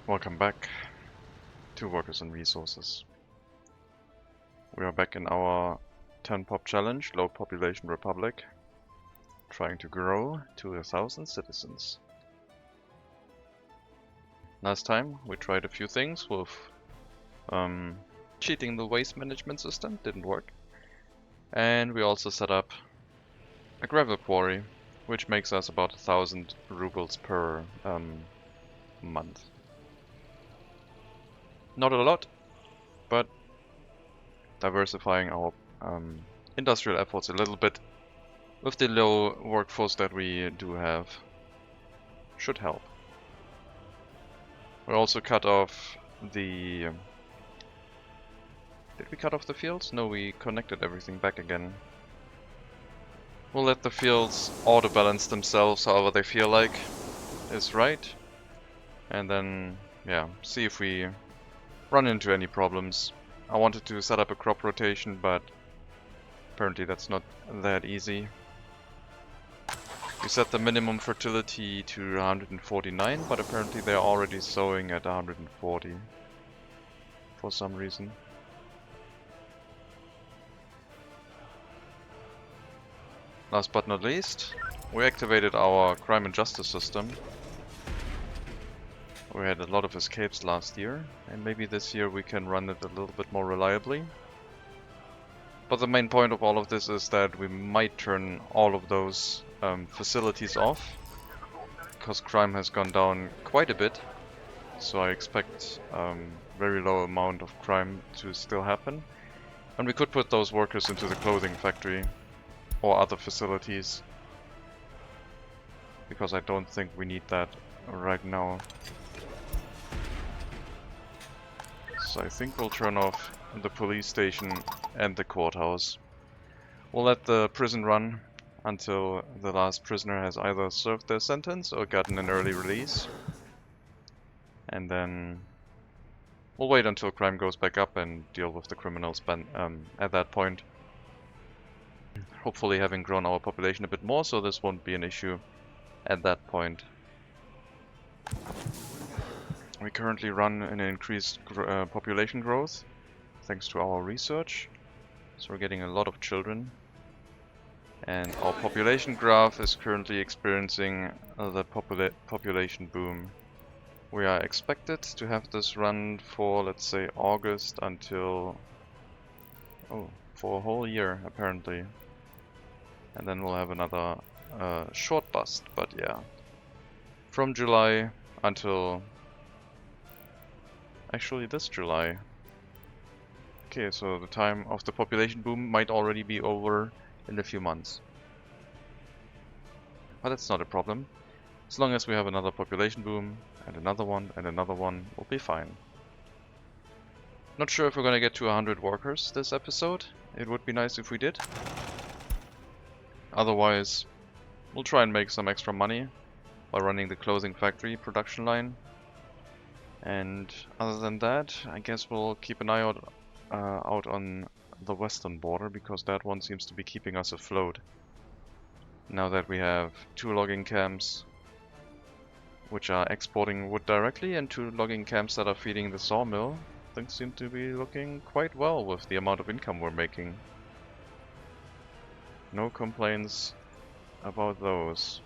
Welcome back to Workers and Resources. We are back in our 10 pop challenge, low population republic, trying to grow to 1,000 citizens. Last time we tried a few things with cheating the waste management system, didn't work. And we also set up a gravel quarry, which makes us about 1,000 rubles per month. Not a lot, but diversifying our industrial efforts a little bit with the low workforce that we do have should help. We also cut off the... Did we cut off the fields? No, we connected everything back again. We'll let the fields auto-balance themselves however they feel like is right. And then, yeah, see if we run into any problems. I wanted to set up a crop rotation, but apparently that's not that easy. We set the minimum fertility to 149, but apparently they're already sowing at 140 for some reason. Last but not least, we activated our crime and justice system. We had a lot of escapes last year, and maybe this year we can run it a little bit more reliably. But the main point of all of this is that we might turn all of those facilities off, because crime has gone down quite a bit. So I expect very low amount of crime to still happen. And we could put those workers into the clothing factory or other facilities, because I don't think we need that right now. So I think we'll turn off the police station and the courthouse. We'll let the prison run until the last prisoner has either served their sentence or gotten an early release. And then we'll wait until crime goes back up and deal with the criminals at that point. Hopefully having grown our population a bit more, so this won't be an issue at that point. We currently run an increased population growth thanks to our research, so we're getting a lot of children, and our population graph is currently experiencing the population boom. We are expected to have this run for, let's say, August until for a whole year apparently, and then we'll have another short bust. But yeah, from July until actually this July. Okay, so the time of the population boom might already be over in a few months. But that's not a problem. As long as we have another population boom, and another one, and another one, we'll be fine. Not sure if we're gonna get to 100 workers this episode. It would be nice if we did. Otherwise, we'll try and make some extra money by running the clothing factory production line. And other than that, I guess we'll keep an eye out on the western border, because that one seems to be keeping us afloat. Now that we have 2 logging camps which are exporting wood directly and 2 logging camps that are feeding the sawmill, things seem to be looking quite well with the amount of income we're making. No complaints about those.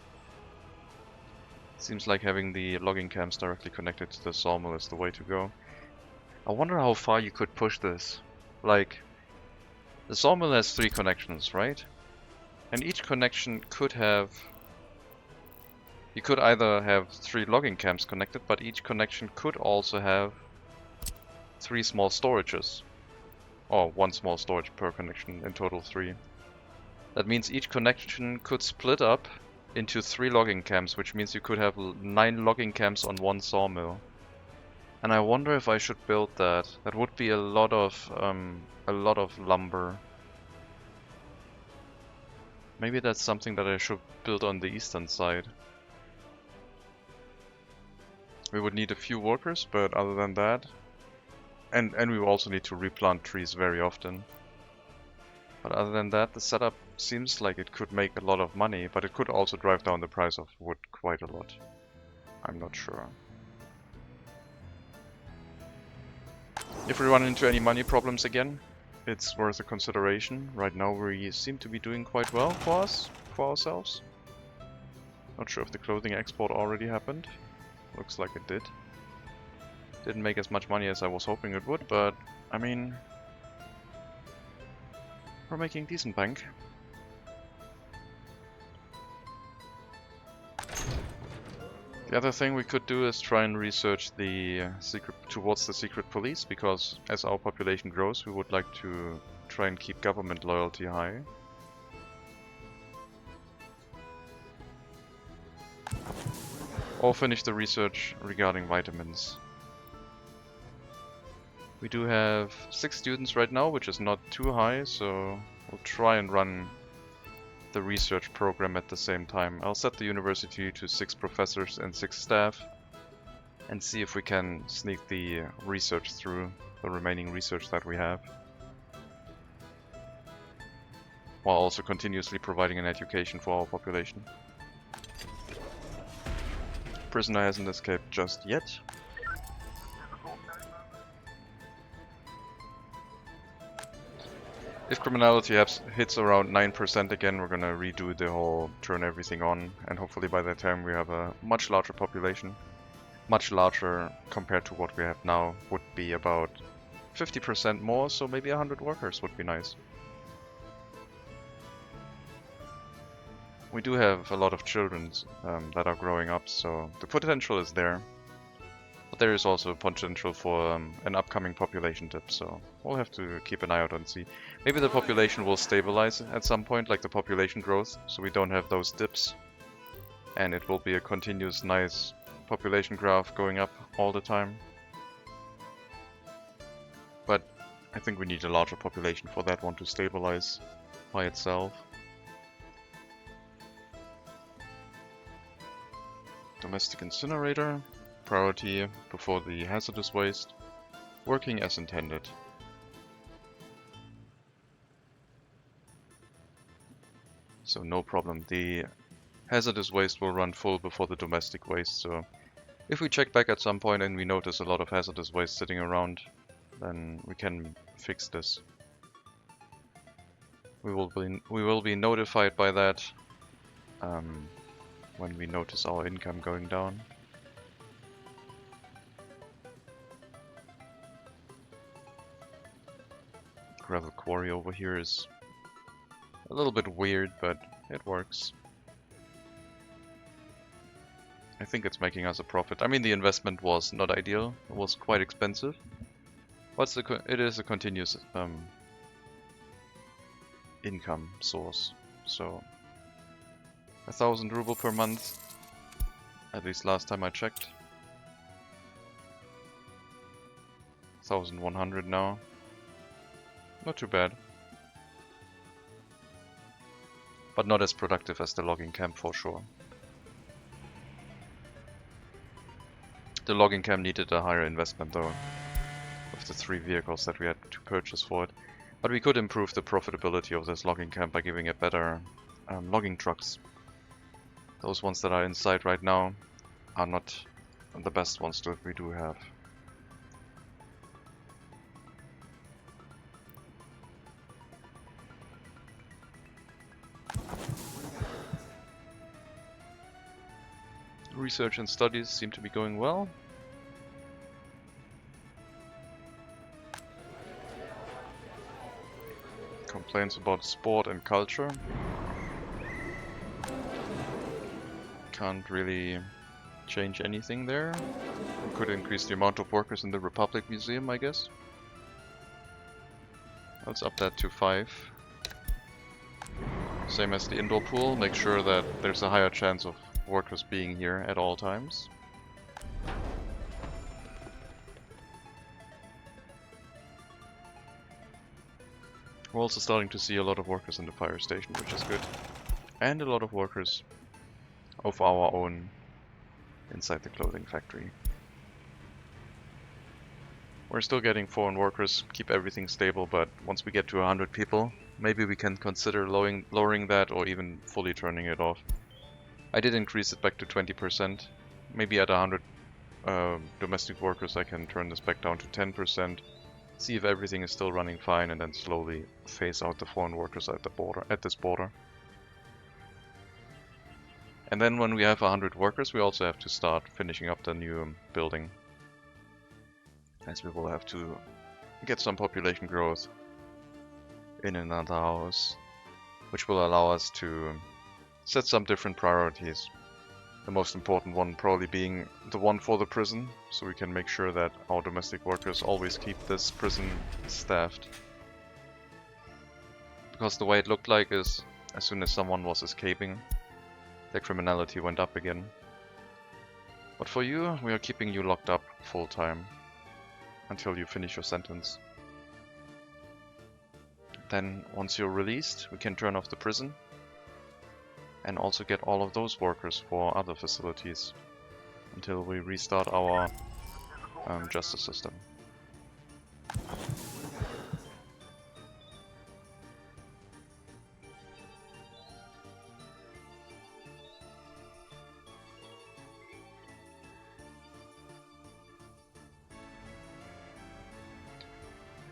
Seems like having the logging camps directly connected to the sawmill is the way to go. I wonder how far you could push this. Like, the sawmill has 3 connections, right? And each connection could have... You could either have 3 logging camps connected, but each connection could also have 3 small storages. Or 1 small storage per connection, in total 3. That means each connection could split up into 3 logging camps, which means you could have 9 logging camps on 1 sawmill. And I wonder if I should build that. That would be a lot of lumber. Maybe that's something that I should build on the eastern side. We would need a few workers, but other than that, and we will also need to replant trees very often. But other than that, the setup seems like it could make a lot of money, but it could also drive down the price of wood quite a lot. I'm not sure. If we run into any money problems again, it's worth a consideration. Right now we seem to be doing quite well for ourselves. Not sure if the clothing export already happened. Looks like it did. Didn't make as much money as I was hoping it would, but I mean, we're making decent bank. The other thing we could do is try and research the towards the secret police, because as our population grows, we would like to try and keep government loyalty high. Or finish the research regarding vitamins. We do have 6 students right now, which is not too high, so we'll try and run the research program at the same time. I'll set the university to 6 professors and 6 staff and see if we can sneak the research through, the remaining research that we have, while also continuously providing an education for our population. Prisoner hasn't escaped just yet. If criminality hits around 9% again, we're gonna redo the whole turn everything on, and hopefully by that time we have a much larger population. Much larger compared to what we have now, would be about 50% more, so maybe 100 workers would be nice. We do have a lot of children that are growing up, so the potential is there. But there is also potential for an upcoming population dip, so we'll have to keep an eye out and see. Maybe the population will stabilize at some point, like the population growth, so we don't have those dips. And it will be a continuous nice population graph going up all the time. But I think we need a larger population for that one to stabilize by itself. Domestic incinerator. Priority before the hazardous waste, working as intended. So no problem, the hazardous waste will run full before the domestic waste, so if we check back at some point and we notice a lot of hazardous waste sitting around, then we can fix this. We will be notified by that when we notice our income going down. Gravel quarry over here is a little bit weird, but it works. I think it's making us a profit. I mean, the investment was not ideal. It was quite expensive. But it is a continuous income source. So 1,000 ruble per month, at least last time I checked. 1,100 now. Not too bad. But not as productive as the logging camp for sure. The logging camp needed a higher investment though, with the 3 vehicles that we had to purchase for it. But we could improve the profitability of this logging camp by giving it better logging trucks. Those ones that are inside right now are not the best ones that we do have. Research and studies seem to be going well. Complaints about sport and culture. Can't really change anything there. We could increase the amount of workers in the Republic Museum, I guess. Let's up that to 5. Same as the indoor pool, make sure that there's a higher chance of workers being here at all times. We're also starting to see a lot of workers in the fire station, which is good. And a lot of workers of our own inside the clothing factory. We're still getting foreign workers, keep everything stable, but once we get to 100 people, maybe we can consider lowering that or even fully turning it off. I did increase it back to 20%. Maybe at 100 domestic workers I can turn this back down to 10%. see if everything is still running fine, and then slowly phase out the foreign workers at the border, at this border. And then when we have 100 workers, we also have to start finishing up the new building, as we will have to get some population growth in another house, which will allow us to set some different priorities. The most important one probably being the one for the prison, so we can make sure that our domestic workers always keep this prison staffed. Because the way it looked like is, as soon as someone was escaping, their criminality went up again. But for you, we are keeping you locked up full time until you finish your sentence. Then, once you're released, we can turn off the prison and also get all of those workers for other facilities until we restart our justice system.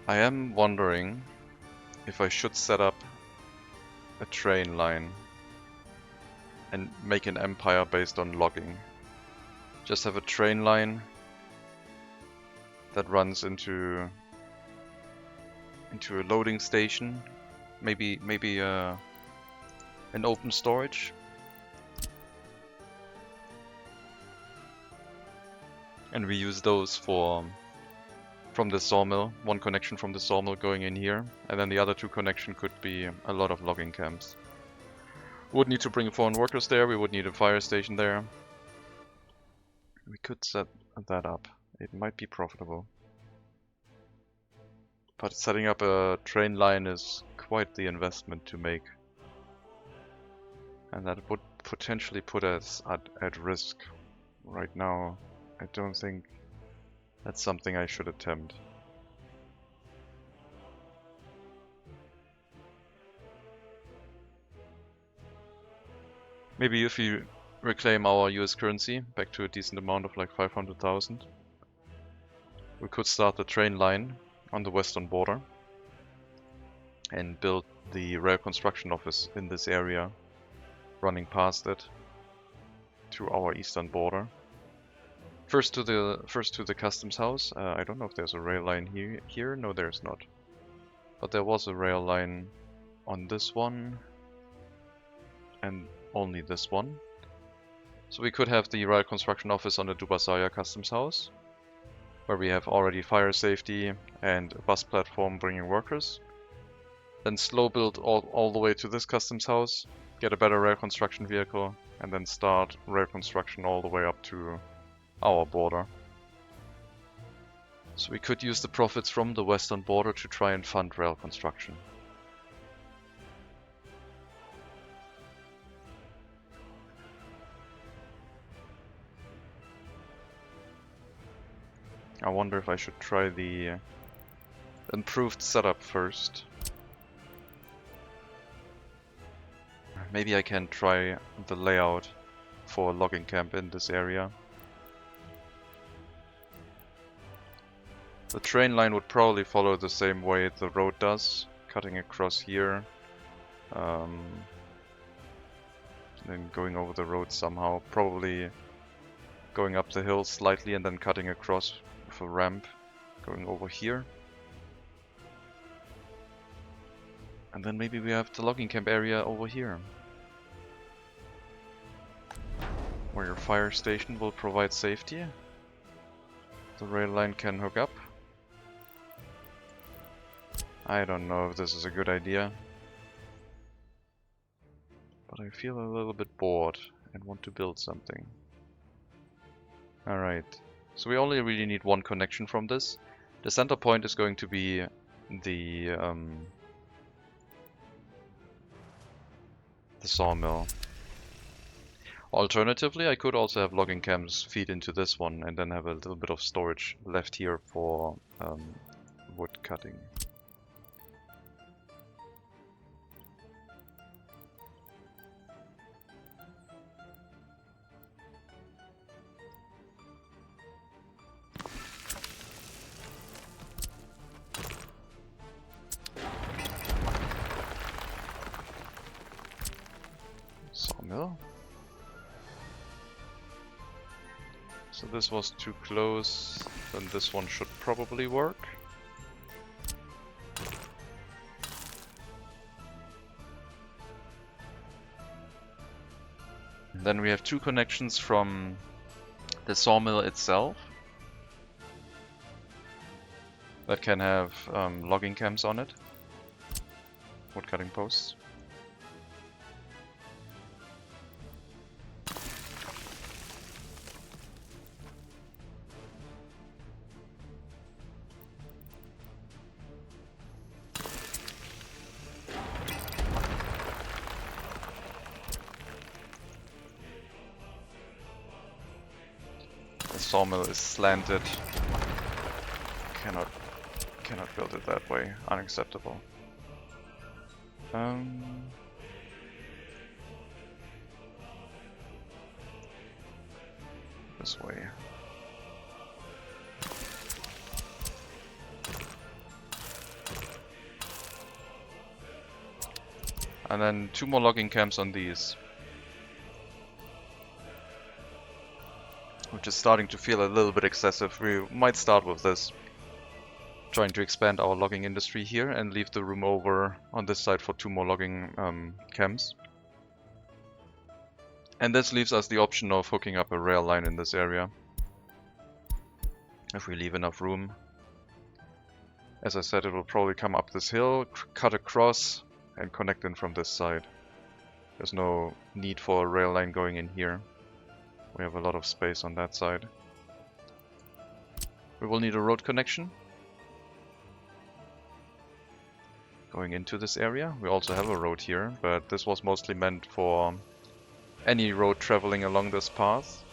I am wondering if I should set up a train line and make an empire based on logging. Just have a train line that runs into a loading station, maybe an open storage, and we use those from the sawmill. One connection from the sawmill going in here, and then the other two connection could be a lot of logging camps. We would need to bring foreign workers there, we would need a fire station there. We could set that up. It might be profitable. But setting up a train line is quite the investment to make. And that would potentially put us at risk. Right now, I don't think that's something I should attempt. Maybe if we reclaim our US currency back to a decent amount of like 500,000, we could start the train line on the western border and build the rail construction office in this area, running past it to our eastern border. First to the customs house. I don't know if there's a rail line here. No, there's not. But there was a rail line on this one and only this one. So we could have the rail construction office on the Dubasaya customs house, where we have already fire safety and a bus platform bringing workers. Then slow build all the way to this customs house, get a better rail construction vehicle, and then start rail construction all the way up to our border. So we could use the profits from the western border to try and fund rail construction. I wonder if I should try the improved setup first. Maybe I can try the layout for a logging camp in this area. The train line would probably follow the same way the road does, cutting across here, then going over the road somehow, probably going up the hill slightly and then cutting across with a ramp, going over here. And then maybe we have the logging camp area over here, where your fire station will provide safety. The rail line can hook up. I don't know if this is a good idea, but I feel a little bit bored and want to build something. Alright, so we only really need one connection from this. The center point is going to be the sawmill. Alternatively, I could also have logging camps feed into this one and then have a little bit of storage left here for wood cutting. So this was too close, then this one should probably work. Then we have 2 connections from the sawmill itself that can have logging camps on it, wood cutting posts. The sawmill is slanted. Cannot build it that way. Unacceptable. This way. And then 2 more logging camps on these. Which is starting to feel a little bit excessive. We might start with this. Trying to expand our logging industry here and leave the room over on this side for 2 more logging camps. And this leaves us the option of hooking up a rail line in this area. If we leave enough room. As I said, it will probably come up this hill, cut across, and connect in from this side. There's no need for a rail line going in here. We have a lot of space on that side. We will need a road connection going into this area. We also have a road here, but this was mostly meant for any road traveling along this path.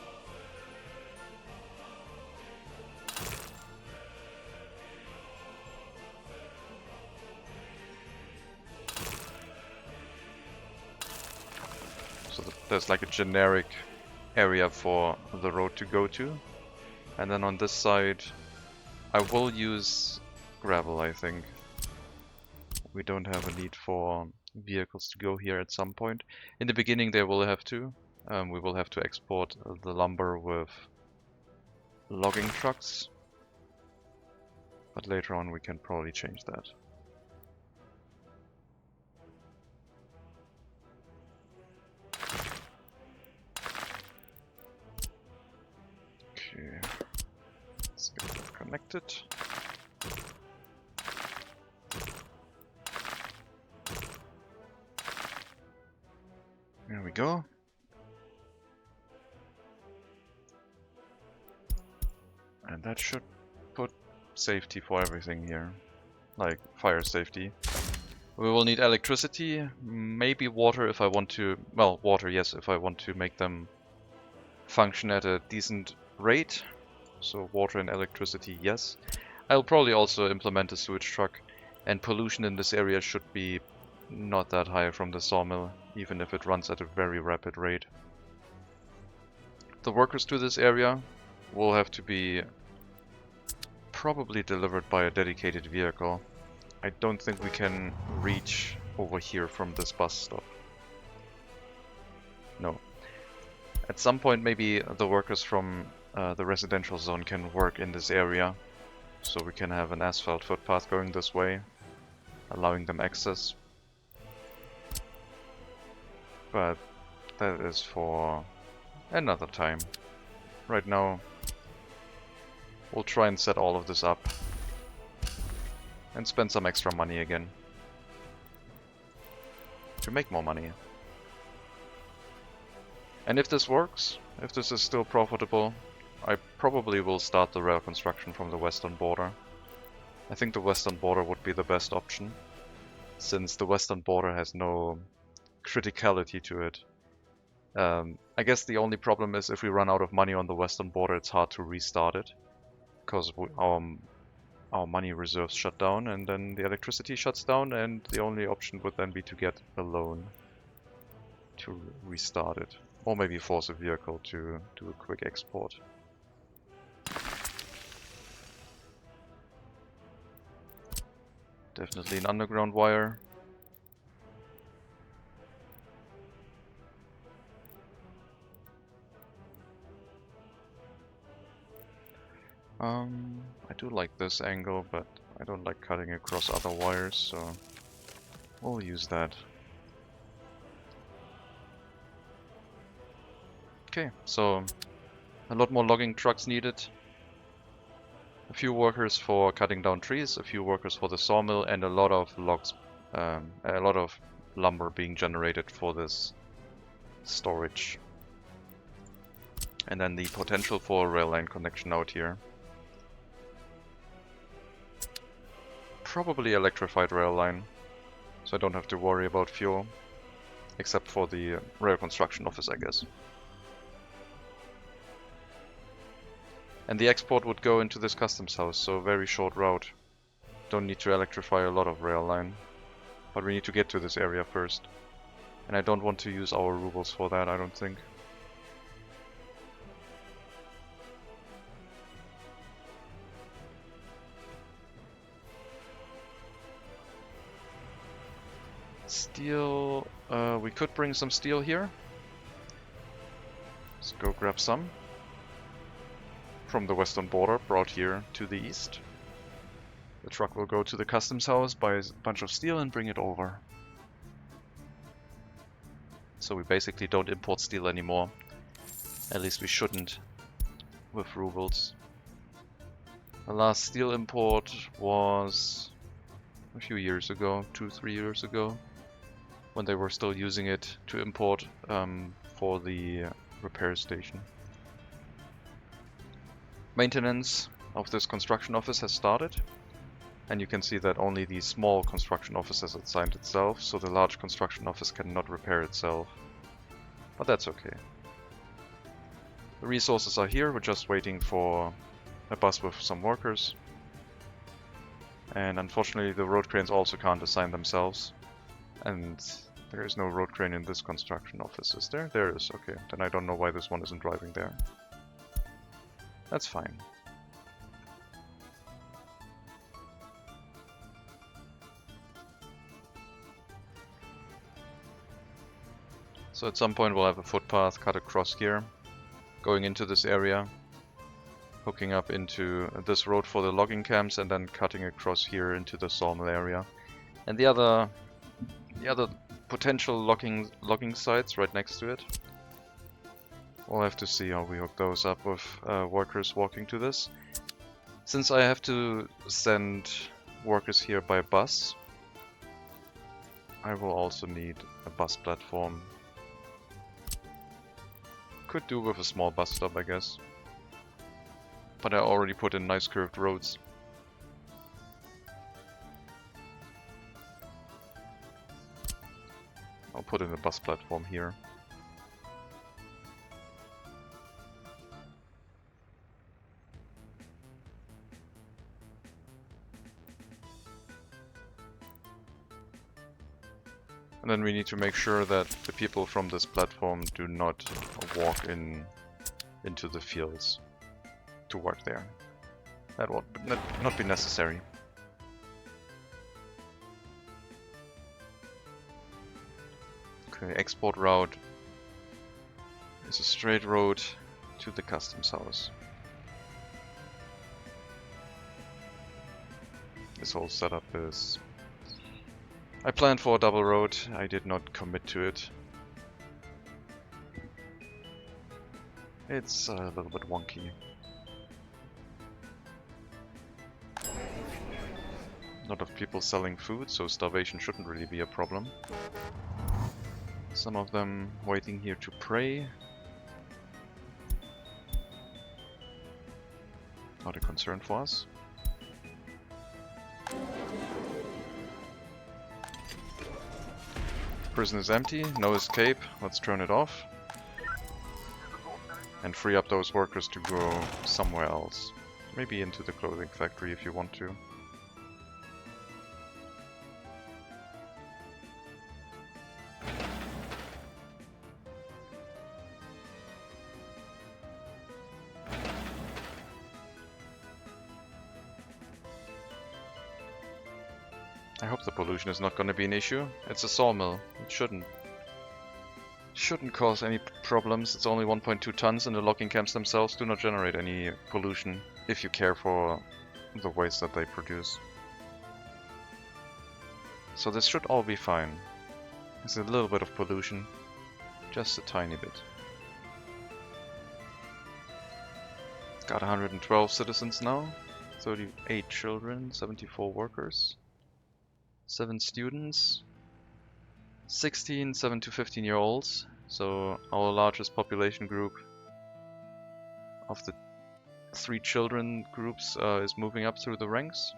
So there's like a generic area for the road to go to. And then on this side I will use gravel, I think. We don't have a need for vehicles to go here at some point. In the beginning they will have to. We will have to export the lumber with logging trucks. But later on we can probably change that. Okay, let's get that connected. There we go. And that should put safety for everything here. Like fire safety. We will need electricity, maybe water if I want to... Well, water, yes, if I want to make them function at a decent rate. So water and electricity, yes. I'll probably also implement a sewage truck. And pollution in this area should be not that high from the sawmill, even if it runs at a very rapid rate. The workers to this area will have to be probably delivered by a dedicated vehicle. I don't think we can reach over here from this bus stop. No. At some point maybe the workers from the residential zone can work in this area, so we can have an asphalt footpath going this way, allowing them access. But that is for another time. Right now we'll try and set all of this up and spend some extra money again to make more money. And if this works, if this is still profitable, I probably will start the rail construction from the western border. I think the western border would be the best option, since the western border has no criticality to it. I guess the only problem is if we run out of money on the western border, it's hard to restart it, because our money reserves shut down and then the electricity shuts down, and the only option would then be to get a loan to restart it, or maybe force a vehicle to do a quick export. Definitely an underground wire. I do like this angle, but I don't like cutting across other wires, so we'll use that. Okay, so a lot more logging trucks needed. A few workers for cutting down trees, a few workers for the sawmill, and a lot of logs, a lot of lumber being generated for this storage. And then the potential for a rail line connection out here. Probably electrified rail line, so I don't have to worry about fuel, except for the rail construction office, I guess. And the export would go into this customs house, so a very short route. Don't need to electrify a lot of rail line, but we need to get to this area first. And I don't want to use our rubles for that, I don't think. Steel, we could bring some steel here. Let's go grab some. From the western border, brought here to the east. The truck will go to the customs house, buy a bunch of steel and bring it over. So we basically don't import steel anymore. At least we shouldn't with rubles. The last steel import was a few years ago, 2-3 years ago, when they were still using it to import for the repair station. Maintenance of this construction office has started, and you can see that only the small construction office has assigned itself, so the large construction office cannot repair itself. But that's okay. The resources are here, we're just waiting for a bus with some workers. And unfortunately the road cranes also can't assign themselves. And there is no road crane in this construction office, is there? There is, okay. Then I don't know why this one isn't driving there. That's fine. So at some point we'll have a footpath cut across here, going into this area, hooking up into this road for the logging camps, and then cutting across here into the sawmill area. And the other potential logging sites right next to it. We'll have to see how we hook those up with workers walking to this. Since I have to send workers here by bus, I will also need a bus platform. Could do with a small bus stop, I guess. But I already put in nice curved roads. I'll put in a bus platform here. And then we need to make sure that the people from this platform do not walk into the fields to work there. That will not be necessary. Okay, export route is a straight road to the customs house. This whole setup is... I planned for a double road, I did not commit to it. It's a little bit wonky. A lot of people selling food, so starvation shouldn't really be a problem. Some of them waiting here to pray. Not a concern for us. Prison is empty, no escape, let's turn it off. And free up those workers to go somewhere else. Maybe into the clothing factory if you want to. I hope the pollution is not going to be an issue. It's a sawmill. It shouldn't cause any problems. It's only 1.2 tons and the logging camps themselves do not generate any pollution if you care for the waste that they produce. So this should all be fine. There's a little bit of pollution, just a tiny bit. Got 112 citizens now, 38 children, 74 workers, 7 students, 16 7 to 15 year olds. So our largest population group of the 3 children groups is moving up through the ranks.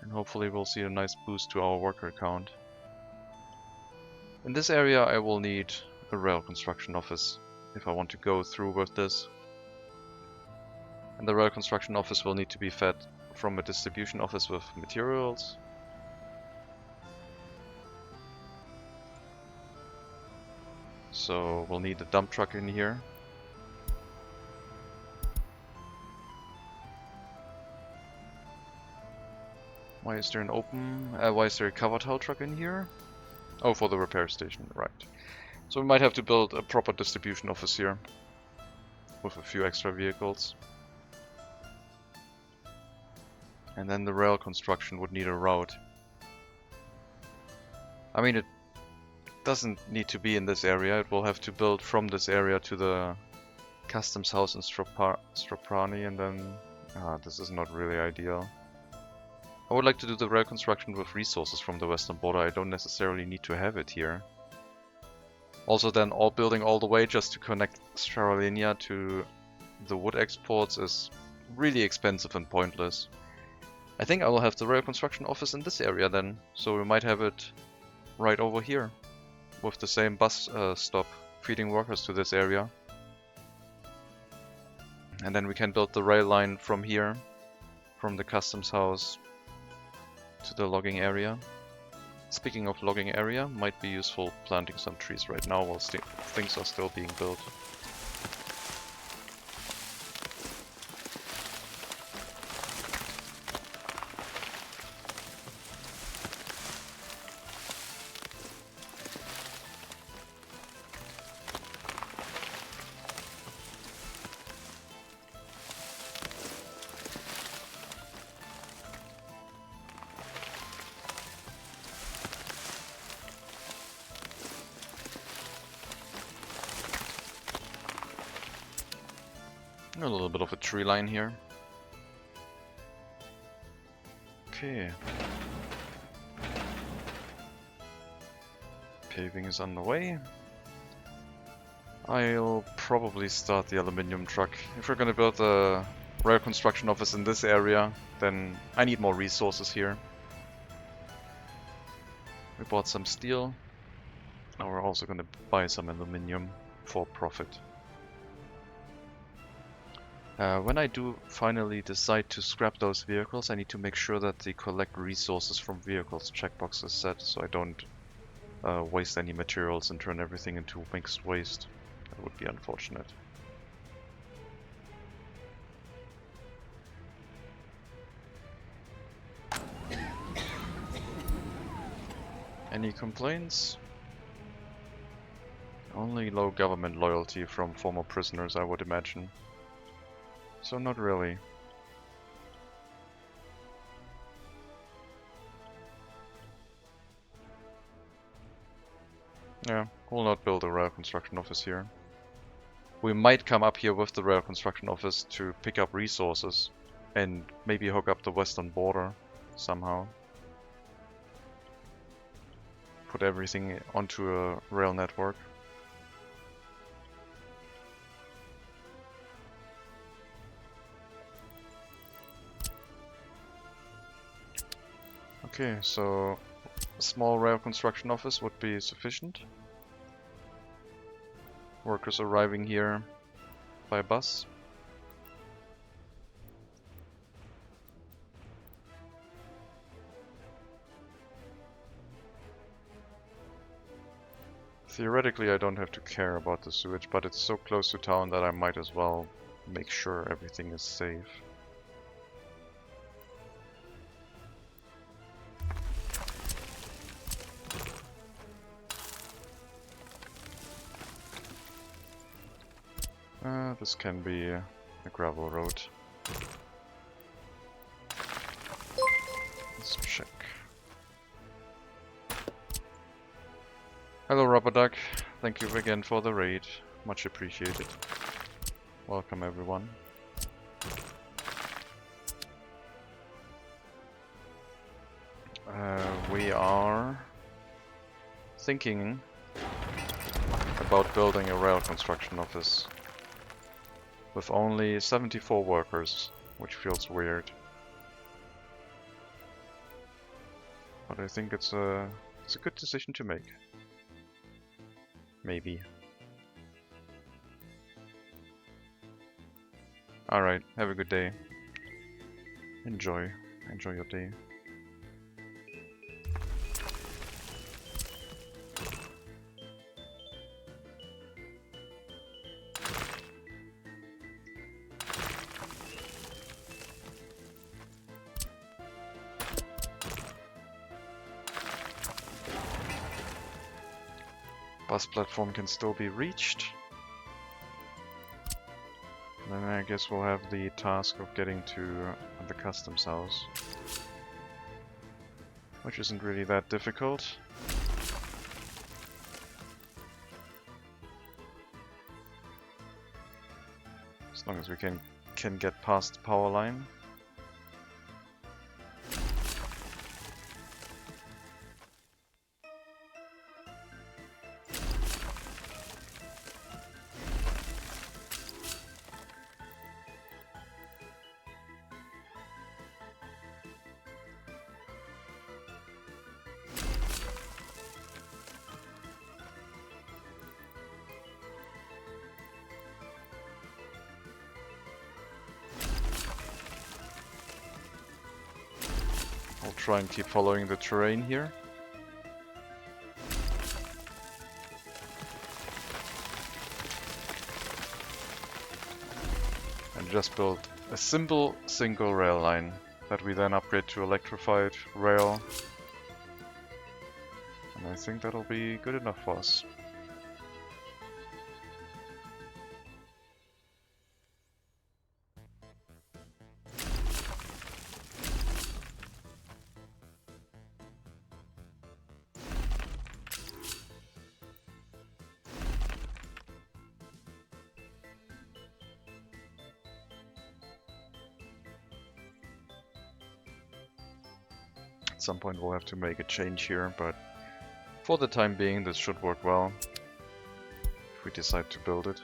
And hopefully we'll see a nice boost to our worker count. In this area I will need a rail construction office if I want to go through with this. And the rail construction office will need to be fed from a distribution office with materials. So we'll need a dump truck in here. Why is there an why is there a covered hull truck in here? Oh, for the repair station, right. So we might have to build a proper distribution office here with a few extra vehicles. And then the rail construction would need a route. I mean, it doesn't need to be in this area. It will have to build from this area to the customs house in Stroprani, and then this is not really ideal. I would like to do the rail construction with resources from the western border. I don't necessarily need to have it here. Also then building all the way just to connect Straralinia to the wood exports is really expensive and pointless. I think I will have the rail construction office in this area then, so we might have it right over here with the same bus stop feeding workers to this area. And then we can build the rail line from here, from the customs house to the logging area. Speaking of logging area, might be useful planting some trees right now while things are still being built. A little bit of a tree line here. Okay. Paving is on the way. I'll probably start the aluminium truck. If we're gonna build a rail construction office in this area, then I need more resources here. We bought some steel. Now we're also gonna buy some aluminium for profit. When I do finally decide to scrap those vehicles, I need to make sure that the collect resources from vehicles checkbox is set, so I don't waste any materials and turn everything into mixed waste. That would be unfortunate. Any complaints? Only low government loyalty from former prisoners, I would imagine. So not really. Yeah, we'll not build a rail construction office here. We might come up here with the rail construction office to pick up resources and maybe hook up the western border somehow. Put everything onto a rail network. Okay, so a small rail construction office would be sufficient. Workers arriving here by bus. Theoretically, I don't have to care about the sewage, but it's so close to town that I might as well make sure everything is safe. This can be a gravel road. Let's check. Hello Rubber Duck, thank you again for the raid, much appreciated. Welcome everyone. We are thinking about building a rail construction office with only 74 workers, which feels weird. But I think it's a good decision to make. Maybe. Alright, have a good day. Enjoy your day. Bus platform can still be reached. Then I guess we'll have the task of getting to the customs house, which isn't really that difficult. As long as we can get past the power line. I'll try and keep following the terrain here. And just build a simple single rail line that we then upgrade to electrified rail. And I think that'll be good enough for us. At some point we'll have to make a change here, but for the time being this should work well if we decide to build it.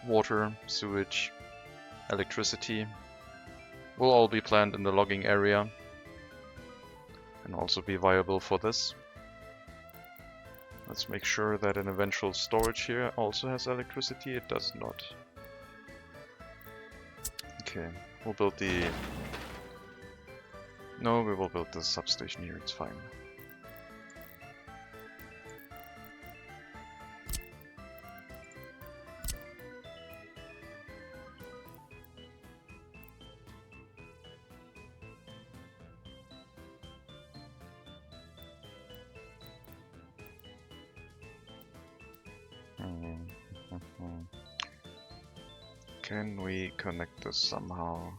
Water, sewage, electricity will all be planned in the logging area and also be viable for this. Let's make sure that an eventual storage here also has electricity. It does not. Okay, we'll build the... No, we will build the substation here, it's fine. Can we connect this somehow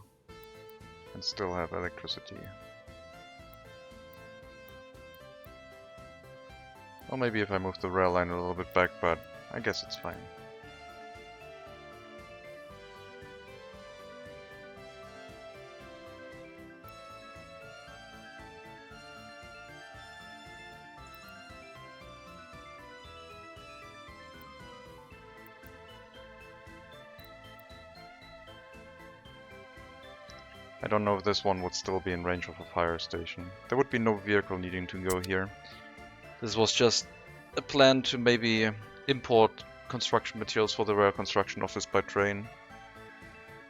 and still have electricity? Or maybe if I move the rail line a little bit back, but I guess it's fine. I don't know if this one would still be in range of a fire station. There would be no vehicle needing to go here. This was just a plan to maybe import construction materials for the rail construction office by train.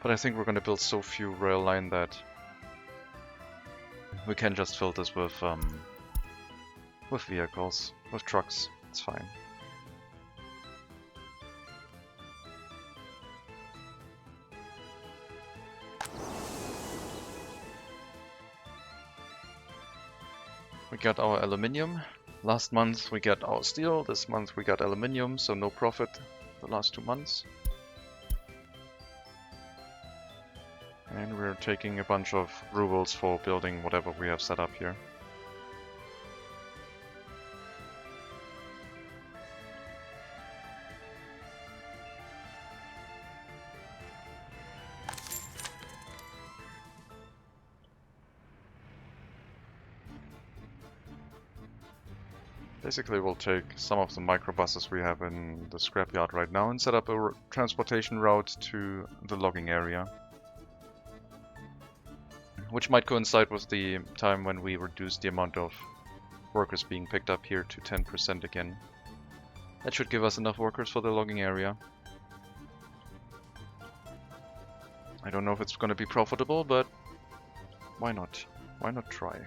But I think we're going to build so few rail line that we can just fill this with vehicles, with trucks. It's fine. We got our aluminium. Last month we got our steel. This month we got aluminium, so no profit the last 2 months. And we're taking a bunch of rubles for building whatever we have set up here. Basically, we'll take some of the microbuses we have in the scrapyard right now and set up a transportation route to the logging area. Which might coincide with the time when we reduce the amount of workers being picked up here to 10% again. That should give us enough workers for the logging area. I don't know if it's going to be profitable, but why not? Why not try?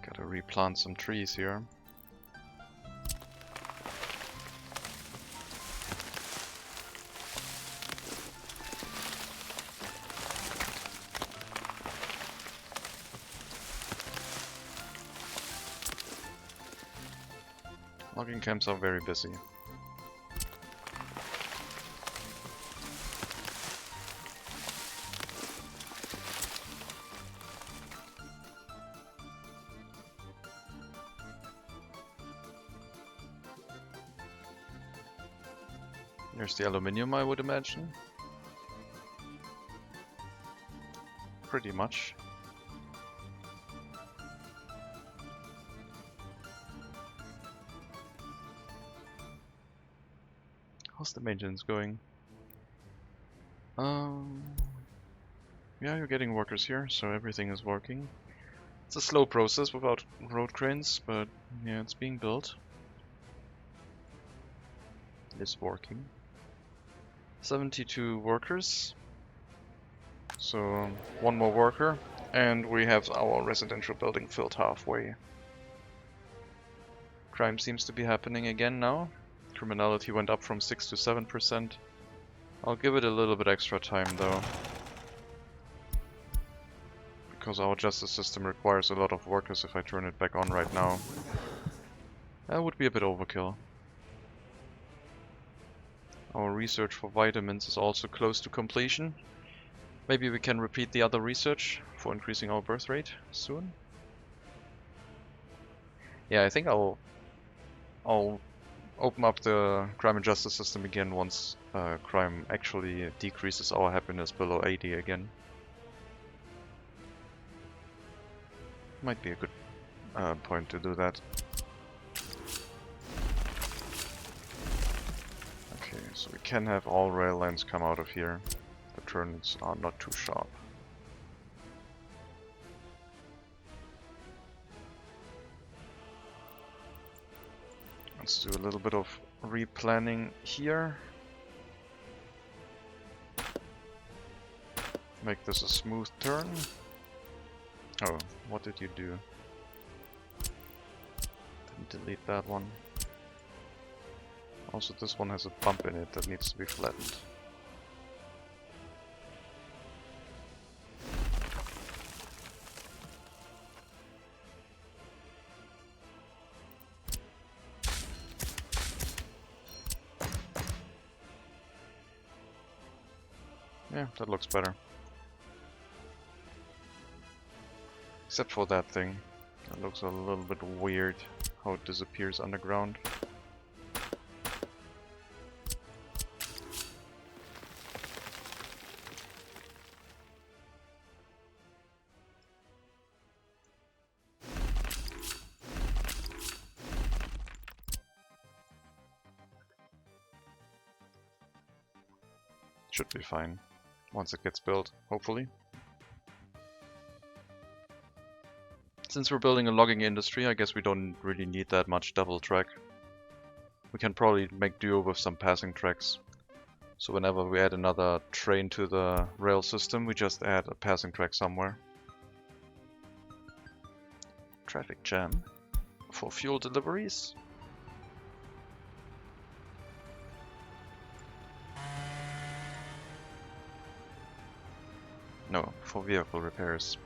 Gotta replant some trees here. Logging camps are very busy. Here's the aluminium, I would imagine. Pretty much. How's the maintenance going? Yeah, you're getting workers here, so everything is working. It's a slow process without road cranes, but yeah, it's being built. It's working. 72 workers. So one more worker, and we have our residential building filled halfway. Crime seems to be happening again now. Criminality went up from 6 to 7%. I'll give it a little bit extra time though, because our justice system requires a lot of workers. If I turn it back on right now, that would be a bit overkill. Our research for vitamins is also close to completion. Maybe we can repeat the other research for increasing our birth rate soon. Yeah, I think I'll open up the crime and justice system again once crime actually decreases our happiness below 80 again. Might be a good point to do that. Okay, so we can have all rail lines come out of here. The turns are not too sharp. Let's do a little bit of replanning here. Make this a smooth turn. Oh, what did you do? Didn't delete that one. Also, this one has a bump in it that needs to be flattened. Yeah, that looks better. Except for that thing. That looks a little bit weird, how it disappears underground. Should be fine once it gets built, hopefully. Since we're building a logging industry, I guess we don't really need that much double track. We can probably make do with some passing tracks. So whenever we add another train to the rail system, we just add a passing track somewhere. Traffic jam for fuel deliveries. No, for vehicle repairs.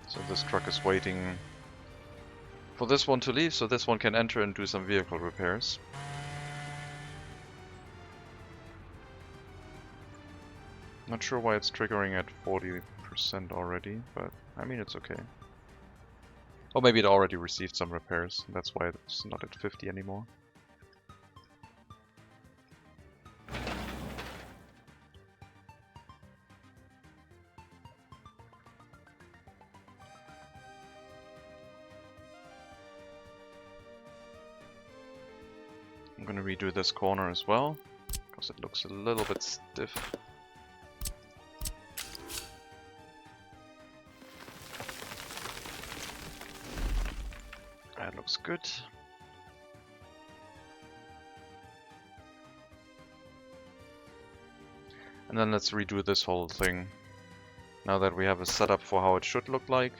So this truck is waiting for this one to leave, so this one can enter and do some vehicle repairs. Not sure why it's triggering at 40% already, but I mean it's okay. Or maybe it already received some repairs, that's why it's not at 50 anymore. I'm gonna redo this corner as well, because it looks a little bit stiff. That looks good. And then let's redo this whole thing. Now that we have a setup for how it should look like,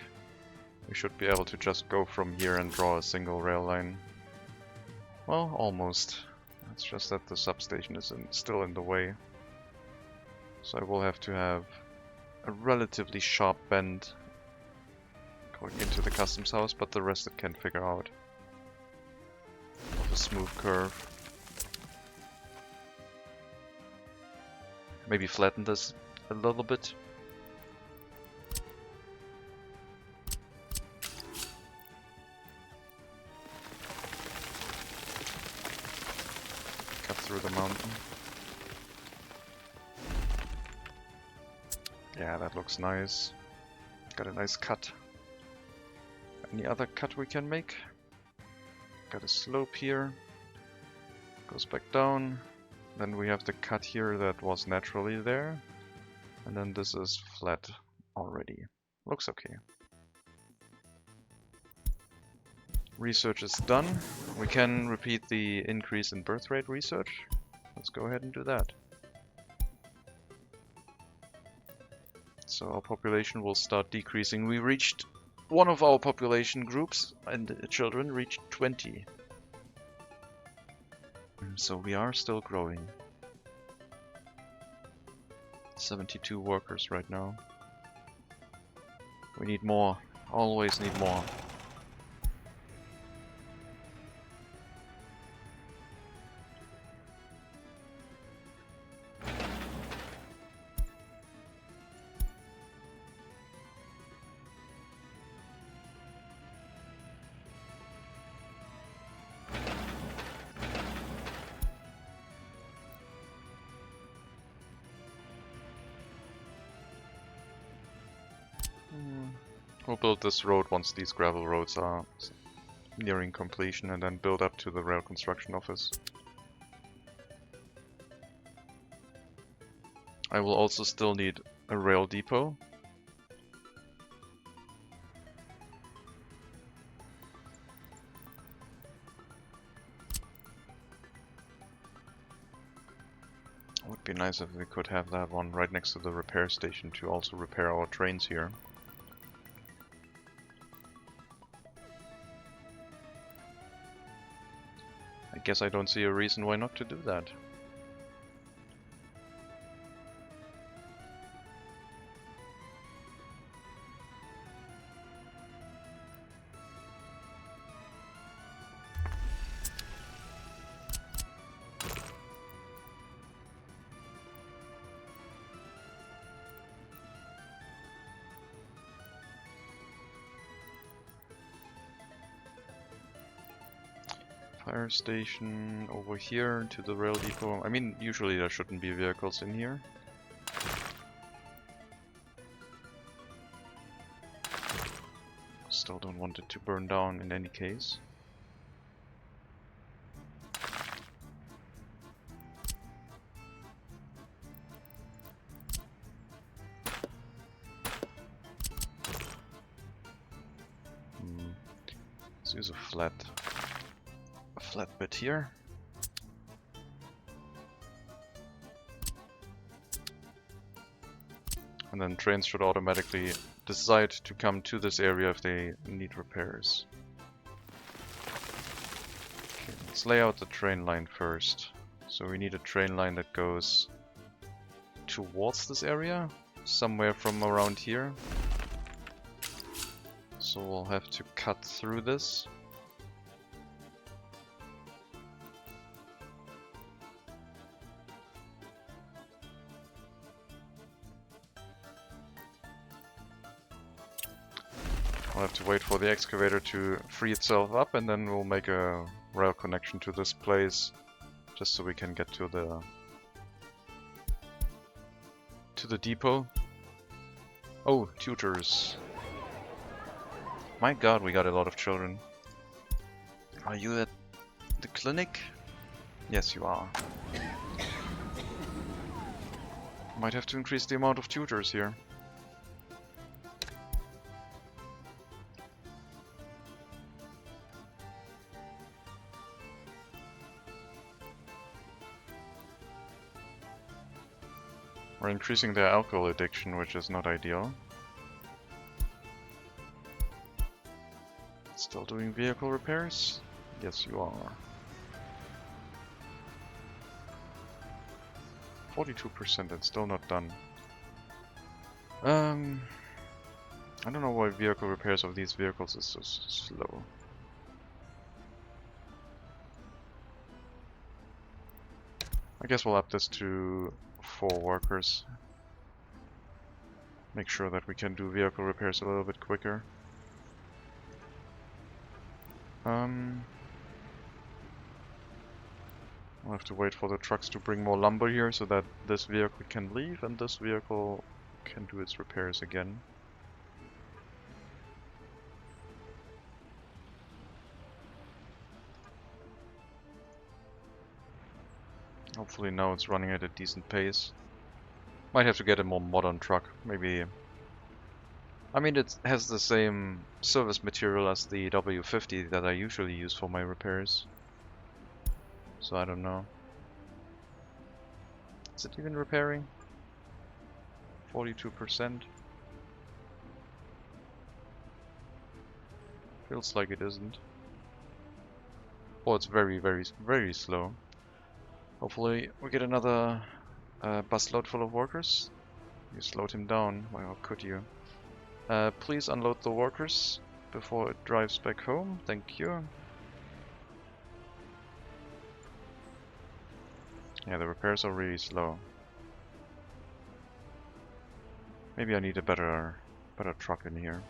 we should be able to just go from here and draw a single rail line. Well, almost. It's just that the substation is still in the way. So I will have to have a relatively sharp bend going into the customs house, but the rest it can figure out. A smooth curve. Maybe flatten this a little bit. Through the mountain. Yeah, that looks nice. Got a nice cut. Any other cut we can make? Got a slope here. Goes back down. Then we have the cut here that was naturally there. And then this is flat already. Looks okay. Research is done. We can repeat the increase in birth rate research. Let's go ahead and do that. So our population will start decreasing. We reached one of our population groups, and the children reached 20. So we are still growing. 72 workers right now. We need more. Always need more. We'll build this road once these gravel roads are nearing completion, and then build up to the rail construction office. I will also still need a rail depot. It would be nice if we could have that one right next to the repair station to also repair our trains here. I guess I don't see a reason why not to do that. Fire station over here to the rail depot. I mean, usually there shouldn't be vehicles in here. Still don't want it to burn down in any case. Let's use a flat bit here. And then trains should automatically decide to come to this area if they need repairs. Okay, let's lay out the train line first. So we need a train line that goes towards this area, somewhere from around here. So we'll have to cut through this. We'll have to wait for the excavator to free itself up, and then we'll make a rail connection to this place, just so we can get to the depot. Oh, tutors. My god, we got a lot of children. Are you at the clinic? Yes, you are. Might have to increase the amount of tutors here. We're increasing their alcohol addiction, which is not ideal. Still doing vehicle repairs? Yes, you are. 42% and still not done. I don't know why vehicle repairs of these vehicles is so slow. I guess we'll up this to 4 workers. Make sure that we can do vehicle repairs a little bit quicker. We'll have to wait for the trucks to bring more lumber here so that this vehicle can leave and this vehicle can do its repairs again. Hopefully now it's running at a decent pace. Might have to get a more modern truck, maybe. I mean, it has the same service material as the W50 that I usually use for my repairs. So I don't know. Is it even repairing? 42%? Feels like it isn't. Oh, it's very, very, very slow. Hopefully we get another busload full of workers. You slowed him down. Why, how could you? Please unload the workers before it drives back home. Thank you. Yeah, the repairs are really slow. Maybe I need a better truck in here.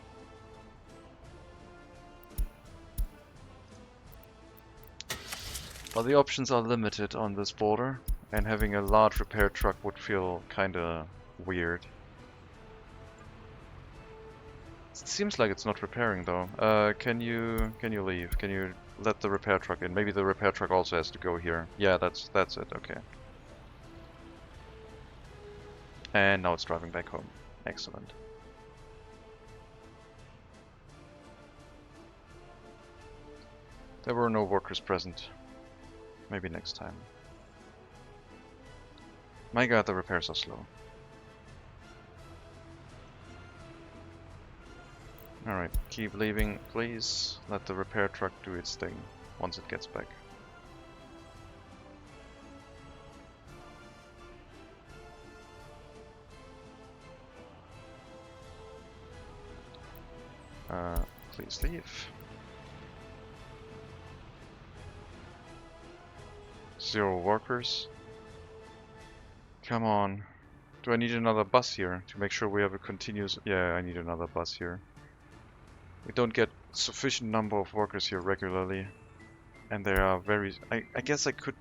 But the options are limited on this border, and having a large repair truck would feel kinda weird. It seems like it's not repairing though. Can you leave? Can you let the repair truck in? Maybe the repair truck also has to go here. Yeah, that's it. Okay. And now it's driving back home. Excellent. There were no workers present. Maybe next time. My god, the repairs are slow. Alright, keep leaving, please. Let the repair truck do its thing once it gets back. Please leave. 0 workers. Come on. Do I need another bus here to make sure we have a continuous... Yeah, I need another bus here. We don't get sufficient number of workers here regularly. And they are very... I guess I could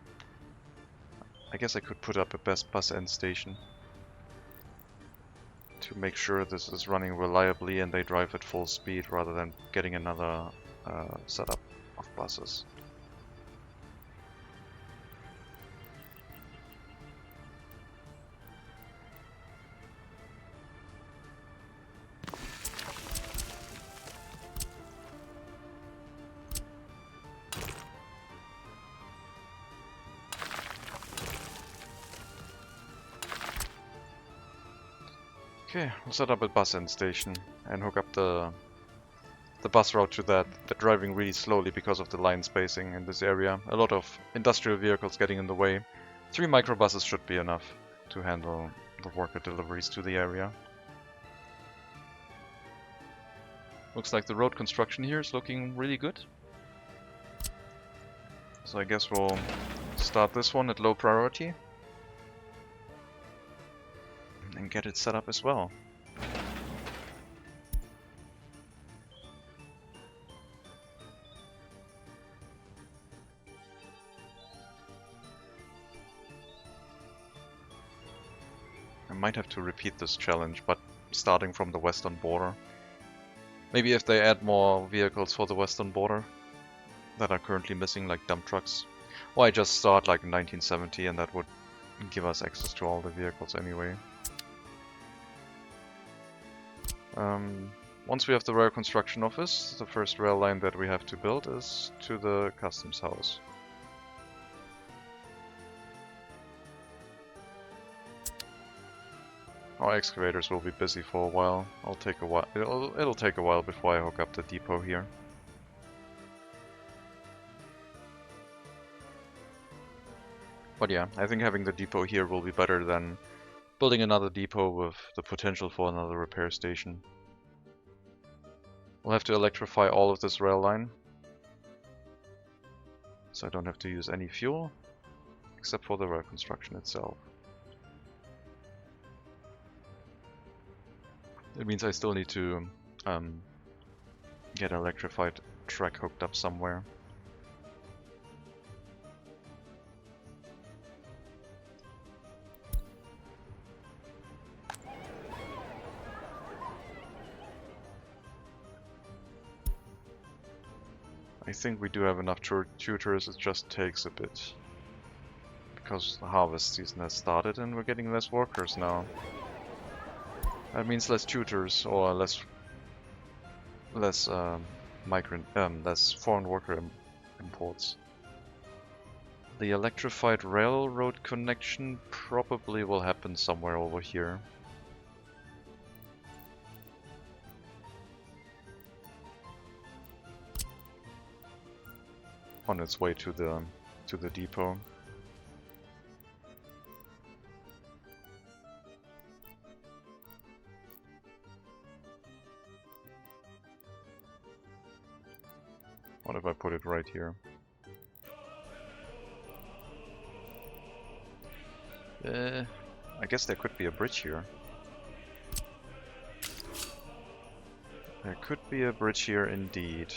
put up a best bus end station. To make sure this is running reliably and they drive at full speed rather than getting another setup of buses. Okay, we'll set up a bus end station and hook up the bus route to that. They're driving really slowly because of the line spacing in this area. A lot of industrial vehicles getting in the way. 3 microbuses should be enough to handle the worker deliveries to the area. Looks like the road construction here is looking really good. So I guess we'll start this one at low priority and get it set up as well. I might have to repeat this challenge, but starting from the western border. Maybe if they add more vehicles for the western border that are currently missing, like dump trucks. Or I just start like in 1970 and that would give us access to all the vehicles anyway. Once we have the rail construction office, the first rail line that we have to build is to the customs house. Our excavators will be busy for a while. It'll take a while before I hook up the depot here. But yeah, I think having the depot here will be better than building another depot with the potential for another repair station. We'll have to electrify all of this rail line, so I don't have to use any fuel, except for the rail construction itself. It means I still need to get an electrified track hooked up somewhere. I think we do have enough tutors, it just takes a bit. Because the harvest season has started and we're getting less workers now. That means less tutors or less foreign worker imports. The electrified railroad connection probably will happen somewhere over here. On its way to the depot. What if I put it right here? I guess there could be a bridge here. There could be a bridge here indeed.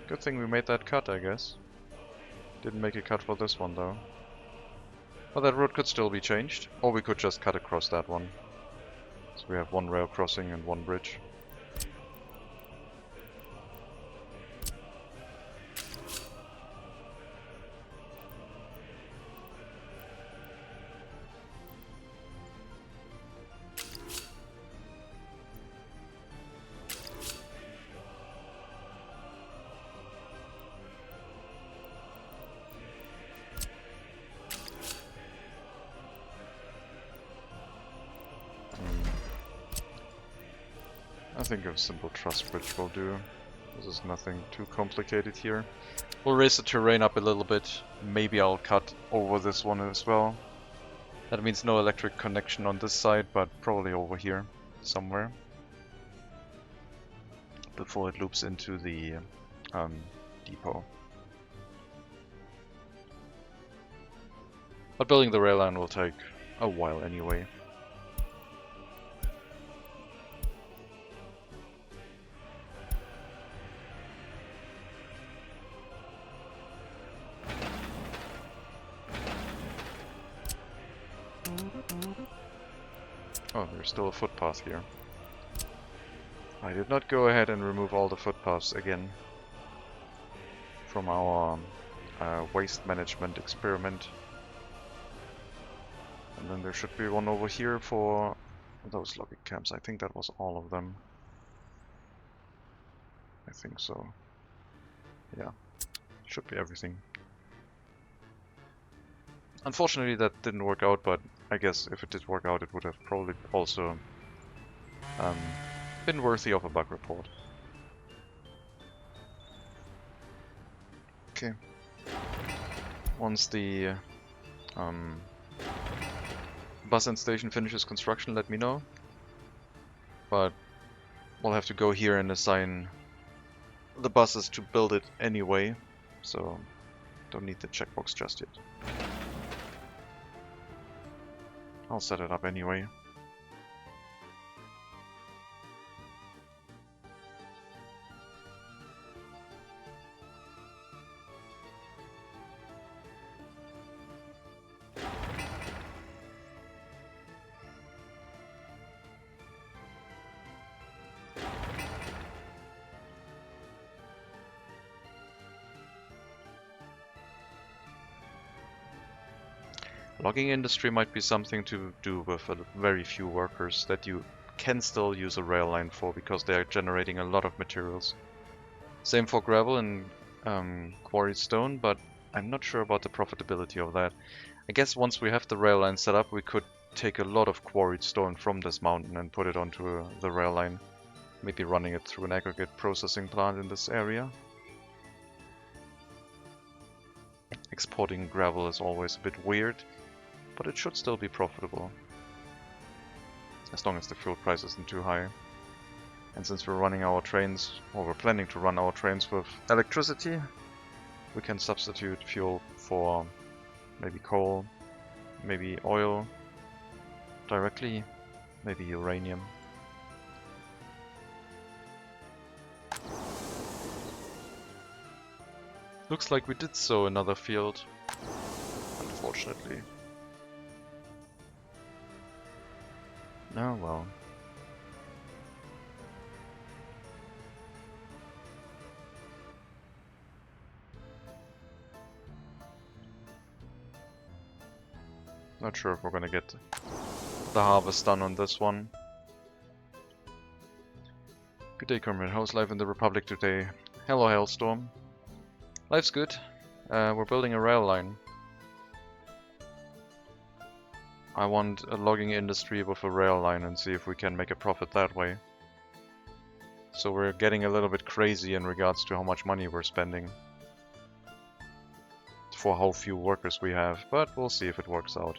Good thing we made that cut, I guess. Didn't make a cut for this one though. Well, that road could still be changed, or we could just cut across that one. So we have one rail crossing and one bridge. I think a simple truss bridge will do. This is nothing too complicated here. We'll raise the terrain up a little bit. Maybe I'll cut over this one as well. That means no electric connection on this side, but probably over here somewhere. Before it loops into the depot. But building the rail line will take a while anyway. Oh, there's still a footpath here. I did not go ahead and remove all the footpaths again from our waste management experiment. And then there should be one over here for those logging camps. I think that was all of them. I think so. Yeah, should be everything. Unfortunately, that didn't work out, but I guess if it did work out, it would have probably also um, been worthy of a bug report. Okay. Once the bus end station finishes construction, let me know. But we'll have to go here and assign the buses to build it anyway, so don't need the checkbox just yet. I'll set it up anyway. Logging industry might be something to do with very few workers that you can still use a rail line for because they are generating a lot of materials. Same for gravel and quarried stone, but I'm not sure about the profitability of that. I guess once we have the rail line set up, we could take a lot of quarried stone from this mountain and put it onto the rail line. Maybe running it through an aggregate processing plant in this area. Exporting gravel is always a bit weird, but it should still be profitable. As long as the fuel price isn't too high. And since we're running our trains, or we're planning to run our trains with electricity, we can substitute fuel for maybe coal, maybe oil directly, maybe uranium. Looks like we did so another field, unfortunately. Oh well. Not sure if we're gonna get the harvest done on this one. Good day, Comrade. How's life in the Republic today? Hello, Hailstorm. Life's good. We're building a rail line. I want a logging industry with a rail line and see if we can make a profit that way. So we're getting a little bit crazy in regards to how much money we're spending for how few workers we have, but we'll see if it works out.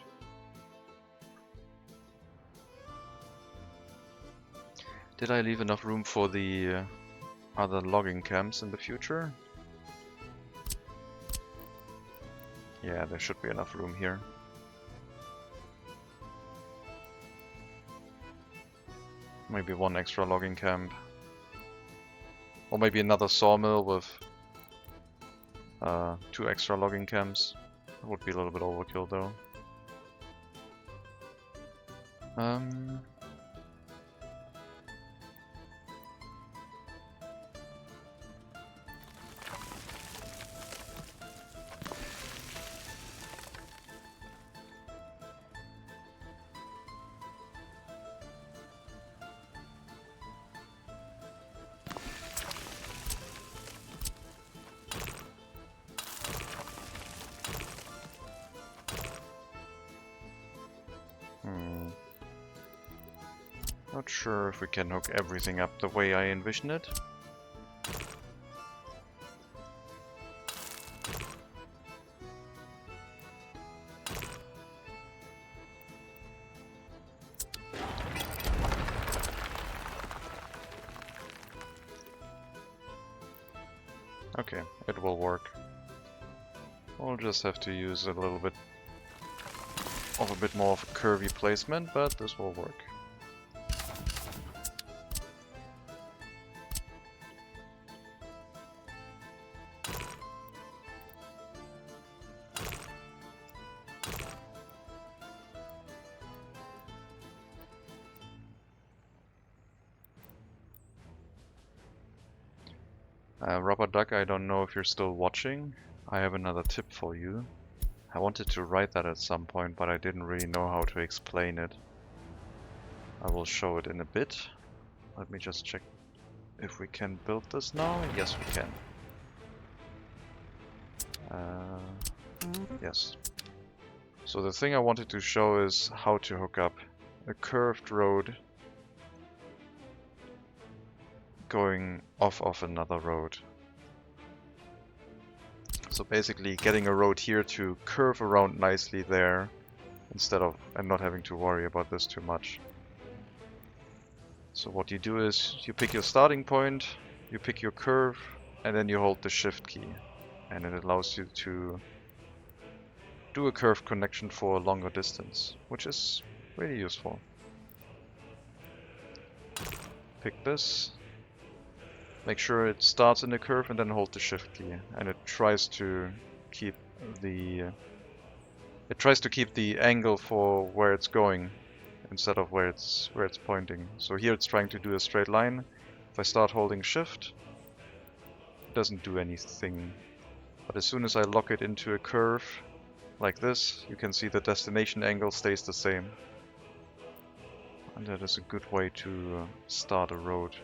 Did I leave enough room for the other logging camps in the future? Yeah, there should be enough room here. Maybe one extra logging camp. Or maybe another sawmill with 2 extra logging camps. That would be a little bit overkill though. Not sure if we can hook everything up the way I envision it. Okay, it will work. We'll just have to use a little bit of a bit more of a curvy placement, but this will work. Rubber Duck, I don't know if you're still watching. I have another tip for you. I wanted to write that at some point, but I didn't really know how to explain it. I will show it in a bit. Let me just check if we can build this now. Yes, we can. Yes. So the thing I wanted to show is how to hook up a curved road going off of another road. So basically getting a road here to curve around nicely there instead of, and not having to worry about this too much. So what you do is you pick your starting point, you pick your curve, and then you hold the shift key. And it allows you to do a curved connection for a longer distance, which is really useful. Pick this, make sure it starts in the curve and then hold the shift key. And it tries to keep the angle for where it's going instead of where it's pointing. So here it's trying to do a straight line. If I start holding shift, it doesn't do anything. But as soon as I lock it into a curve like this, you can see the destination angle stays the same. And that is a good way to start a road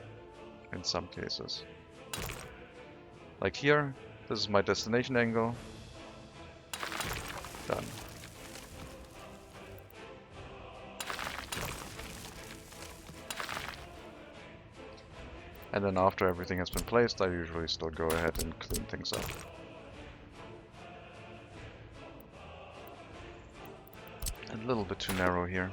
in some cases. Like here, this is my destination angle. Done. And then after everything has been placed, I usually still go ahead and clean things up. A little bit too narrow here.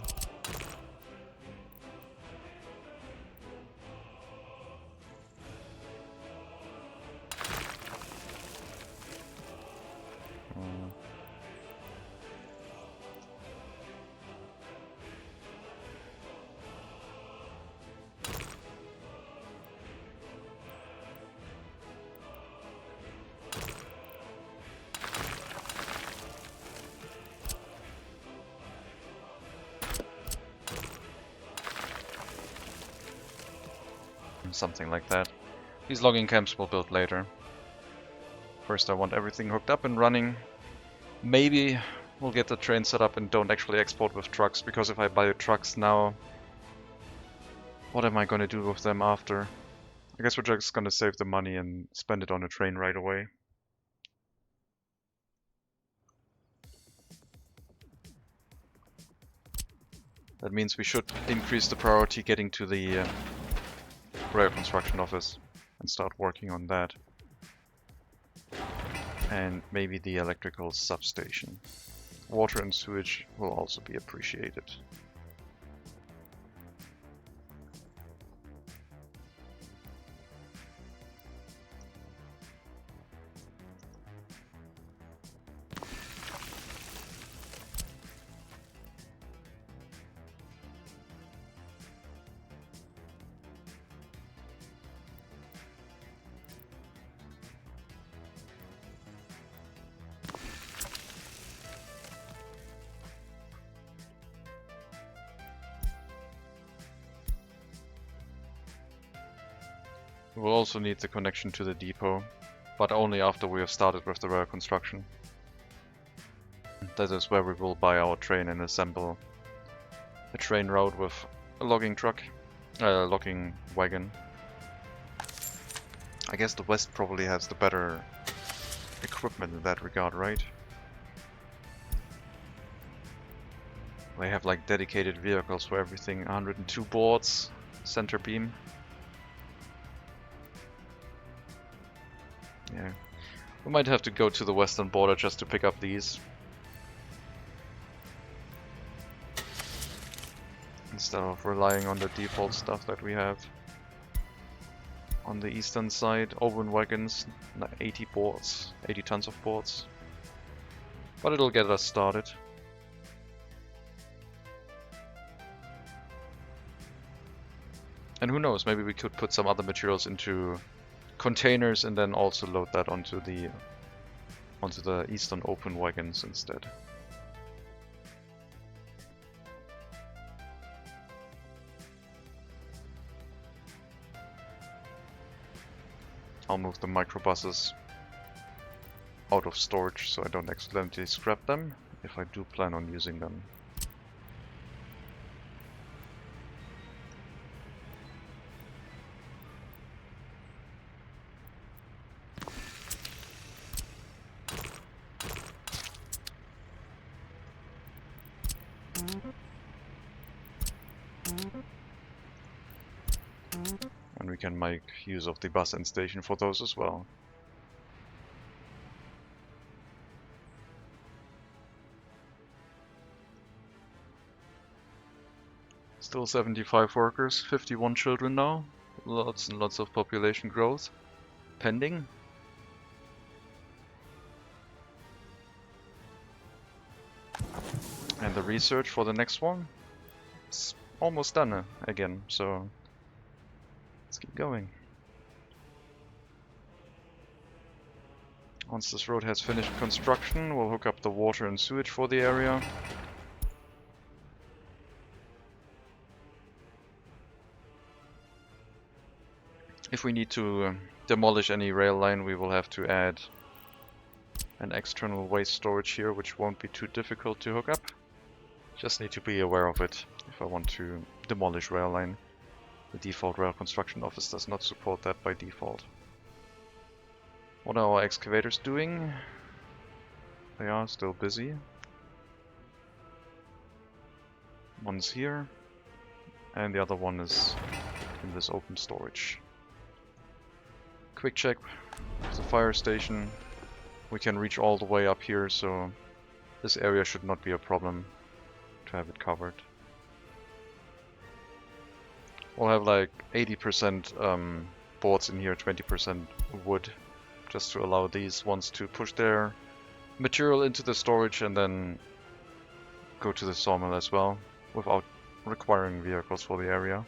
Something like that. These logging camps will build later. First I want everything hooked up and running. Maybe we'll get the train set up and don't actually export with trucks, because if I buy trucks now, what am I going to do with them after? I guess we're just going to save the money and spend it on a train right away. That means we should increase the priority getting to the rail construction office and start working on that. And maybe the electrical substation. Water and sewage will also be appreciated. We'll also need the connection to the depot, but only after we have started with the rail construction. That is where we will buy our train and assemble a train route with a logging truck, logging wagon. I guess the West probably has the better equipment in that regard, right? They have like dedicated vehicles for everything, 102 boards, center beam. Yeah, we might have to go to the western border just to pick up these. Instead of relying on the default stuff that we have. On the eastern side, open wagons, 80 boards, 80 tons of boards. But it'll get us started. And who knows, maybe we could put some other materials into containers and then also load that onto the eastern open wagons instead. I'll move the microbuses out of storage so I don't accidentally scrap them if I do plan on using them. And we can make use of the bus end station for those as well. Still 75 workers, 51 children now. Lots and lots of population growth pending. And the research for the next one is almost done again, so let's keep going. Once this road has finished construction, we'll hook up the water and sewage for the area. If we need to demolish any rail line, we will have to add an external waste storage here, which won't be too difficult to hook up. Just need to be aware of it if I want to demolish rail line. The default rail construction office does not support that by default. What are our excavators doing? They are still busy. One's here, and the other one is in this open storage. Quick check of the fire station. We can reach all the way up here, so this area should not be a problem to have it covered. We'll have like 80% boards in here, 20% wood, just to allow these ones to push their material into the storage and then go to the sawmill as well, without requiring vehicles for the area.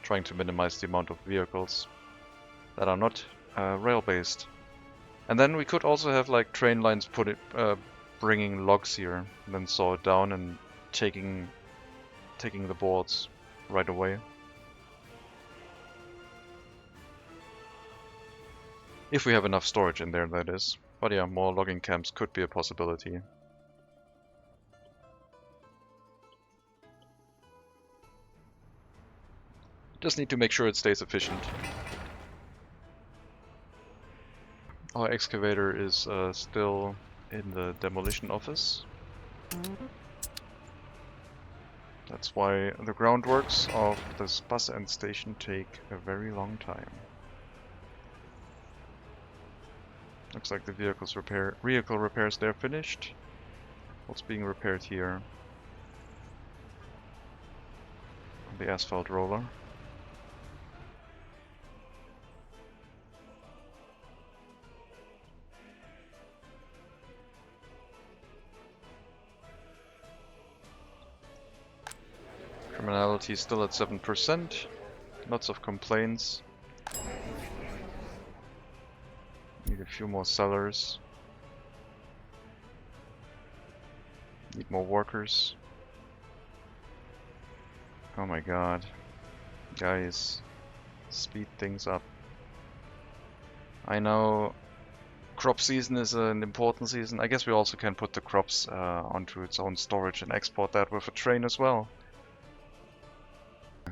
Trying to minimize the amount of vehicles that are not rail-based. And then we could also have like train lines bringing logs here, and then saw it down and taking the boards right away. If we have enough storage in there, that is. But yeah, more logging camps could be a possibility. Just need to make sure it stays efficient. Our excavator is still in the demolition office. That's why the groundworks of this bus end station take a very long time. Looks like the vehicle repairs there finished. What's being repaired here? The asphalt roller. Criminality is still at 7%. Lots of complaints. Need a few more sellers. Need more workers. Oh my god. Guys, speed things up. I know crop season is an important season. I guess we also can put the crops onto its own storage and export that with a train as well.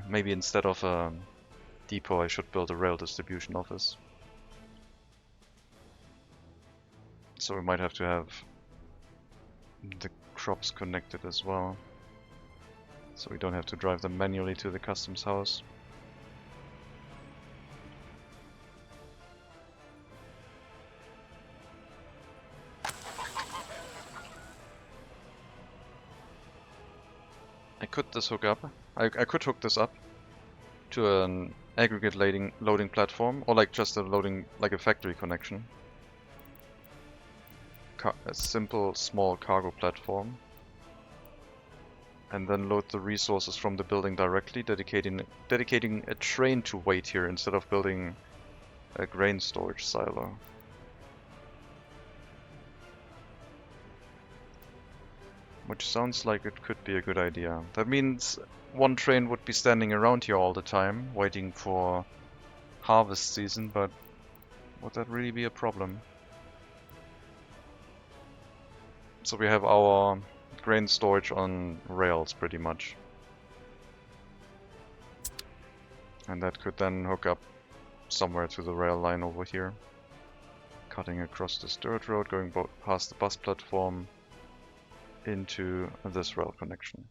Maybe instead of a depot I should build a rail distribution office. So we might have to have the crops connected as well. So we don't have to drive them manually to the customs house. I could hook this up to an aggregate loading platform, or like just a factory connection. A simple small cargo platform, and then load the resources from the building directly, dedicating a train to wait here instead of building a grain storage silo. Which sounds like it could be a good idea. That means one train would be standing around here all the time, waiting for harvest season, but would that really be a problem? So we have our grain storage on rails, pretty much. And that could then hook up somewhere to the rail line over here. Cutting across this dirt road, going past the bus platform. into this rail connection.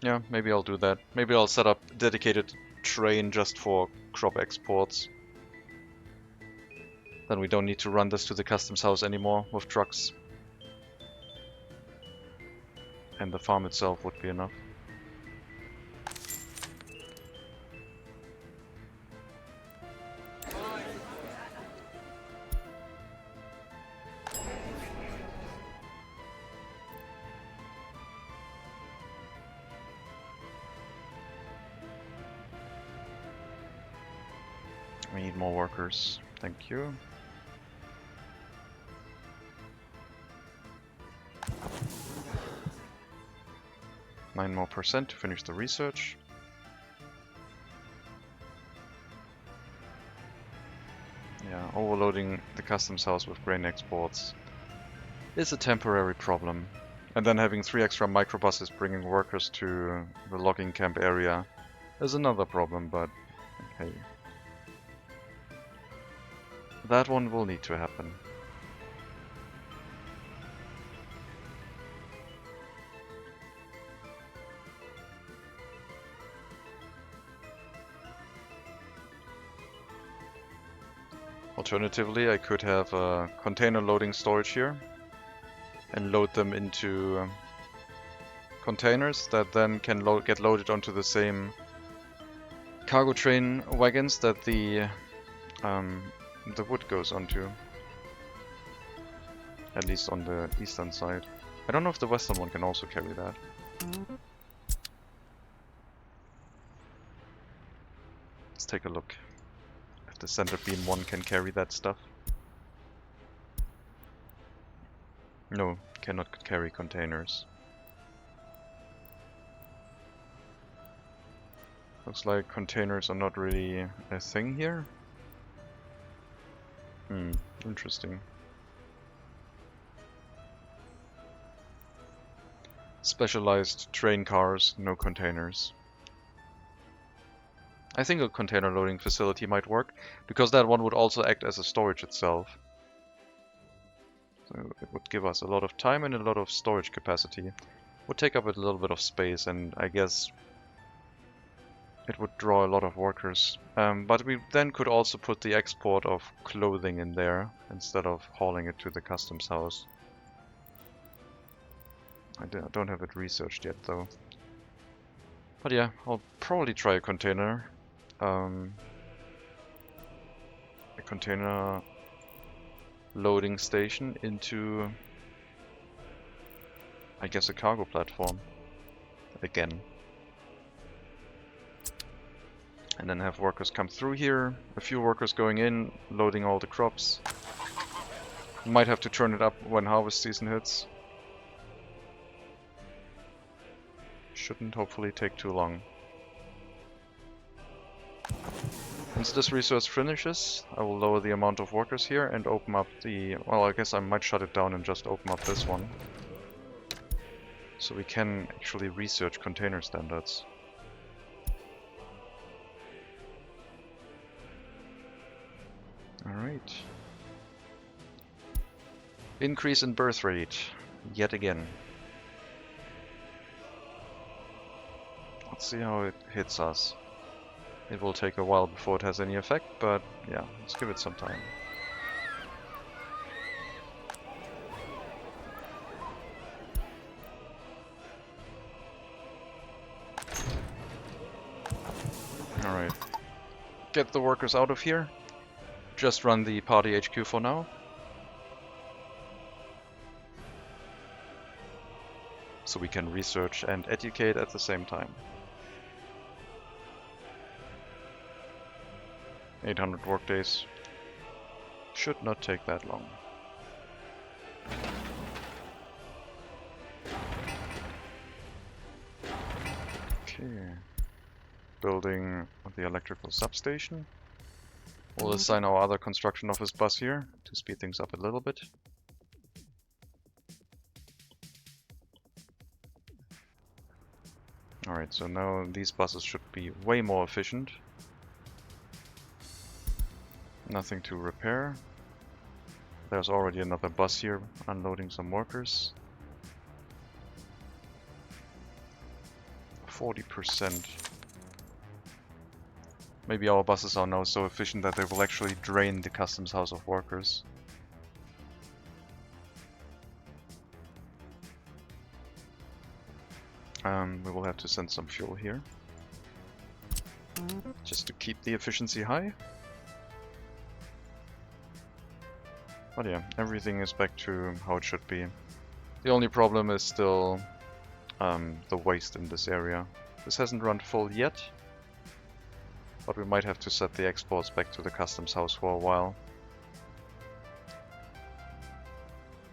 Yeah, maybe I'll do that. Maybe I'll set up a dedicated train just for crop exports. Then we don't need to run this to the customs house anymore with trucks. And the farm itself would be enough. We need more workers. Thank you. Nine more % to finish the research. Yeah, overloading the customs house with grain exports is a temporary problem. And then having 3 extra microbuses bringing workers to the logging camp area is another problem, but okay. That one will need to happen. Alternatively, I could have a container loading storage here and load them into containers that then can get loaded onto the same cargo train wagons that the wood goes onto. At least on the eastern side. I don't know if the western one can also carry that. Let's take a look. If the center beam one can carry that stuff. No, cannot carry containers. Looks like containers are not really a thing here. Interesting. Specialized train cars, no containers. I think a container loading facility might work, because that one would also act as a storage itself. So it would give us a lot of time and a lot of storage capacity. Would take up a little bit of space, and I guess it would draw a lot of workers. But we then could also put the export of clothing in there, instead of hauling it to the customs house. I don't have it researched yet, though. But yeah, I'll probably try a container. A container loading station into, I guess, a cargo platform. Again. And then have workers come through here. A few workers going in, loading all the crops. Might have to turn it up when harvest season hits. Shouldn't hopefully take too long. Once this resource finishes, I will lower the amount of workers here and open up the... Well, I guess I might shut it down and just open up this one. So we can actually research container standards. Alright. Increase in birth rate, yet again. Let's see how it hits us. It will take a while before it has any effect, but yeah, let's give it some time. Alright. Get the workers out of here. Just run the party HQ for now. So we can research and educate at the same time. 800 workdays. Should not take that long. Okay. Building the electrical substation. We'll assign our other construction office bus here to speed things up a little bit. Alright, so now these buses should be way more efficient. Nothing to repair. There's already another bus here unloading some workers. 40%. Maybe our buses are now so efficient that they will actually drain the customs house of workers. We will have to send some fuel here, just to keep the efficiency high. But yeah, everything is back to how it should be. The only problem is still the waste in this area. This hasn't run full yet, but we might have to set the exports back to the customs house for a while.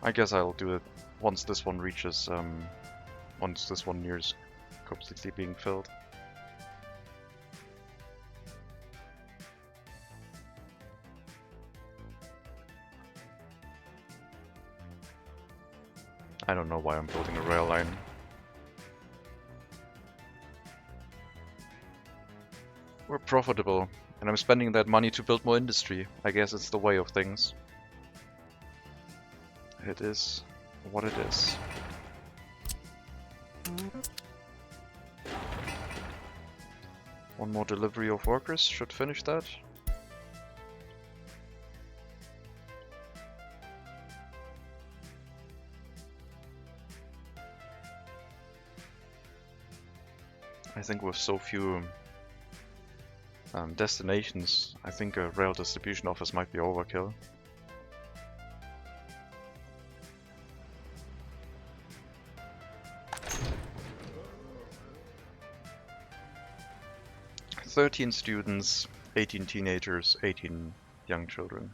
I guess I'll do it once this one reaches, once this one nears completely being filled. I don't know why I'm building a rail line. We're profitable, and I'm spending that money to build more industry. I guess it's the way of things. It is what it is. One more delivery of workers should finish that. I think with so few destinations, I think a rail distribution office might be overkill. "13 students, 18 teenagers, 18 young children.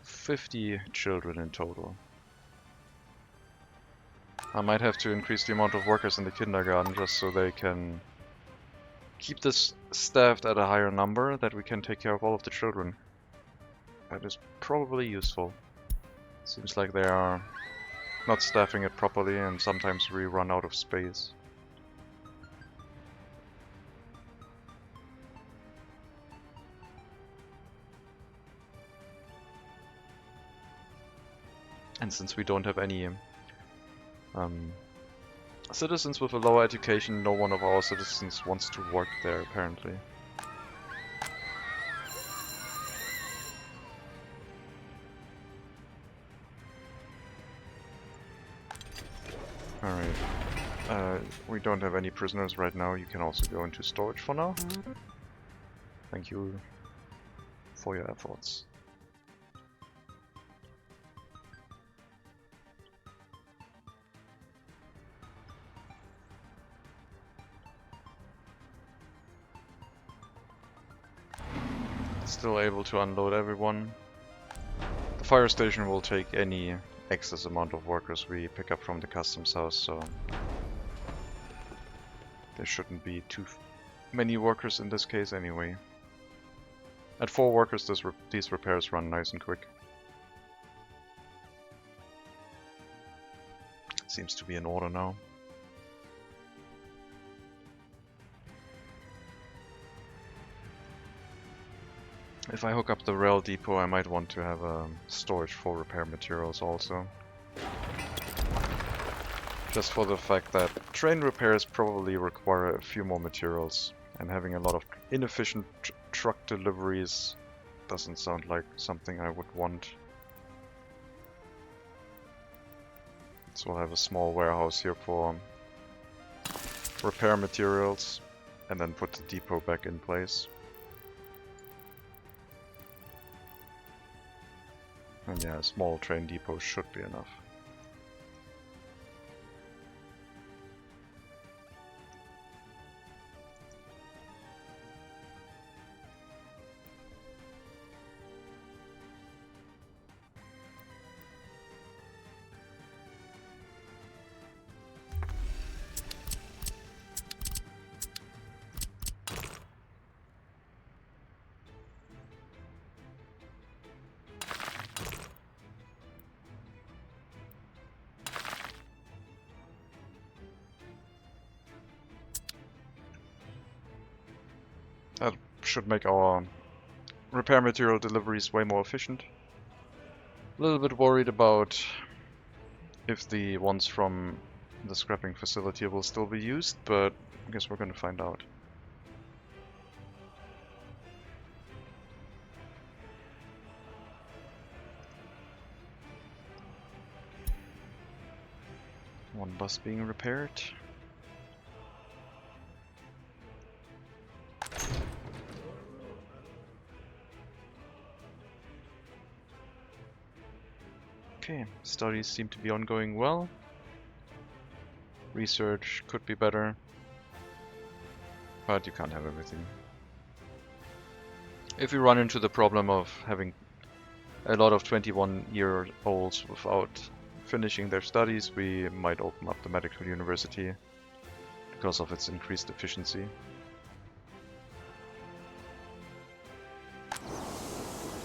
50 children in total. I might have to increase the amount of workers in the kindergarten just so they can keep this staffed at a higher number, that we can take care of all of the children. That is probably useful. Seems like they are not staffing it properly, and sometimes we run out of space. And since we don't have any citizens with a lower education, no one of our citizens wants to work there, apparently. Alright. We don't have any prisoners right now. You can also go into storage for now. Thank you for your efforts. Still able to unload everyone. The fire station will take any excess amount of workers we pick up from the customs house, so there shouldn't be too many workers in this case anyway. At 4 workers, these repairs run nice and quick. Seems to be in order now. If I hook up the rail depot, I might want to have a storage for repair materials also. Just for the fact that train repairs probably require a few more materials, and having a lot of inefficient truck deliveries doesn't sound like something I would want. So we'll have a small warehouse here for repair materials, and then put the depot back in place. And yeah, a small train depot should be enough. That should make our repair material delivery is way more efficient. A little bit worried about if the ones from the scrapping facility will still be used, but I guess we're gonna find out. One bus being repaired. Okay, studies seem to be ongoing well. Research could be better, but you can't have everything. If we run into the problem of having a lot of 21-year-olds without finishing their studies, we might open up the medical university because of its increased efficiency.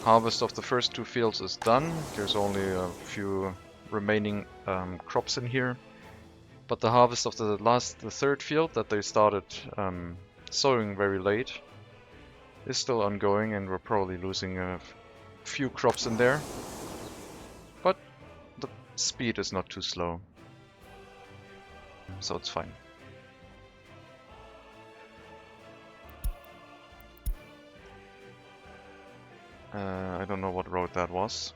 Harvest of the first 2 fields is done. There's only a few remaining crops in here. But the harvest of the 3rd field that they started sowing very late is still ongoing, and we're probably losing a few crops in there. But the speed is not too slow, so it's fine. I don't know what road that was.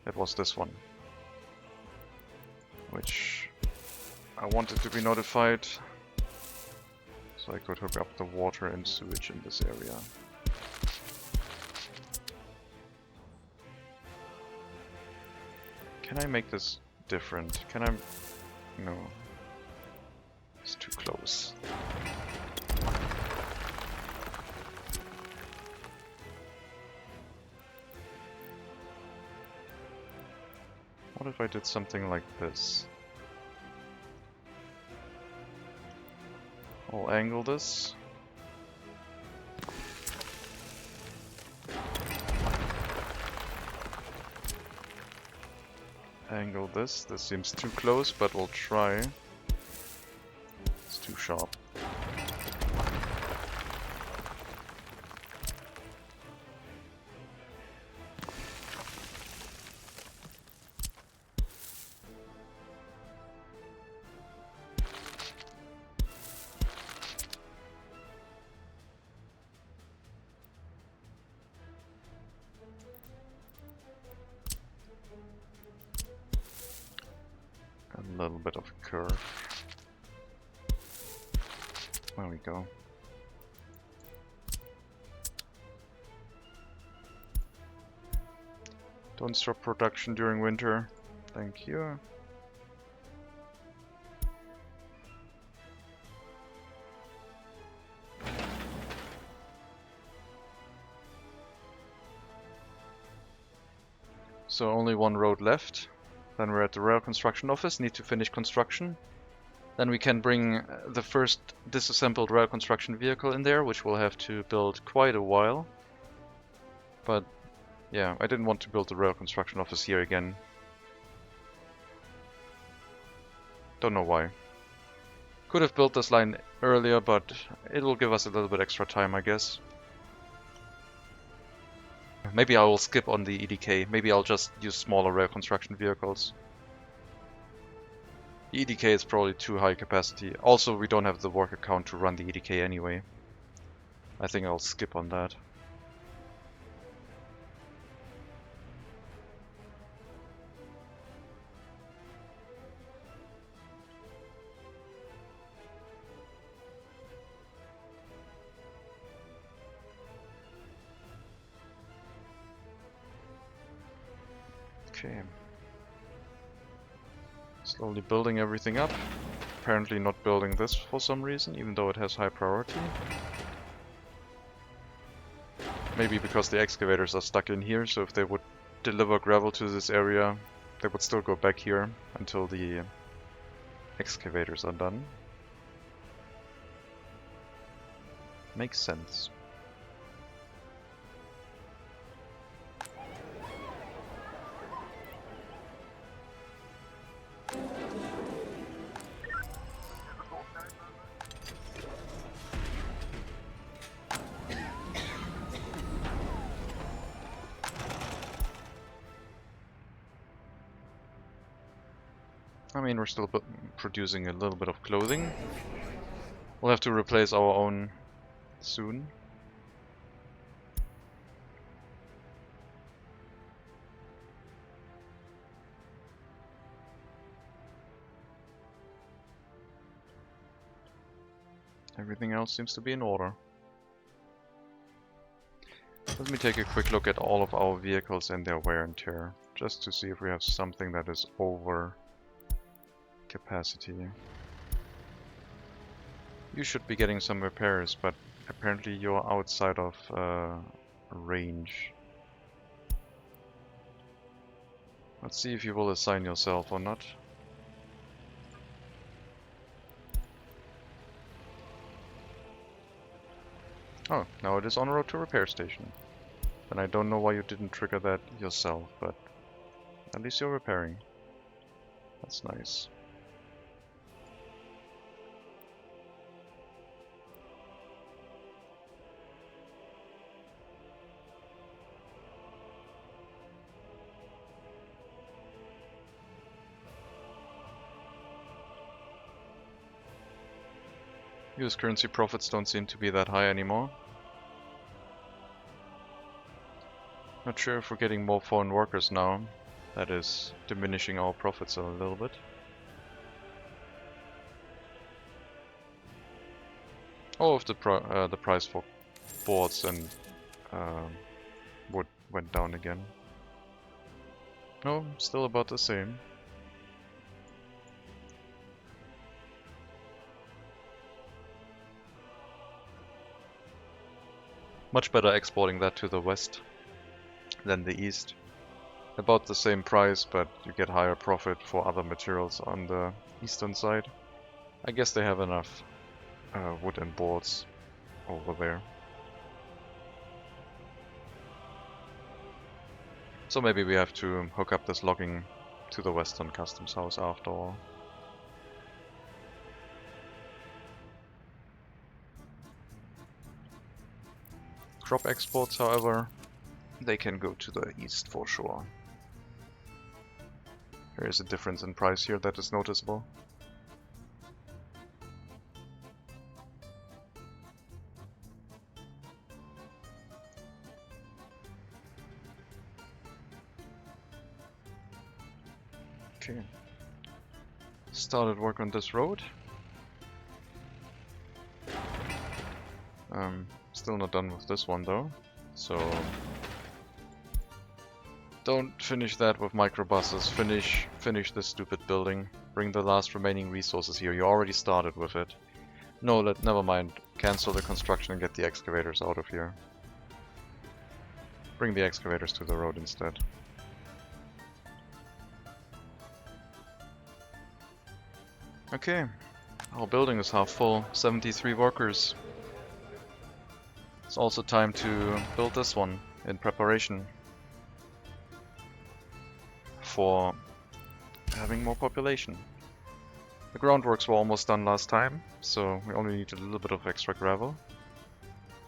It was this one, which I wanted to be notified so I could hook up the water and sewage in this area. Can I make this different? Can I? No. It's too close. What if I did something like this? I'll angle this. Angle this. This seems too close, but we'll try. It's too sharp. A little bit of a curve. There we go. Don't stop production during winter. Thank you. So only one road left. Then we're at the rail construction office, need to finish construction. Then we can bring the first disassembled rail construction vehicle in there, which we'll have to build quite a while. But yeah, I didn't want to build the rail construction office here again. Don't know why. Could have built this line earlier, but it will give us a little bit extra time, I guess. Maybe I will skip on the EDK. Maybe I'll just use smaller rail construction vehicles. The EDK is probably too high capacity. Also, we don't have the worker count to run the EDK anyway. I think I'll skip on that. Okay. Slowly building everything up. Apparently not building this for some reason, even though it has high priority. Maybe because the excavators are stuck in here, so if they would deliver gravel to this area, they would still go back here until the excavators are done. Makes sense. I mean, we're still producing a little bit of clothing. We'll have to replace our own soon. Everything else seems to be in order. Let me take a quick look at all of our vehicles and their wear and tear, just to see if we have something that is over capacity. You should be getting some repairs, but apparently you're outside of range. Let's see if you will assign yourself or not. Oh, now it is on road to repair station. And I don't know why you didn't trigger that yourself, but at least you're repairing. That's nice. US currency profits don't seem to be that high anymore. Not sure if we're getting more foreign workers now. That is diminishing our profits a little bit. Oh, if the price for boards and wood went down again. No, still about the same. Much better exporting that to the west than the east. About the same price, but you get higher profit for other materials on the eastern side. I guess they have enough wood and boards over there. So maybe we have to hook up this logging to the western customs house after all. Crop exports, however, they can go to the east for sure. There is a difference in price here that is noticeable. Okay. Started work on this road. Still not done with this one though, so don't finish that with microbuses. Finish this stupid building. Bring the last remaining resources here. You already started with it. No, never mind. Cancel the construction and get the excavators out of here. Bring the excavators to the road instead. Okay, our building is half full. 73 workers. It's also time to build this one in preparation for having more population. The groundworks were almost done last time, so we only need a little bit of extra gravel.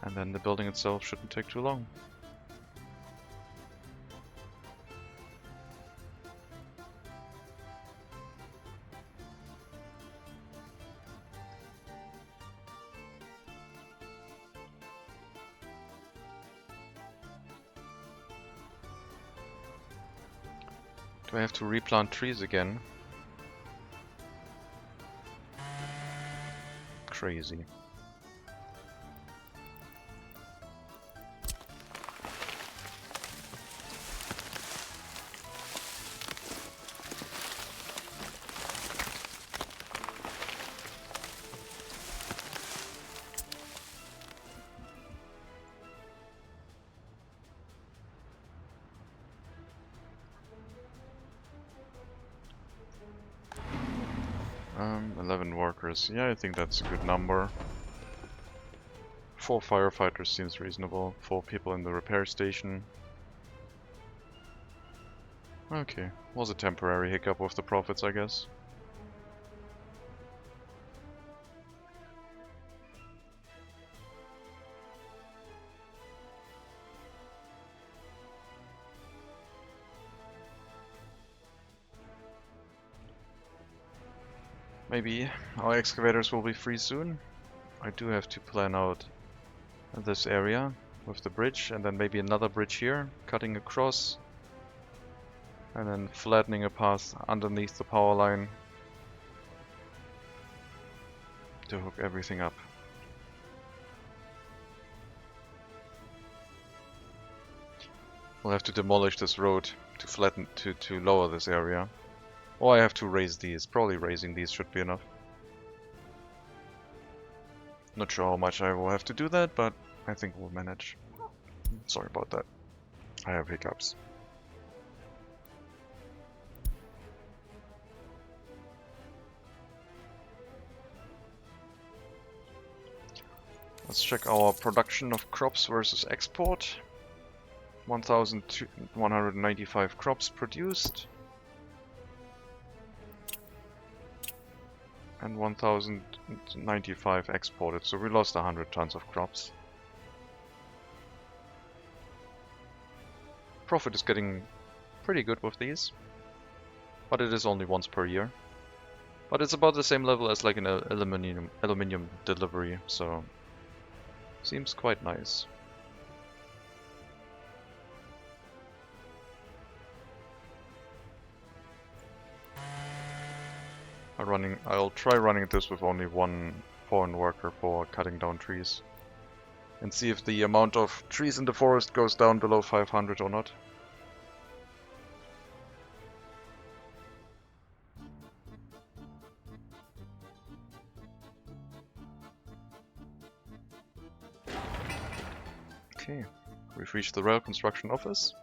And then the building itself shouldn't take too long. Do I have to replant trees again? Crazy. Um, 11 workers. Yeah, I think that's a good number. 4 firefighters seems reasonable. 4 people in the repair station. Okay, was a temporary hiccup with the profits, I guess. Maybe our excavators will be free soon. I do have to plan out this area with the bridge, and then maybe another bridge here, cutting across, and then flattening a path underneath the power line to hook everything up. We'll have to demolish this road to flatten, to lower this area. Or I have to raise these. Probably raising these should be enough. Not sure how much I will have to do that, but I think we'll manage. Sorry about that. I have hiccups. Let's check our production of crops versus export. 1,195 crops produced. And 1,095 exported, so we lost 100 tons of crops. Profit is getting pretty good with these, but it is only once per year. But it's about the same level as like an aluminium delivery, so seems quite nice. I'll try running this with only one foreign worker for cutting down trees. And see if the amount of trees in the forest goes down below 500 or not. Okay, we've reached the rail construction office.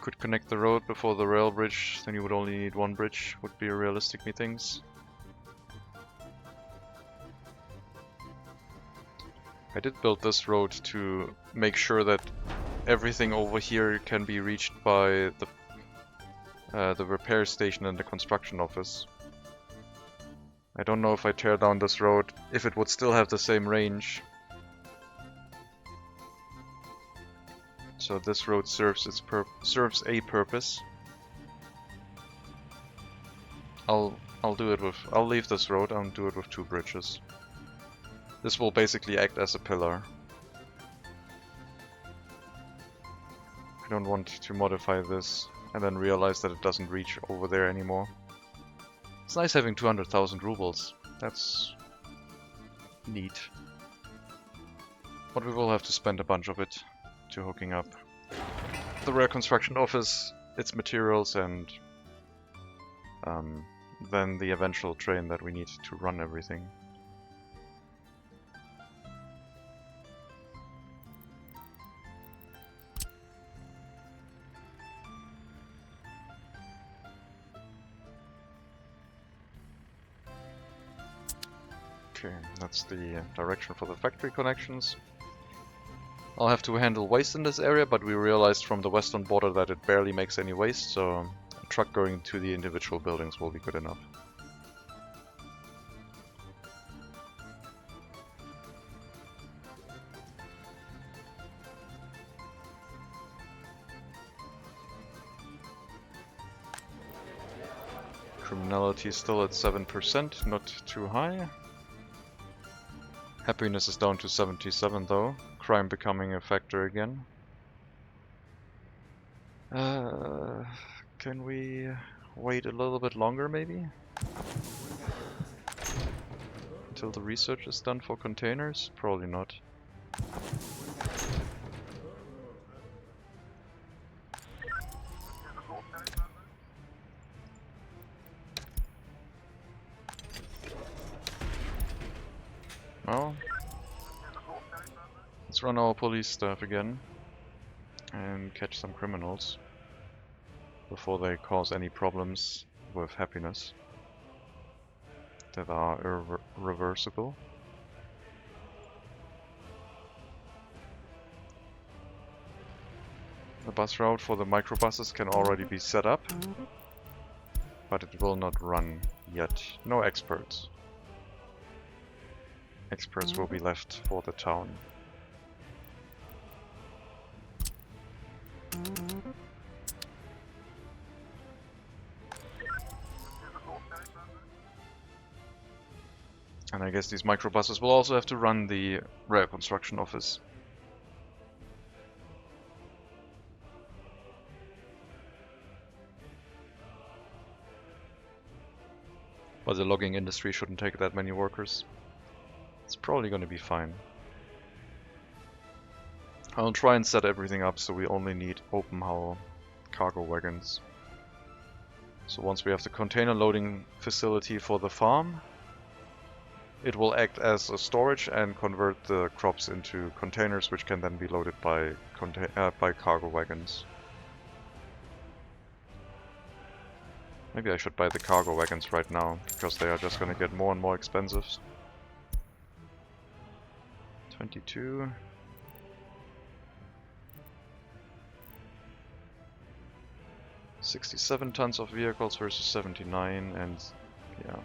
Could connect the road before the rail bridge, then you would only need one bridge, would be realistic methinks. I did build this road to make sure that everything over here can be reached by the repair station and the construction office. I don't know if I tear down this road, if it would still have the same range. So this road serves a purpose. I'll leave this road and do it with 2 bridges. This will basically act as a pillar. I don't want to modify this and then realize that it doesn't reach over there anymore. It's nice having 200,000 rubles. That's neat. But we will have to spend a bunch of it to hooking up the rare construction office, its materials, and then the eventual train that we need to run everything. Okay, that's the direction for the factory connections. I'll have to handle waste in this area, but we realized from the western border that it barely makes any waste, so a truck going to the individual buildings will be good enough. Criminality is still at 7%, not too high. Happiness is down to 77 though. Crime becoming a factor again. Can we wait a little bit longer maybe? Until the research is done for containers? Probably not. Well, let's run our police staff again and catch some criminals before they cause any problems with happiness that are irreversible. The bus route for the microbuses can already be set up, but it will not run yet. No experts. Experts will be left for the town. And I guess these microbuses will also have to run the rail construction office. But the logging industry shouldn't take that many workers. It's probably going to be fine. I'll try and set everything up so we only need open hull cargo wagons. So once we have the container loading facility for the farm, it will act as a storage and convert the crops into containers, which can then be loaded by cargo wagons. Maybe I should buy the cargo wagons right now, because they are just going to get more and more expensive. 22. $67 tons of vehicles versus 79, and yeah.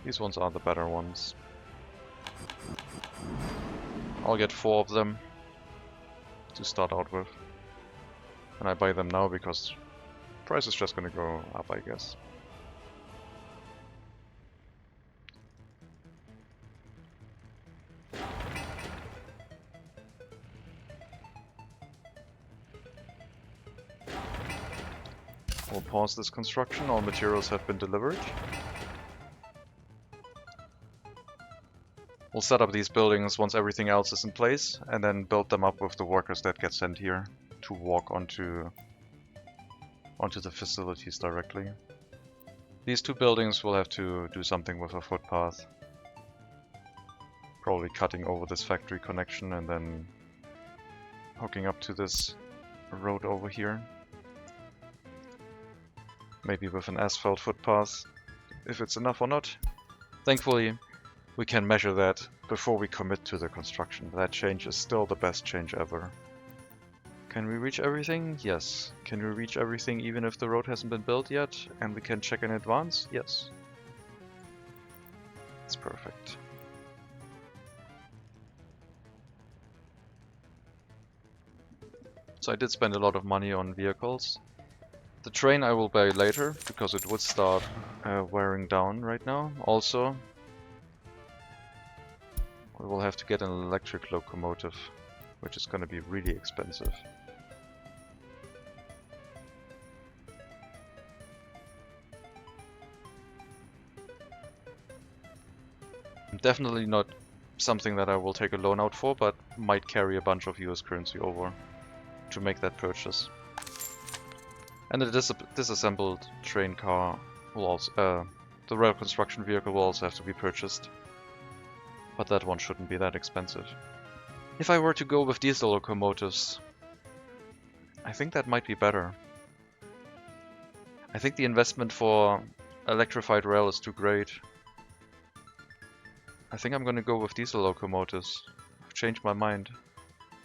These ones are the better ones. I'll get 4 of them to start out with. And I buy them now because price is just gonna go up, I guess. We'll pause this construction. All materials have been delivered. We'll set up these buildings once everything else is in place, and then build them up with the workers that get sent here to walk onto the facilities directly. These 2 buildings will have to do something with a footpath. Probably cutting over this factory connection and then hooking up to this road over here. Maybe with an asphalt footpath, if it's enough or not. Thankfully, we can measure that before we commit to the construction. That change is still the best change ever. Can we reach everything? Yes. Can we reach everything even if the road hasn't been built yet? And we can check in advance? Yes. It's perfect. So I did spend a lot of money on vehicles. The train I will buy later, because it would start wearing down right now. Also, we will have to get an electric locomotive, which is going to be really expensive. Definitely not something that I will take a loan out for, but might carry a bunch of US currency over to make that purchase. And the disassembled train car will also, the rail construction vehicle will also have to be purchased. But that one shouldn't be that expensive. If I were to go with diesel locomotives, I think that might be better. I think the investment for electrified rail is too great. I think I'm gonna go with diesel locomotives. I've changed my mind.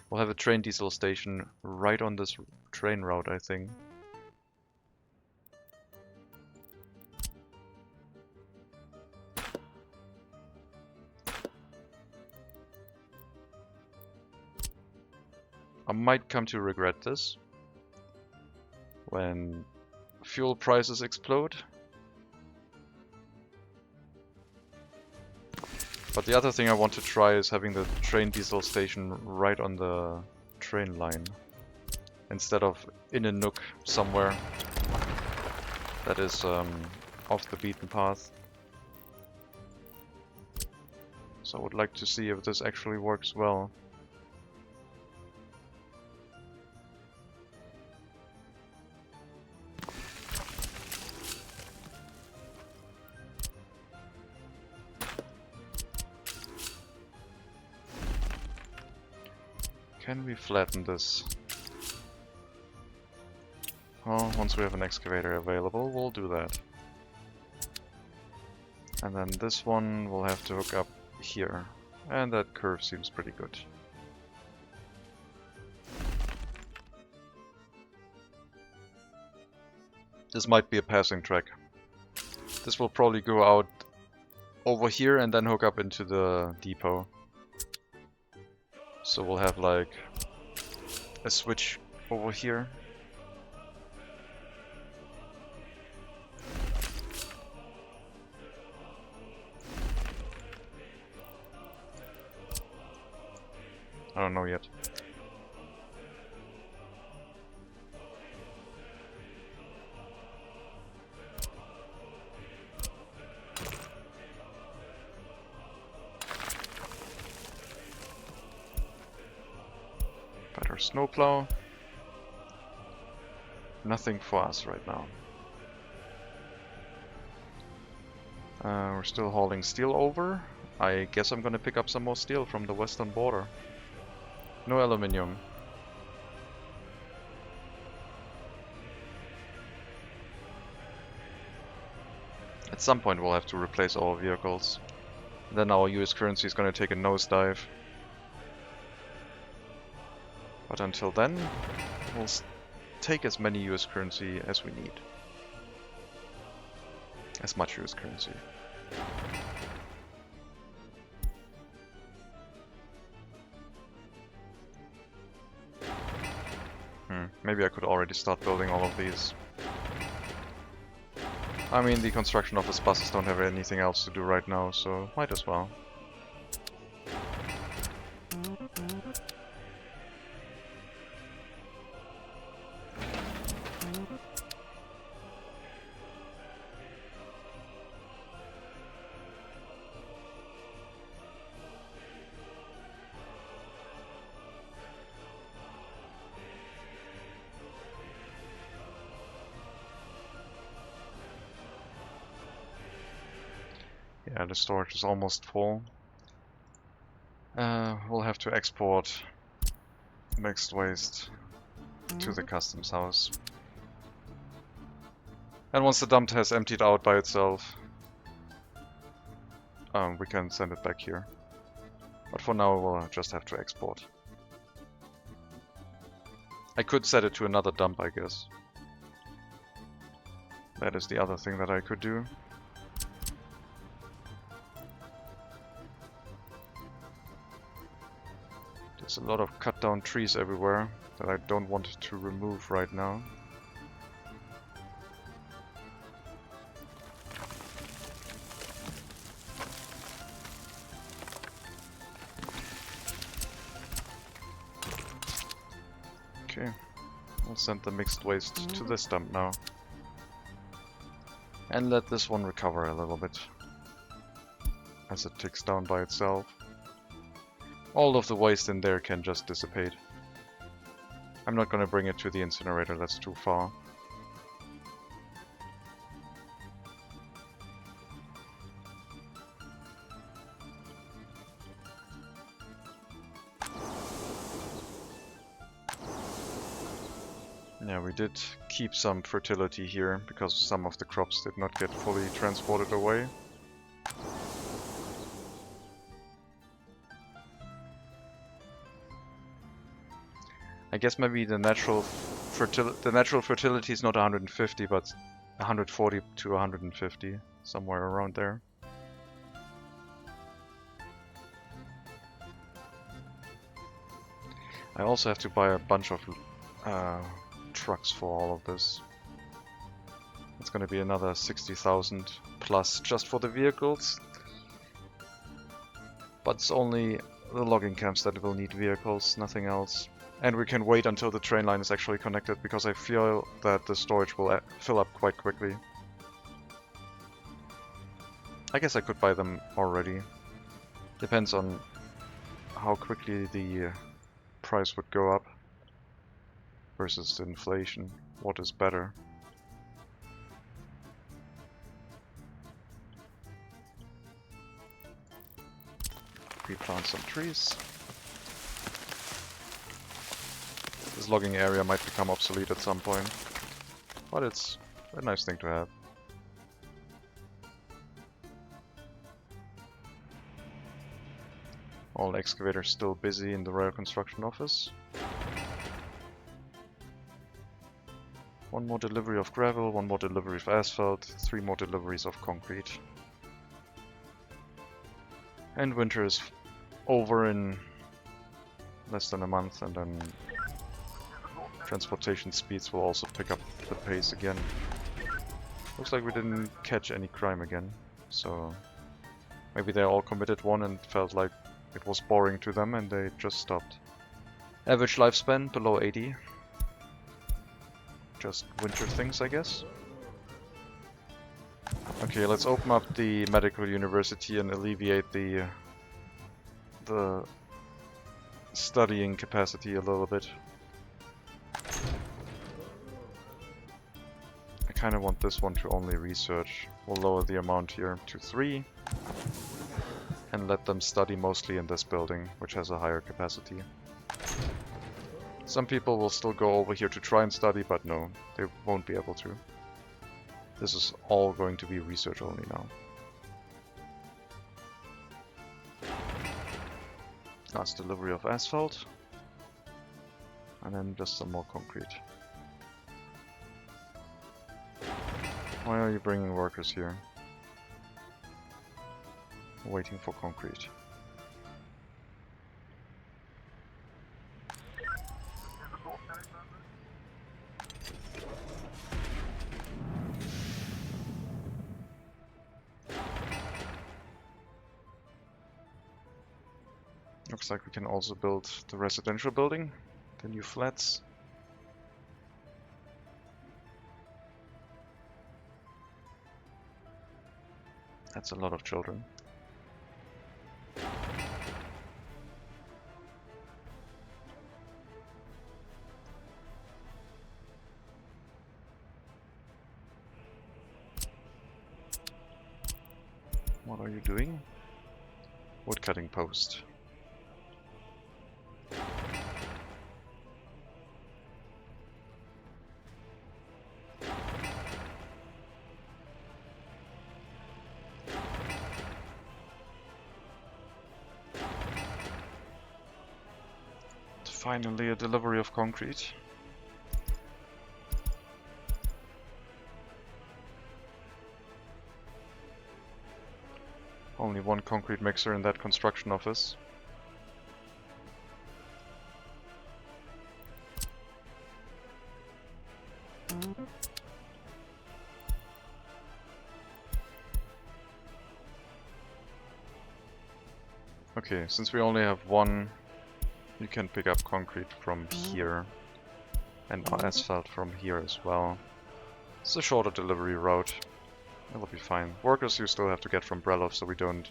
We'll have a train diesel station right on this train route, I think. I might come to regret this when fuel prices explode. But the other thing I want to try is having the train diesel station right on the train line, instead of in a nook somewhere that is off the beaten path. So I would like to see if this actually works well. Can we flatten this? Oh, once we have an excavator available, we'll do that. And then this one will have to hook up here. And that curve seems pretty good. This might be a passing track. This will probably go out over here and then hook up into the depot. So we'll have like a switch over here. I don't know yet. Better snowplow. Nothing for us right now. We're still hauling steel over. I guess I'm gonna pick up some more steel from the western border. No aluminium. At some point we'll have to replace all vehicles. Then our US currency is gonna take a nosedive. But until then, we'll take as many US currency as we need. As much US currency. Maybe I could already start building all of these. I mean, the construction office buses don't have anything else to do right now, so might as well. Yeah, the storage is almost full. We'll have to export mixed waste to the customs house. And once the dump has emptied out by itself, we can send it back here. But for now we'll just have to export. I could set it to another dump, I guess. That is the other thing that I could do. There's a lot of cut down trees everywhere that I don't want to remove right now. Okay, we'll send the mixed waste to this dump now. And let this one recover a little bit as it ticks down by itself. All of the waste in there can just dissipate. I'm not gonna bring it to the incinerator, that's too far. Yeah, we did keep some fertility here because some of the crops did not get fully transported away. I guess maybe the natural fertility is not 150, but 140 to 150, somewhere around there. I also have to buy a bunch of trucks for all of this. It's going to be another 60,000 plus just for the vehicles. But it's only the logging camps that will need vehicles, nothing else. And we can wait until the train line is actually connected, because I feel that the storage will fill up quite quickly. I guess I could buy them already. Depends on how quickly the price would go up versus the inflation. What is better? Replant some trees. This logging area might become obsolete at some point, but it's a nice thing to have. All excavators still busy in the rail construction office. One more delivery of gravel, one more delivery of asphalt, 3 more deliveries of concrete. And winter is over in less than a month, and then Transportation speeds will also pick up the pace again. Looks like we didn't catch any crime again, so maybe they all committed one and felt like it was boring to them and they just stopped. Average lifespan below 80. Just winter things, I guess. Okay, let's open up the medical university and alleviate the studying capacity a little bit. I kind of want this one to only research. We'll lower the amount here to 3 and let them study mostly in this building, which has a higher capacity. Some people will still go over here to try and study, but no, they won't be able to. This is all going to be research only now. Last delivery of asphalt. And then just some more concrete. Why are you bringing workers here? Waiting for concrete. Looks like we can also build the residential building, the new flats. That's a lot of children. What are you doing? Woodcutting post. Finally, a delivery of concrete. Only one concrete mixer in that construction office. Okay, since we only have one, you can pick up concrete from here and asphalt from here as well. It's a shorter delivery route. It'll be fine. Workers you still have to get from Brelov so we don't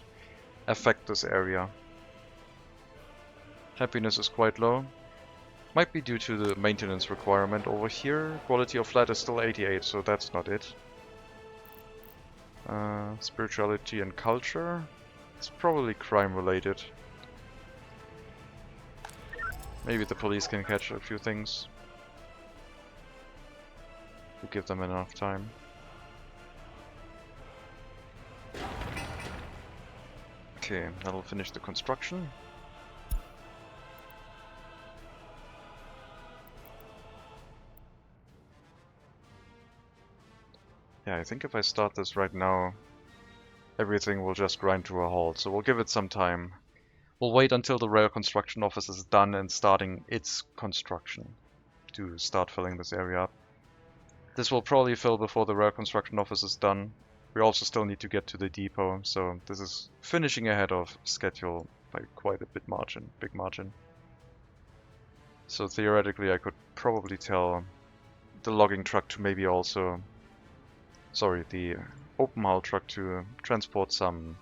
affect this area. Happiness is quite low. Might be due to the maintenance requirement over here. Quality of flat is still 88, so that's not it. Spirituality and culture. It's probably crime related. Maybe the police can catch a few things. We give them enough time. Okay, that'll finish the construction. Yeah, I think if I start this right now, everything will just grind to a halt, so we'll give it some time. We'll wait until the rail construction office is done and starting its construction to start filling this area up. This will probably fill before the rail construction office is done. We also still need to get to the depot, so this is finishing ahead of schedule by quite a big margin. So theoretically I could probably tell the logging truck to maybe also... Sorry, the open hull truck to transport some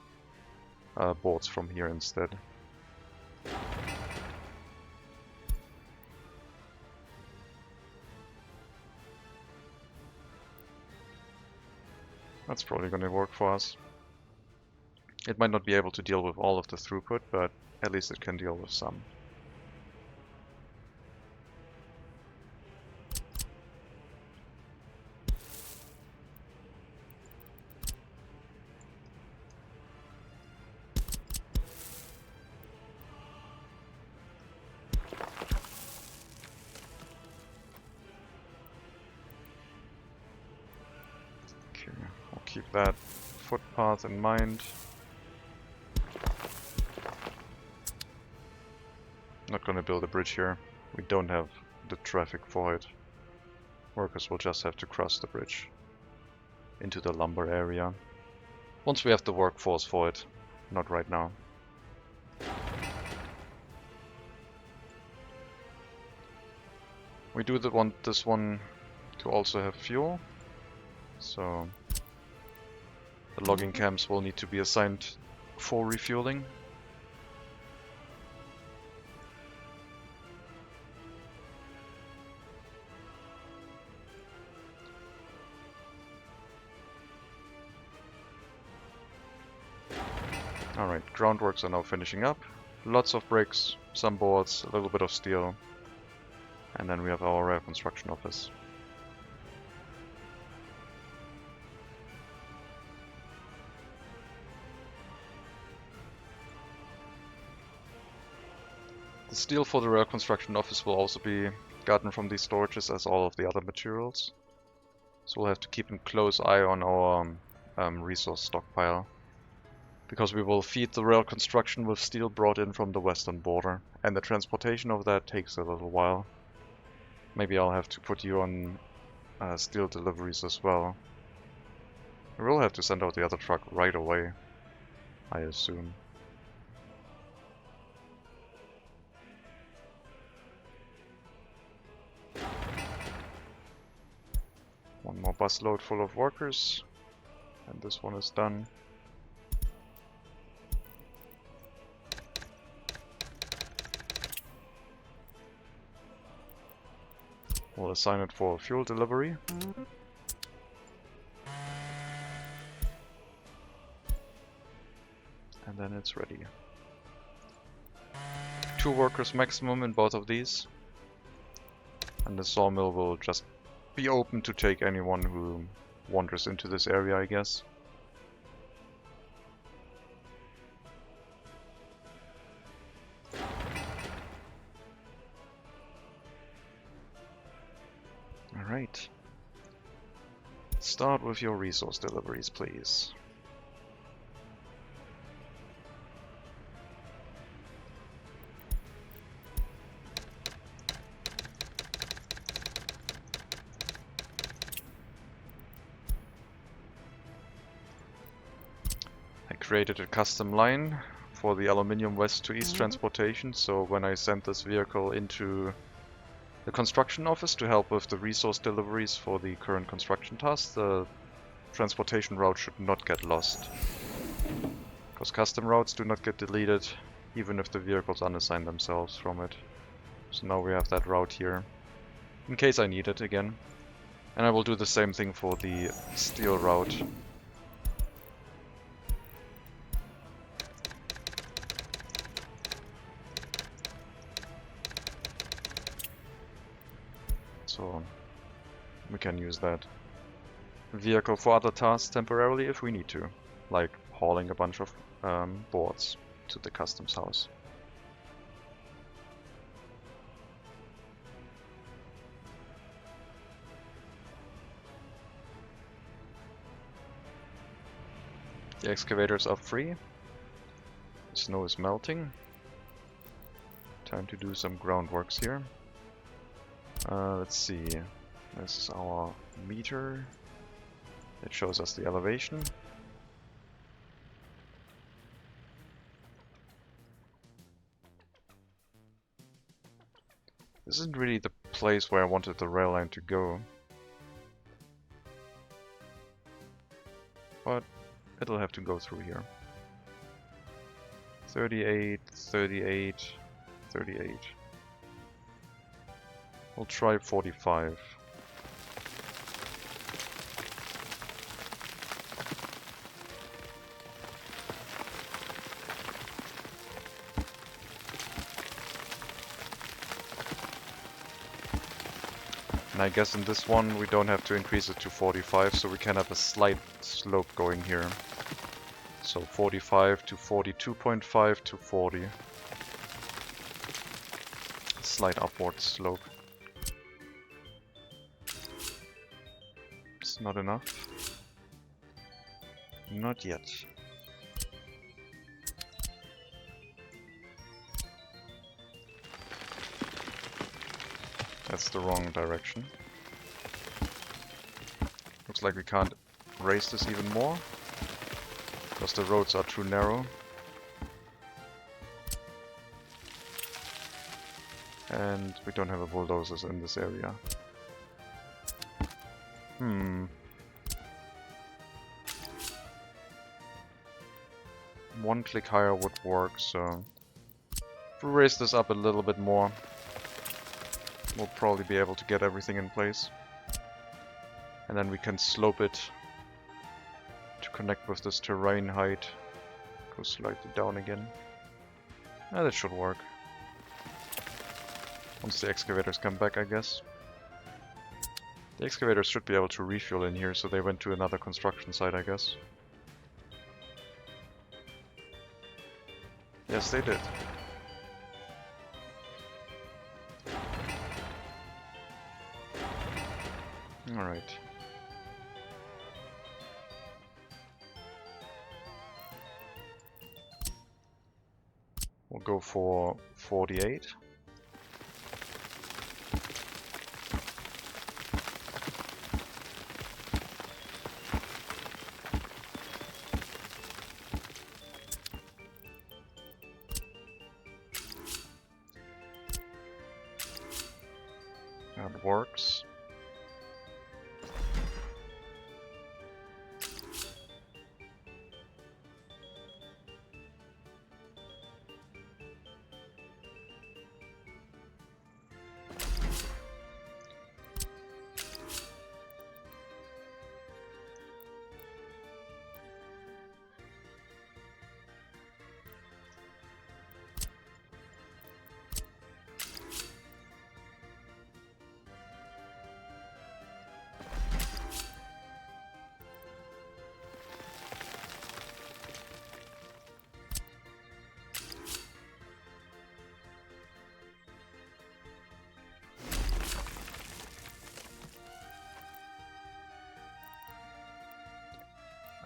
boards from here instead. That's probably going to work for us. It might not be able to deal with all of the throughput, but at least it can deal with some. Keep that footpath in mind. Not gonna build a bridge here. We don't have the traffic for it. Workers will just have to cross the bridge into the lumber area. Once we have the workforce for it, not right now. We do want this one to also have fuel, so the logging camps will need to be assigned for refueling. Alright, groundworks are now finishing up. Lots of bricks, some boards, a little bit of steel. And then we have our rail construction office. The steel for the rail construction office will also be gotten from these storages as all of the other materials. So we'll have to keep a close eye on our resource stockpile. Because we will feed the rail construction with steel brought in from the western border. And the transportation of that takes a little while. Maybe I'll have to put you on steel deliveries as well. We will have to send out the other truck right away, I assume. One more busload full of workers, and this one is done. We'll assign it for fuel delivery. And then it's ready. 2 workers maximum in both of these. And the sawmill will just be open to take anyone who wanders into this area, I guess. Alright. Start with your resource deliveries, please. I created a custom line for the aluminium west to east transportation, so when I send this vehicle into the construction office to help with the resource deliveries for the current construction tasks, the transportation route should not get lost. Because custom routes do not get deleted, even if the vehicles unassign themselves from it. So now we have that route here, in case I need it again. And I will do the same thing for the steel route. So we can use that vehicle for other tasks temporarily if we need to, like hauling a bunch of boards to the customs house. The excavators are free. The snow is melting. Time to do some groundworks here. Let's see. This is our meter. It shows us the elevation. This isn't really the place where I wanted the rail line to go. But it'll have to go through here. 38, 38, 38. We'll try 45. And I guess in this one we don't have to increase it to 45, so we can have a slight slope going here. So 45 to 42.5 to 40. Slight upward slope. It's not enough. Not yet. that's the wrong direction. Looks like we can't raise this even more, because the roads are too narrow. And we don't have a bulldozers in this area. One click higher would work, so if we raise this up a little bit more, we'll probably be able to get everything in place. And then we can slope it to connect with this terrain height. Go slightly down again. That should work. Once the excavators come back, I guess. The excavators should be able to refuel in here, so they went to another construction site, I guess. Yes, they did. Alright. We'll go for 48. That works.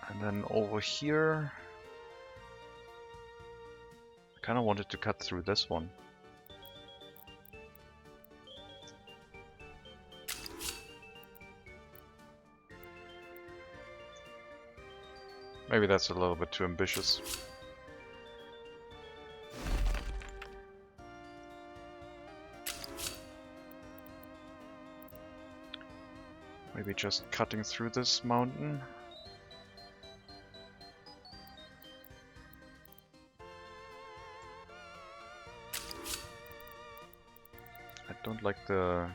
And then over here, I kind of wanted to cut through this one. Maybe that's a little bit too ambitious. Maybe just cutting through this mountain. I don't like the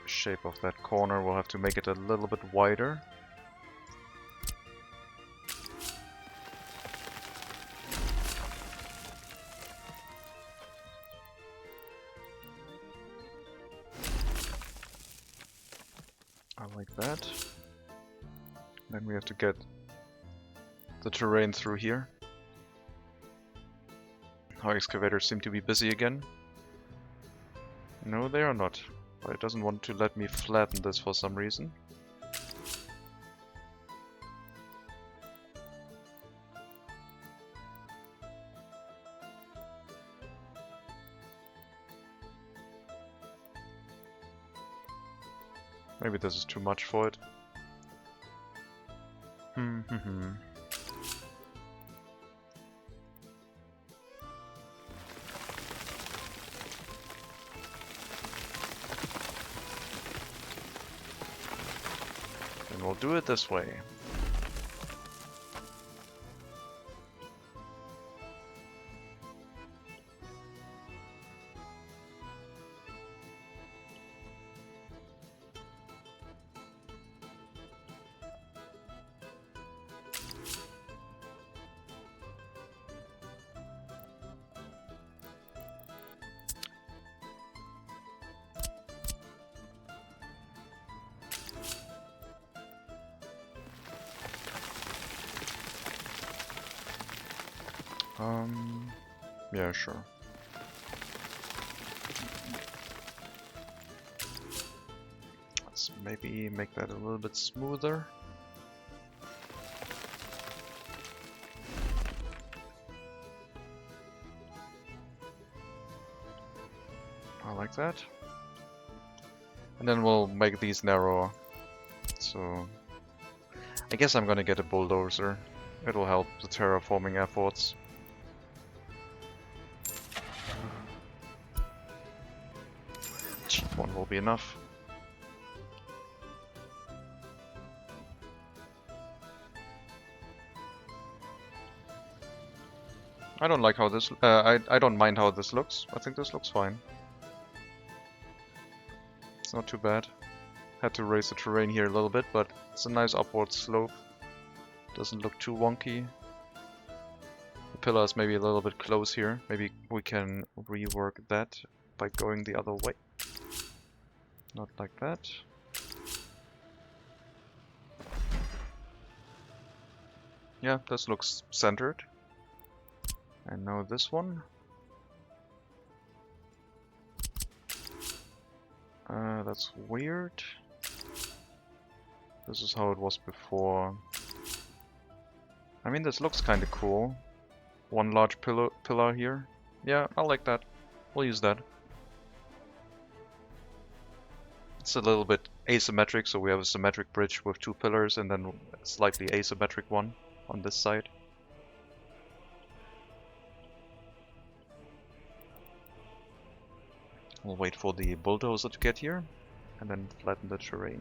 shape of that corner. We'll have to make it a little bit wider. I like that. Then we have to get the terrain through here. Our excavators seem to be busy again. No, they are not. But it doesn't want to let me flatten this for some reason. Maybe this is too much for it. And we'll do it this way. Yeah, sure. Let's maybe make that a little bit smoother. I like that. And then we'll make these narrower. So I guess I'm gonna get a bulldozer. It'll help the terraforming efforts. Cheap one will be enough. I don't like how this. I don't mind how this looks. I think this looks fine. It's not too bad. Had to raise the terrain here a little bit, but it's a nice upward slope. Doesn't look too wonky. The pillars maybe a little bit close here. Maybe we can rework that by going the other way. Not like that. Yeah, this looks centered. And now this one. That's weird. This is how it was before. I mean, this looks kind of cool. One large pillar here. Yeah, I like that. We'll use that. It's a little bit asymmetric, so we have a symmetric bridge with two pillars and then a slightly asymmetric one on this side. We'll wait for the bulldozer to get here and then flatten the terrain.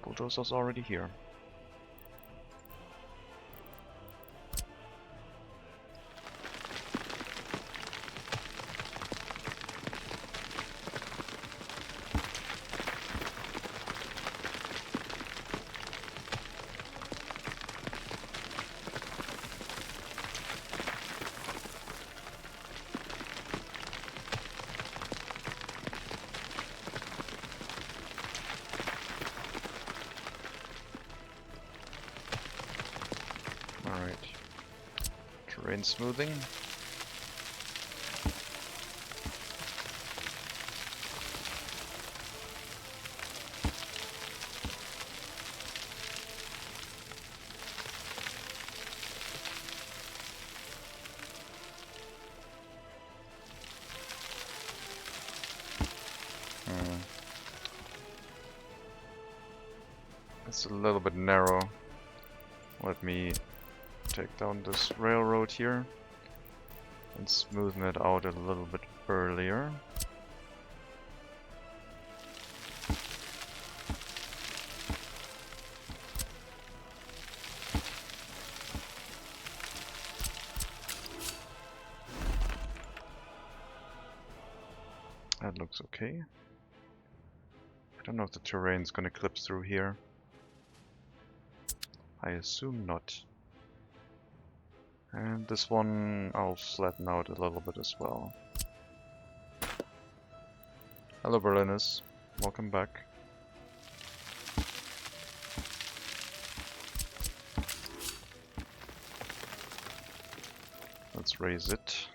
Bulldozer's already here. Alright. Terrain smoothing. It's a little bit narrow. Let me take down this railroad here and smoothen it out a little bit earlier. That looks okay. I don't know if the terrain's gonna clip through here. I assume not. And this one I'll flatten out a little bit as well. Hello Berliners, welcome back. Let's raise it.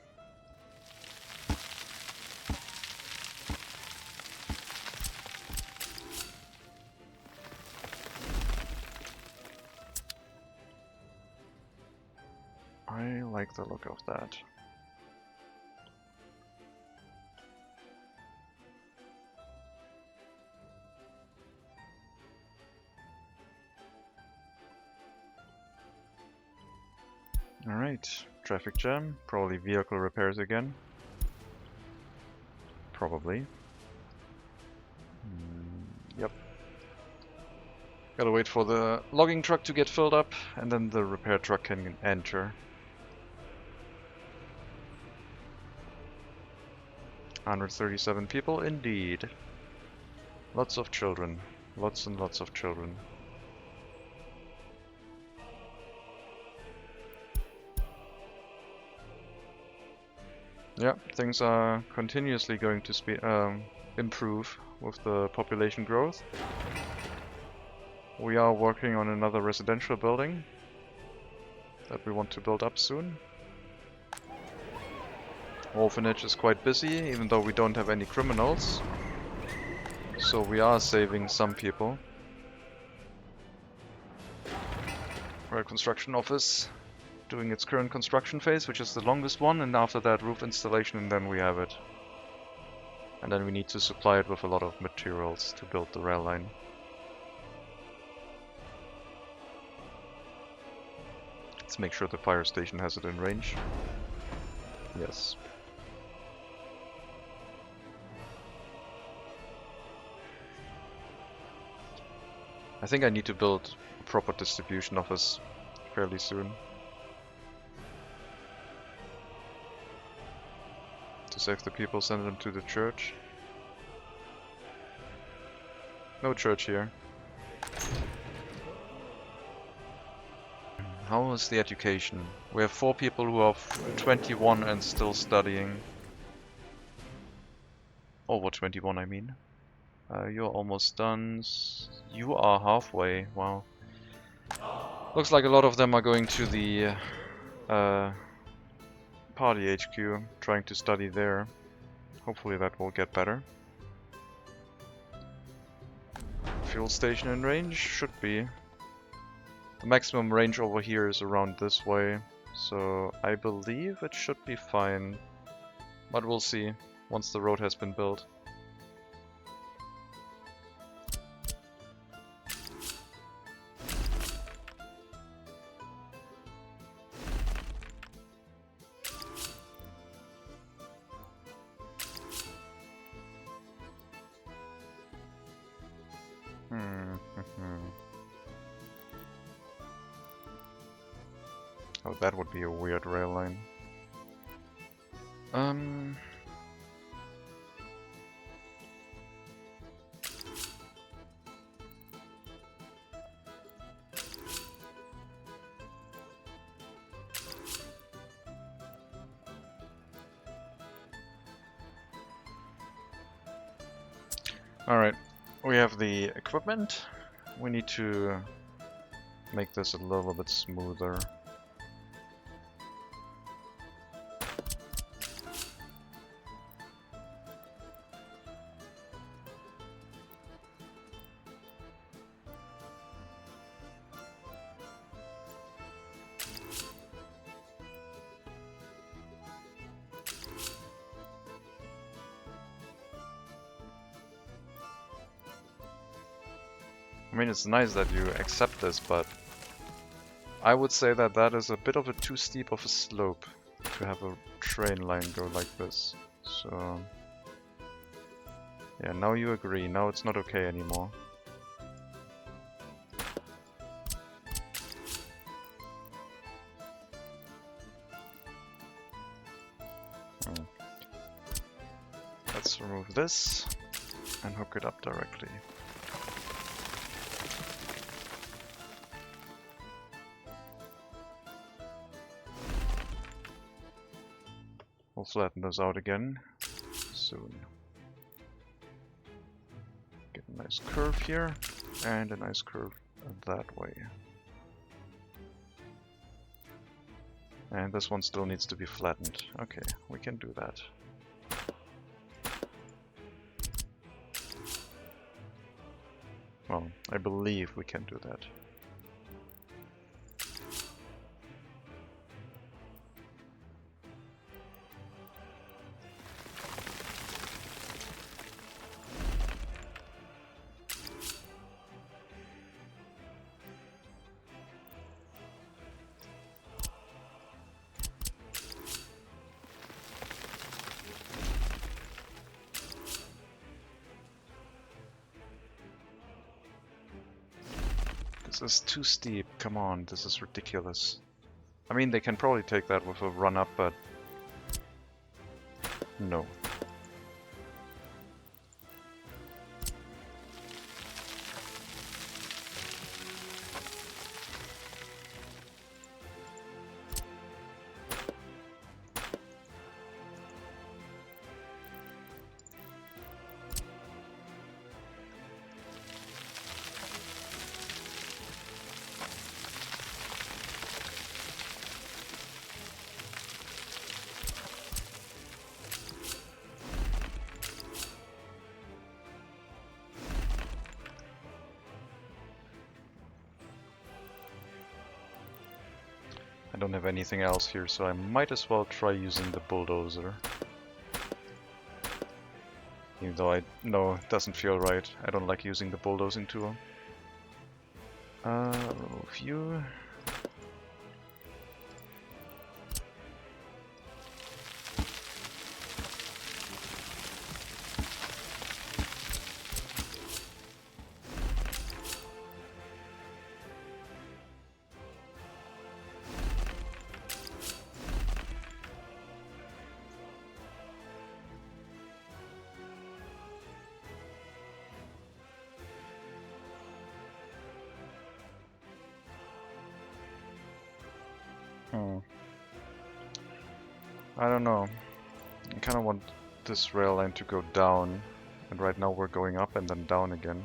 I like the look of that. Alright, traffic jam, probably vehicle repairs again. Probably. Yep. Gotta wait for the logging truck to get filled up, and then the repair truck can enter. 137 people, indeed. Lots of children. Lots and lots of children. Yeah, things are continuously going to improve with the population growth. We are working on another residential building that we want to build up soon. Orphanage is quite busy, even though we don't have any criminals. So we are saving some people. Our construction office doing its current construction phase, which is the longest one, and after that roof installation, and then we have it. And then we need to supply it with a lot of materials to build the rail line. Let's make sure the fire station has it in range. Yes. I think I need to build a proper distribution office fairly soon. To save the people, send them to the church. No church here. How is the education? We have 4 people who are 21 and still studying. Over 21, I mean. You're almost done. You are halfway. Wow. Looks like a lot of them are going to the party HQ, trying to study there. Hopefully that will get better. Fuel station in range? Should be. The maximum range over here is around this way, so I believe it should be fine. But we'll see once the road has been built. Oh, that would be a weird rail line. Alright, we have the equipment. We need to make this a little bit smoother. I mean, it's nice that you accept this, but I would say that that is a bit of a too steep of a slope to have a train line go like this. So yeah, now you agree. Now it's not okay anymore. Let's remove this and hook it up directly. We'll flatten those out again soon. Get a nice curve here and a nice curve that way. And this one still needs to be flattened. Okay, we can do that. Well, I believe we can do that. This is too steep, come on, this is ridiculous. I mean, they can probably take that with a run up, but no. I don't have anything else here, so I might as well try using the bulldozer. Even though I know it doesn't feel right. I don't like using the bulldozing tool. Remove you. I don't know. I kind of want this rail line to go down, and right now we're going up and then down again.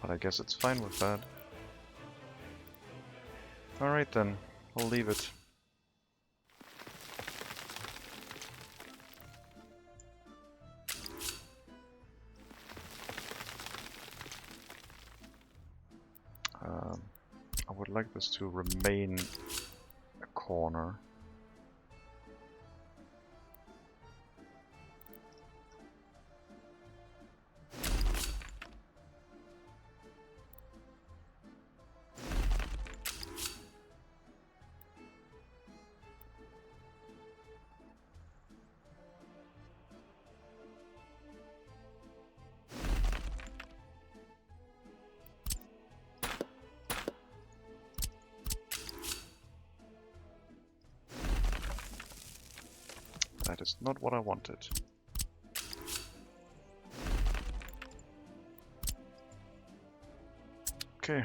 But I guess it's fine with that. Alright then, I'll leave it. I would like this to remain a corner. That is not what I wanted. Okay.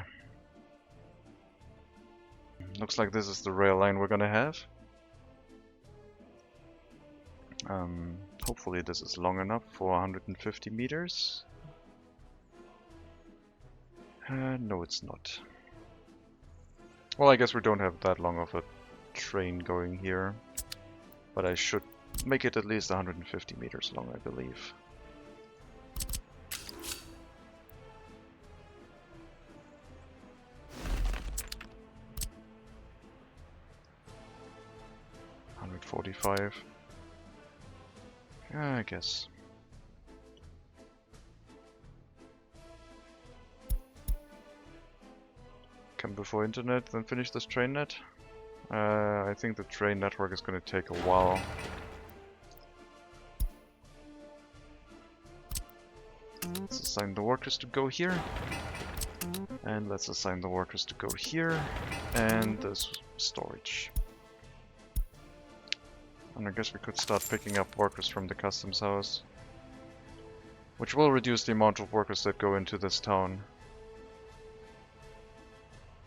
Looks like this is the rail line we're gonna have. Hopefully this is long enough for 150 meters. No, it's not. Well, I guess we don't have that long of a train going here, but I should make it at least 150 meters long, I believe. $145. Yeah, I guess. Come before internet, then finish this train net. I think the train network is going to take a while. Let's assign the workers to go here. And let's assign the workers to go here. And this storage. And I guess we could start picking up workers from the customs house. Which will reduce the amount of workers that go into this town.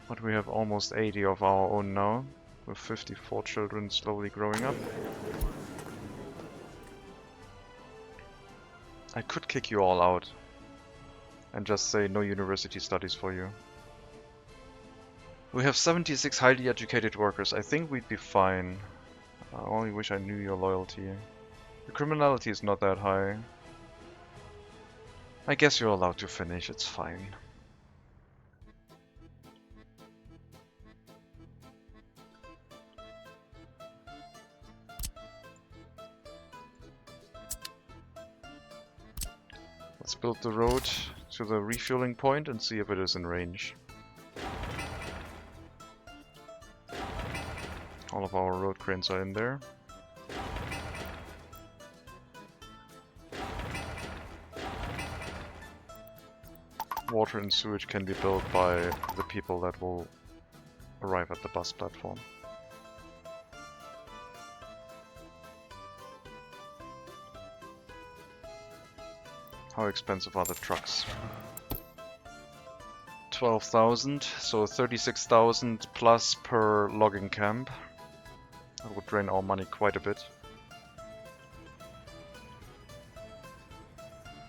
But we have almost 80 of our own now, with 54 children slowly growing up. I could kick you all out and just say no university studies for you. We have 76 highly educated workers. I think we'd be fine. I only wish I knew your loyalty. The criminality is not that high. I guess you're allowed to finish, it's fine. Let's build the road to the refueling point and see if it is in range. All of our road cranes are in there. Water and sewage can be built by the people that will arrive at the bus platform. How expensive are the trucks? 12,000, so 36,000 plus per logging camp. That would drain our money quite a bit.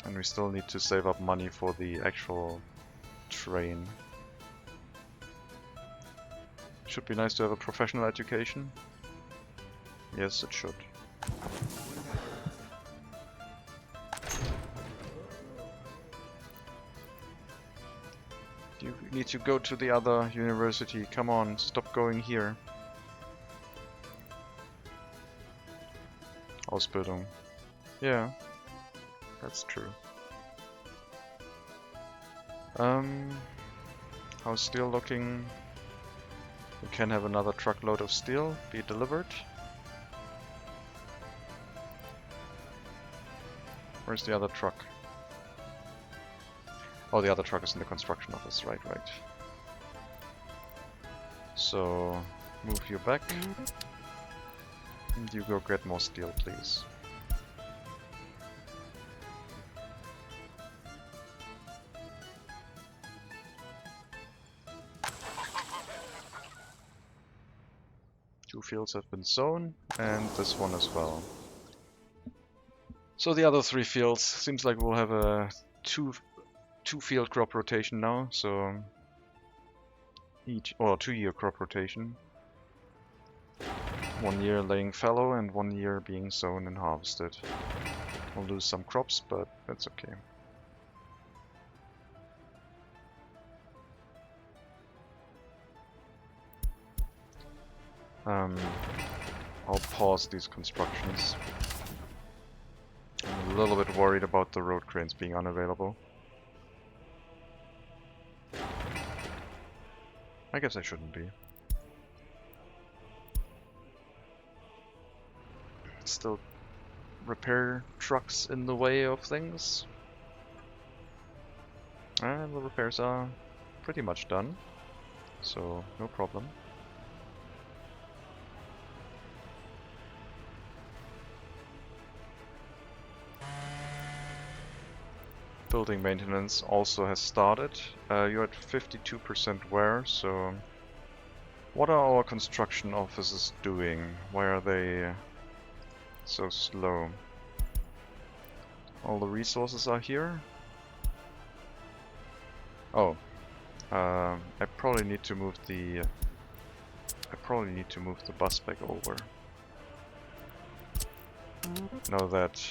And we still need to save up money for the actual train. Should be nice to have a professional education. Yes, it should. need to go to the other university. Come on, stop going here. Ausbildung. Yeah, that's true. How's steel looking? We can have another truckload of steel be delivered. Where's the other truck? Oh, the other truck is in the construction office. Right. So, move you back. And you go get more steel, please. Two fields have been sown, and this one as well. So the other 3 fields, seems like we'll have a two field crop rotation now, so each, or 2-year crop rotation. 1 year laying fallow and 1 year being sown and harvested. We'll lose some crops, but that's okay. I'll pause these constructions. I'm a little bit worried about the road cranes being unavailable. I guess I shouldn't be. Still repair trucks in the way of things. And the repairs are pretty much done, so no problem. Building maintenance also has started. You're at 52% wear, so what are our construction offices doing? Why are they so slow? All the resources are here. Oh, I probably need to move the bus back over. Now that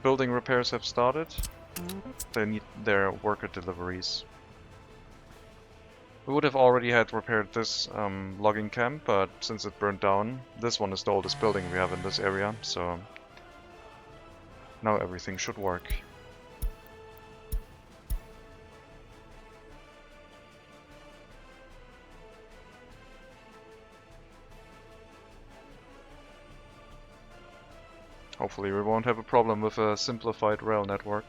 building repairs have started, they need their worker deliveries. We would have already had repaired this logging camp, but since it burned down, this one is the oldest building we have in this area, so now everything should work. Hopefully we won't have a problem with a simplified rail network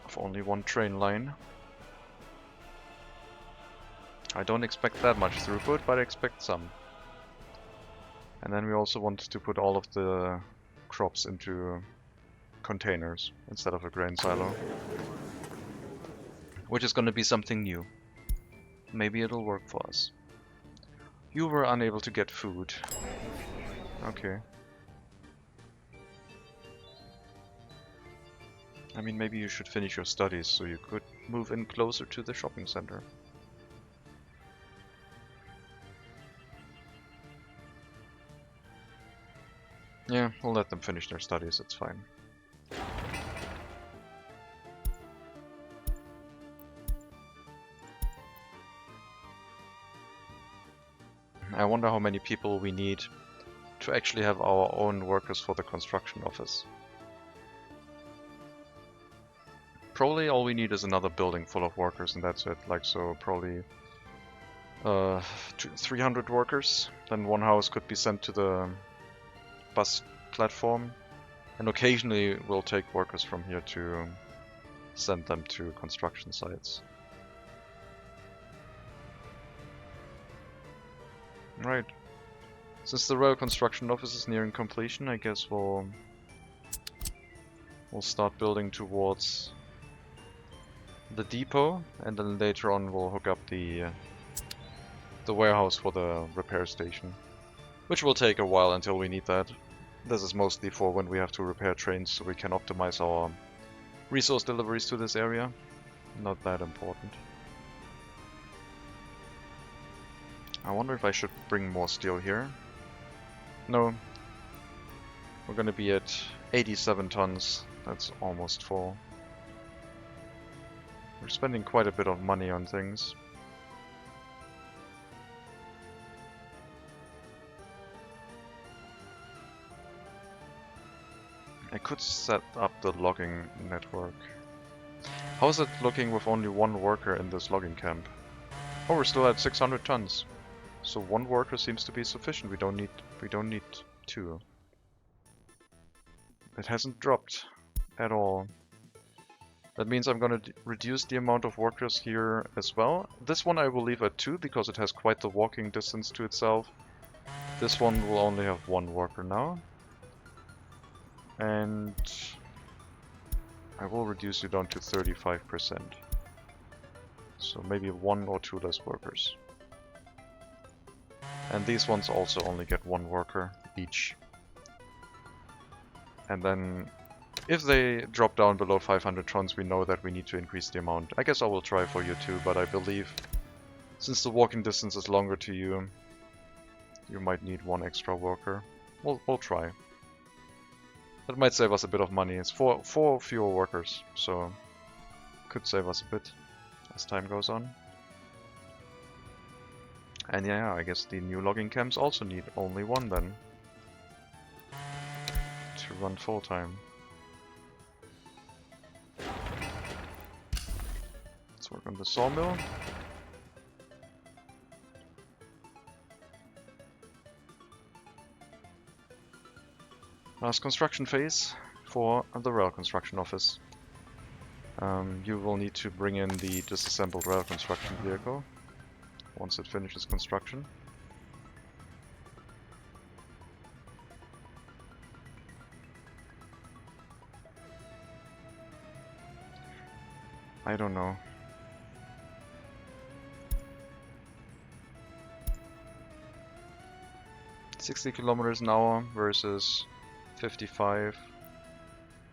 of only 1 train line. I don't expect that much throughput, but I expect some. And then we also want to put all of the crops into containers instead of a grain silo, which is going to be something new. Maybe it'll work for us. You were unable to get food. Okay. I mean, maybe you should finish your studies so you could move in closer to the shopping center. Yeah, we'll let them finish their studies, it's fine. I wonder how many people we need to actually have our own workers for the construction office. Probably all we need is another building full of workers and that's it. Like, so probably 300 workers. Then 1 house could be sent to the bus platform. And occasionally we'll take workers from here to send them to construction sites. Right. Since the rail construction office is nearing completion, I guess we'll start building towards the depot, and then later on we'll hook up the warehouse for the repair station, which will take a while until we need that. This is mostly for when we have to repair trains, so we can optimize our resource deliveries to this area. Not that important. I wonder if I should bring more steel here. No. We're gonna be at 87 tons. That's almost full. We're spending quite a bit of money on things. I could set up the logging network. How's it looking with only one worker in this logging camp? Oh, we're still at 600 tons. So one worker seems to be sufficient. We don't need two. It hasn't dropped at all. That means I'm gonna reduce the amount of workers here as well. This one I will leave at 2 because it has quite the walking distance to itself. This one will only have 1 worker now. And I will reduce you down to 35%. So maybe 1 or 2 less workers. And these ones also only get 1 worker each. And then if they drop down below 500 tons, we know that we need to increase the amount. I guess I will try for you too, but I believe since the walking distance is longer to you, you might need 1 extra worker. We'll try. That might save us a bit of money. It's 4 fewer workers, so could save us a bit as time goes on. And yeah, I guess the new logging camps also need only 1 then to run full time. Let's work on the sawmill. Last construction phase for the rail construction office. You will need to bring in the disassembled rail construction vehicle once it finishes construction. I don't know. "60 kilometers an hour versus 55.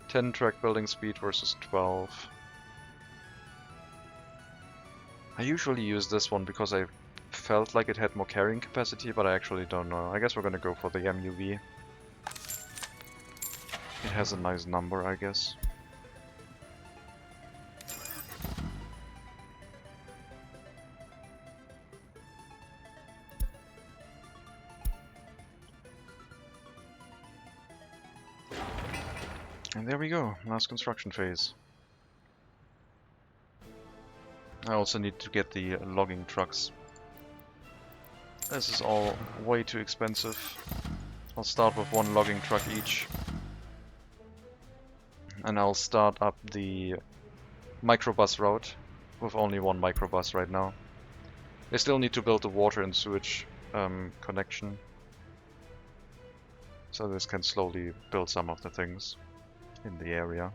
10 track building speed versus 12. I usually use this one because I felt like it had more carrying capacity, but I actually don't know. I guess we're gonna go for the MUV. It has a nice number, I guess. And there we go, last construction phase. I also need to get the logging trucks. This is all way too expensive. I'll start with 1 logging truck each. And I'll start up the microbus route with only 1 microbus right now. They still need to build the water and sewage connection. So this can slowly build some of the things in the area.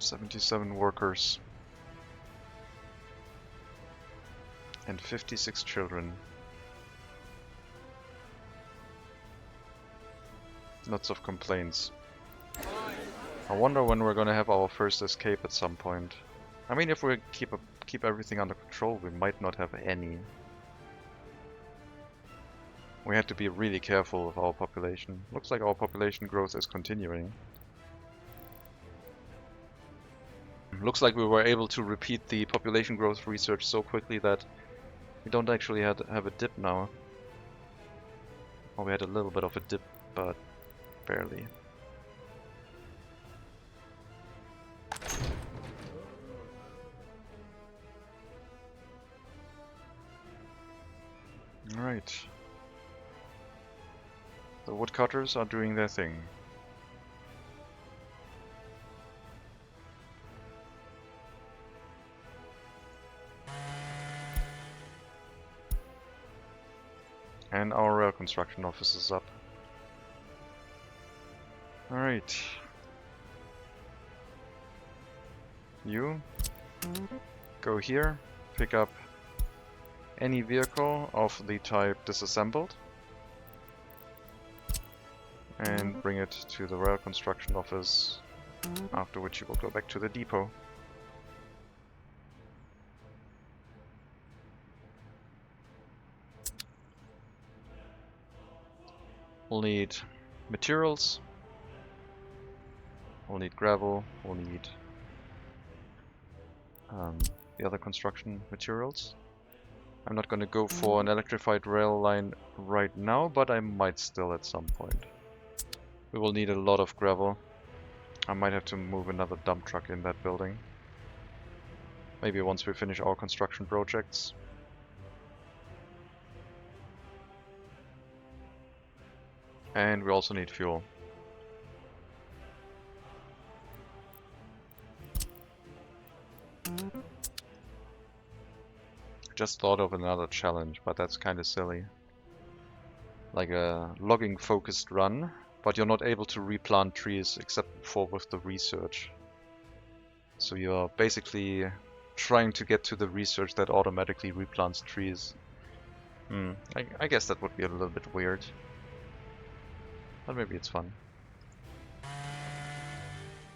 "77 workers and 56 children. Lots of complaints. I wonder when we're gonna have our first escape at some point. I mean, if we keep everything under control, we might not have any. We had to be really careful with our population. Looks like our population growth is continuing. Looks like we were able to repeat the population growth research so quickly that we don't actually have a dip now. Or we had a little bit of a dip, but barely. Alright. The woodcutters are doing their thing. And our rail construction office is up. Alright. You go here, pick up any vehicle of the type disassembled and bring it to the rail construction office, after which you will go back to the depot. We'll need materials, we'll need gravel, we'll need the other construction materials. I'm not going to go for an electrified rail line right now, but I might still at some point. We will need a lot of gravel. I might have to move another dump truck in that building. Maybe once we finish our construction projects. And we also need fuel. Just thought of another challenge, but that's kind of silly. Like a logging focused run, but you're not able to replant trees except for with the research. So you're basically trying to get to the research that automatically replants trees. I guess that would be a little bit weird. But maybe it's fun.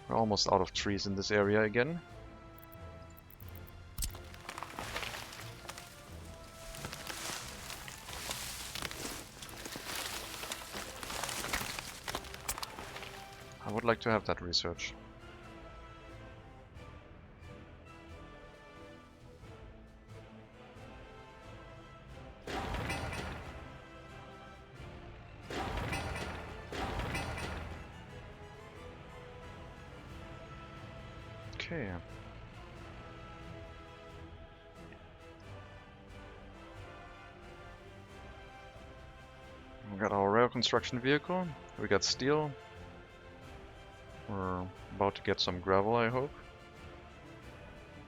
We're almost out of trees in this area again. I would like to have that research. Okay. We got our rail construction vehicle, we got steel. We're about to get some gravel, I hope.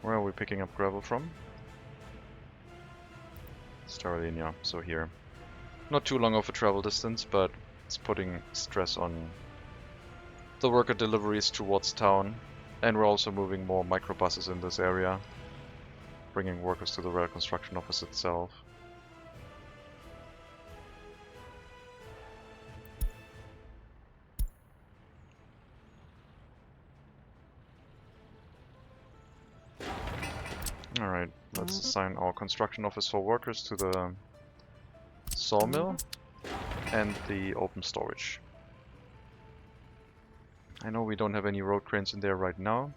Where are we picking up gravel from? Starlinia, so here. Not too long of a travel distance, but it's putting stress on the worker deliveries towards town. And we're also moving more microbuses in this area, bringing workers to the rail construction office itself. Alright, let's assign our construction office for workers to the sawmill and the open storage. I know we don't have any road cranes in there right now.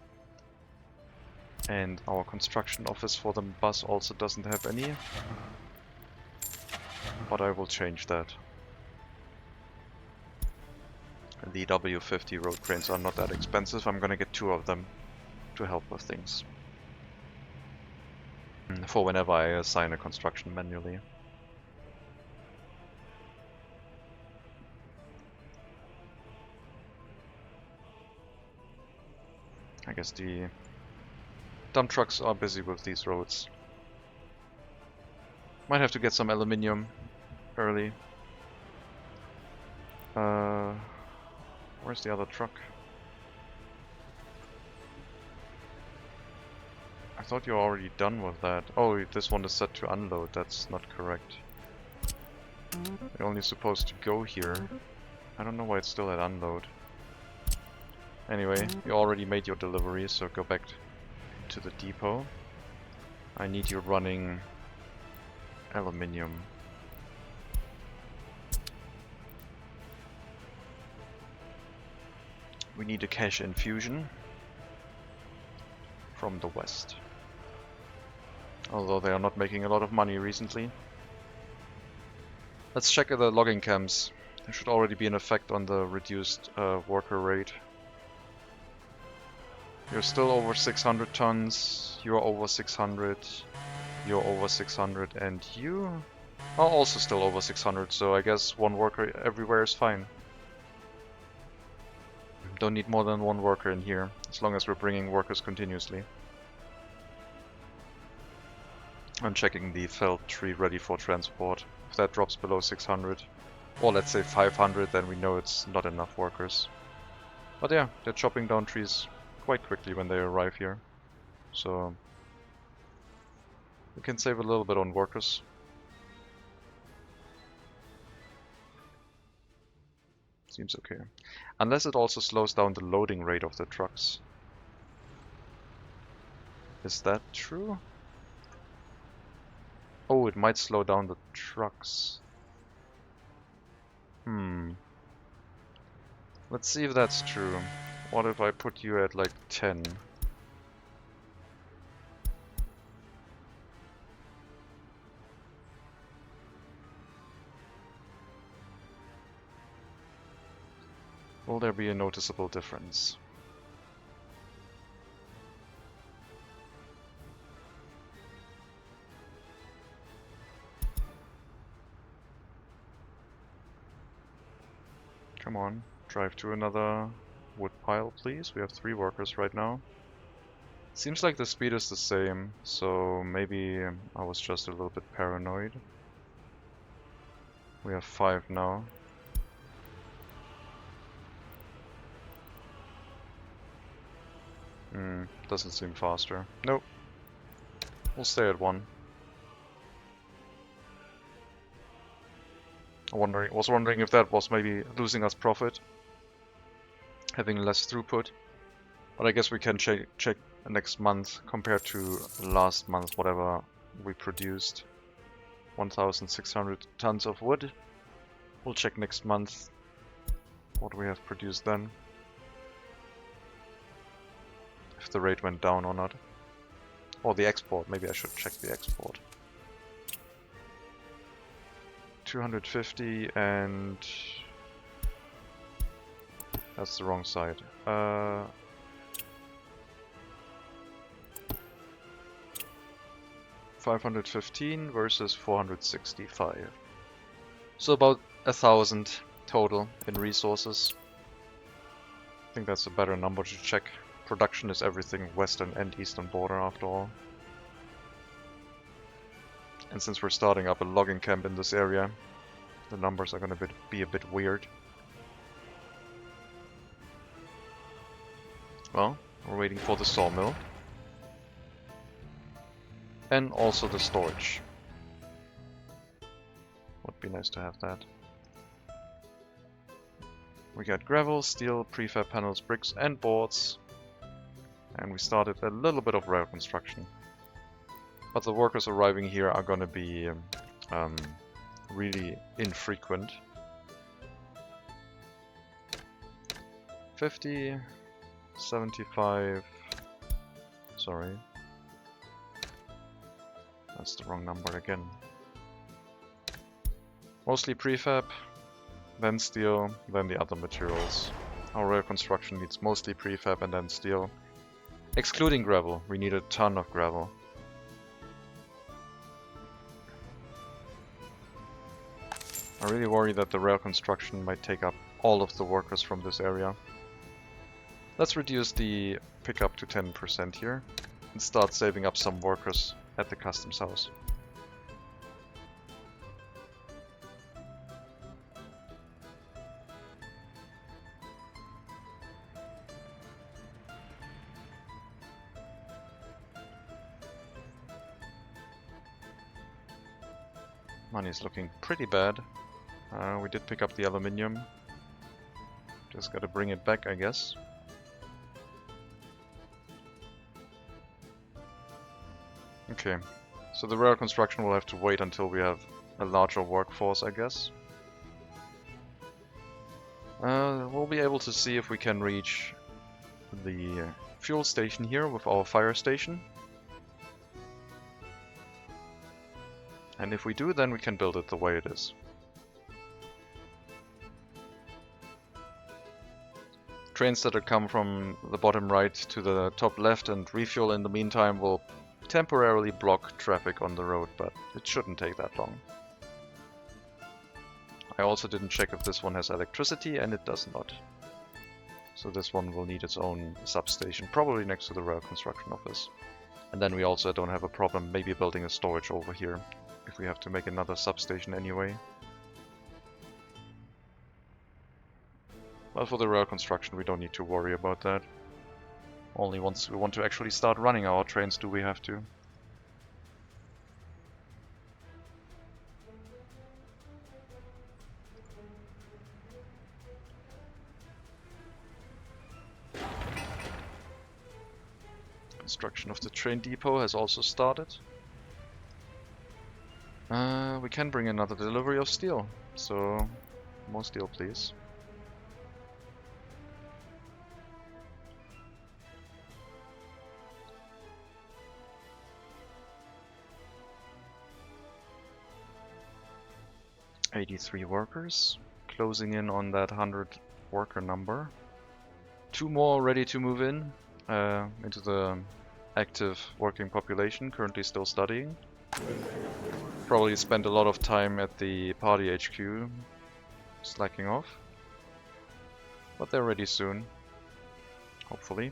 And our construction office for the bus also doesn't have any. But I will change that. The W50 road cranes are not that expensive. I'm gonna get 2 of them to help with things. For whenever I assign a construction manually. I guess the dump trucks are busy with these roads. Might have to get some aluminium early. Where's the other truck? I thought you were already done with that. Oh, this one is set to unload. That's not correct. You're only supposed to go here. I don't know why it's still at unload. Anyway, you already made your delivery, so go back to the depot. I need you running aluminium. We need a cash infusion from the west. Although they are not making a lot of money recently. Let's check the logging camps. There should already be an effect on the reduced worker rate. You're still over 600 tons, you're over 600, you're over 600, and you are also still over 600, so I guess 1 worker everywhere is fine. Don't need more than 1 worker in here, as long as we're bringing workers continuously. I'm checking the felled tree ready for transport. If that drops below 600, or let's say 500, then we know it's not enough workers. But yeah, they're chopping down trees quite quickly when they arrive here, so we can save a little bit on workers Seems okay. Unless it also slows down the loading rate of the trucks. Is that true? Oh, it might slow down the trucks. Let's see if that's true. What if I put you at like 10? Will there be a noticeable difference? Come on, drive to another wood pile, please. We have 3 workers right now. Seems like the speed is the same, so maybe I was just a little bit paranoid. We have 5 now. Doesn't seem faster. Nope. We'll stay at 1. Was wondering if that was maybe losing us profit, having less throughput. But I guess we can check next month compared to last month, whatever we produced. 1,600 tons of wood. We'll check next month what we have produced then. If the rate went down or not. Or the export, maybe I should check the export. 250 and... that's the wrong side. 515 versus 465. So about 1,000 total in resources. I think that's a better number to check. Production is everything western and eastern border after all. And since we're starting up a logging camp in this area, the numbers are going to be a bit weird. Well, we're waiting for the sawmill. And also the storage. Would be nice to have that. We got gravel, steel, prefab panels, bricks and boards. And we started a little bit of rail construction. But the workers arriving here are gonna be really infrequent. 50, 75, sorry. That's the wrong number again. Mostly prefab, then steel, then the other materials. Our rail construction needs mostly prefab and then steel. Excluding gravel, we need a ton of gravel. I really worry that the rail construction might take up all of the workers from this area. Let's reduce the pickup to 10% here and start saving up some workers at the customs house. Money's looking pretty bad. We did pick up the aluminium. Just gotta bring it back, I guess. Okay, so the rail construction will have to wait until we have a larger workforce, I guess. We'll be able to see if we can reach the fuel station here with our fire station. And if we do, then we can build it the way it is. Trains that come from the bottom right to the top left and refuel in the meantime will temporarily block traffic on the road, but it shouldn't take that long. I also didn't check if this one has electricity, and it does not. So this one will need its own substation, probably next to the rail construction office. And then we also don't have a problem maybe building a storage over here, if we have to make another substation anyway. But for the rail construction we don't need to worry about that. Only once we want to actually start running our trains do we have to. Construction of the train depot has also started. We can bring another delivery of steel, so more steel please. $83 workers, closing in on that 100 worker number. 2 more ready to move in into the active working population, currently still studying. Probably spent a lot of time at the party HQ, slacking off. But they're ready soon, hopefully.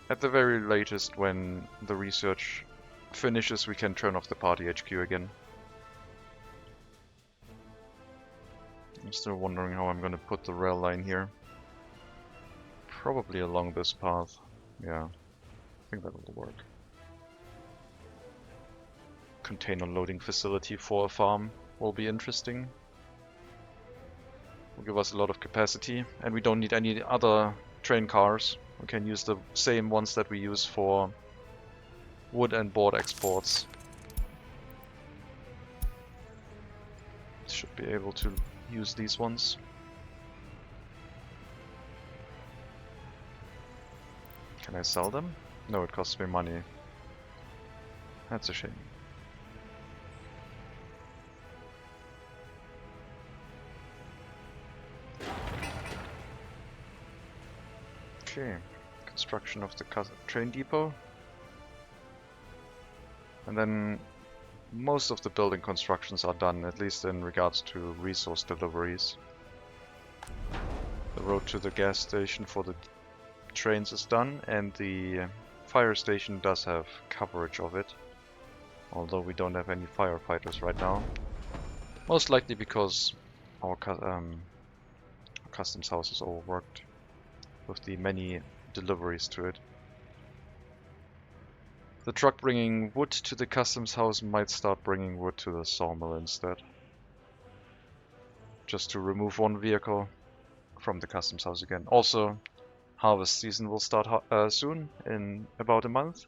At the very latest, when the research finishes, we can turn off the party HQ again. I'm still wondering how I'm gonna put the rail line here. Probably along this path. Yeah, I think that will work. Container loading facility for a farm will be interesting. Will give us a lot of capacity, and we don't need any other train cars. We can use the same ones that we use for wood and board exports. Should be able to use these ones. Can I sell them? No, it costs me money. That's a shame. Okay, construction of the train depot. And then most of the building constructions are done, at least in regards to resource deliveries. The road to the gas station for the trains is done, and the fire station does have coverage of it. Although we don't have any firefighters right now. Most likely because our customs house is overworked with the many deliveries to it. The truck bringing wood to the customs house might start bringing wood to the sawmill instead. Just to remove one vehicle from the customs house again. Also, harvest season will start soon, in about a month.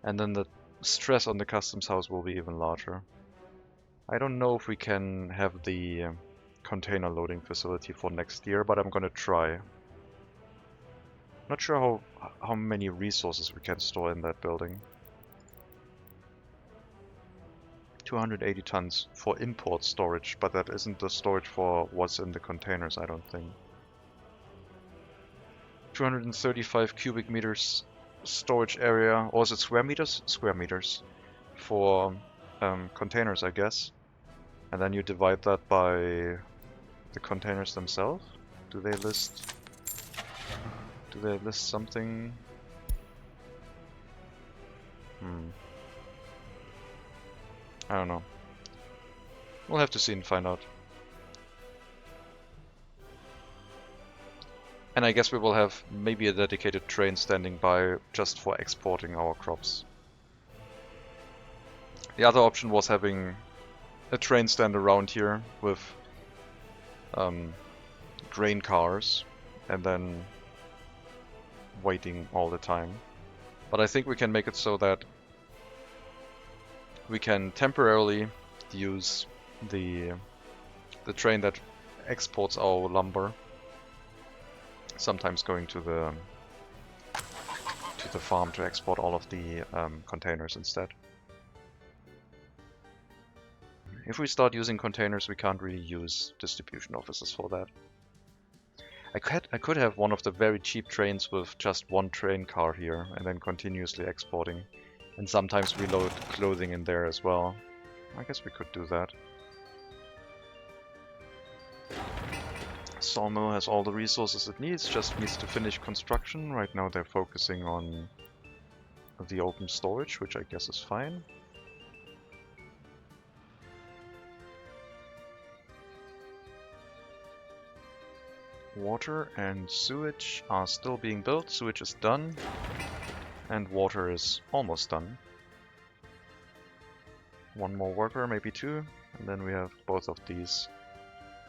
And then the stress on the customs house will be even larger. I don't know if we can have the container loading facility for next year, but I'm gonna try. Not sure how many resources we can store in that building. 280 tons for import storage, but that isn't the storage for what's in the containers, I don't think. 235 cubic meters storage area, or is it square meters? Square meters for containers, I guess. And then you divide that by the containers themselves. Do they list something? I don't know. We'll have to see and find out. And I guess we will have maybe a dedicated train standing by just for exporting our crops. The other option was having a train stand around here with grain cars and then waiting all the time. But I think we can make it so that we can temporarily use the train that exports our lumber, sometimes going to the farm to export all of the containers instead. If we start using containers, we can't really use distribution offices for that. I could have one of the very cheap trains with just one train car here and then continuously exporting. And sometimes we load clothing in there as well. I guess we could do that. Sawmill has all the resources it needs, just needs to finish construction. Right now they're focusing on the open storage, which I guess is fine. Water and sewage are still being built. Sewage is done. And water is almost done. One more worker, maybe two. And then we have both of these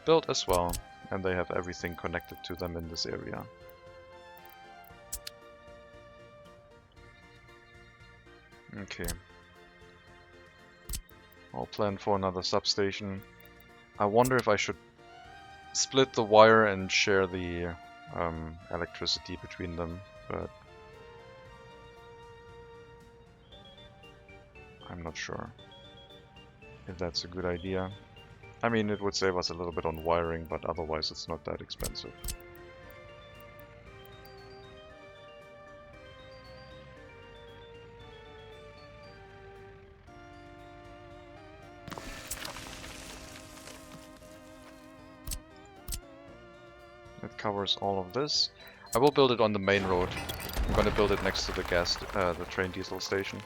built as well. And they have everything connected to them in this area. Okay. I'll plan for another substation. I wonder if I should split the wire and share the electricity between them, but I'm not sure if that's a good idea. I mean, it would save us a little bit on wiring, but otherwise it's not that expensive. It covers all of this. I will build it on the main road. I'm gonna build it next to the the train diesel station.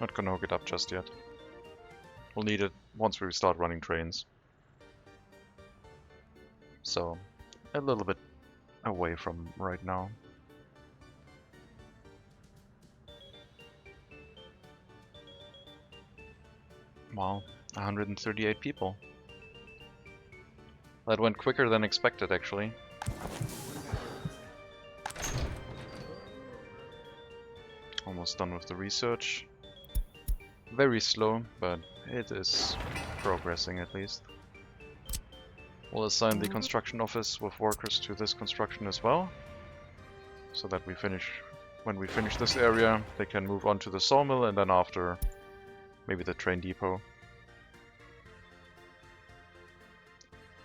Not gonna hook it up just yet. We'll need it once we start running trains. So, a little bit away from right now. Wow, 138 people. That went quicker than expected, actually. Almost done with the research. Very slow, but it is progressing at least. We'll assign the construction office with workers to this construction as well, so that when we finish this area, they can move on to the sawmill, and then after, maybe the train depot.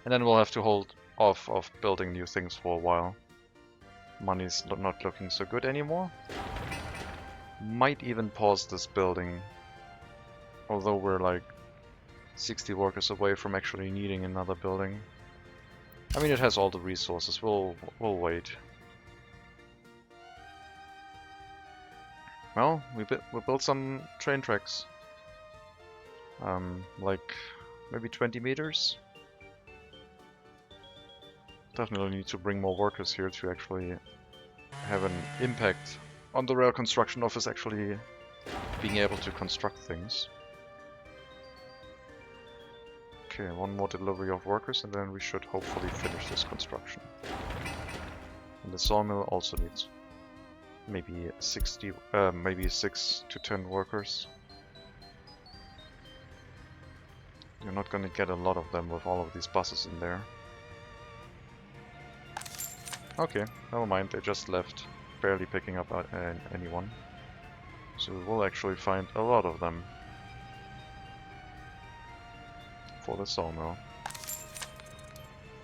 And then we'll have to hold off of building new things for a while. Money's not looking so good anymore. Might even pause this building, although we're like 60 workers away from actually needing another building. I mean, it has all the resources. We'll wait. Well, we built some train tracks. Like maybe 20 meters. Definitely need to bring more workers here to actually have an impact on the rail construction office actually being able to construct things. Okay, one more delivery of workers and then we should hopefully finish this construction. And the sawmill also needs maybe 6 to 10 workers. You're not gonna get a lot of them with all of these buses in there. Okay, never mind, they just left, barely picking up anyone. So we'll actually find a lot of them for the sawmill.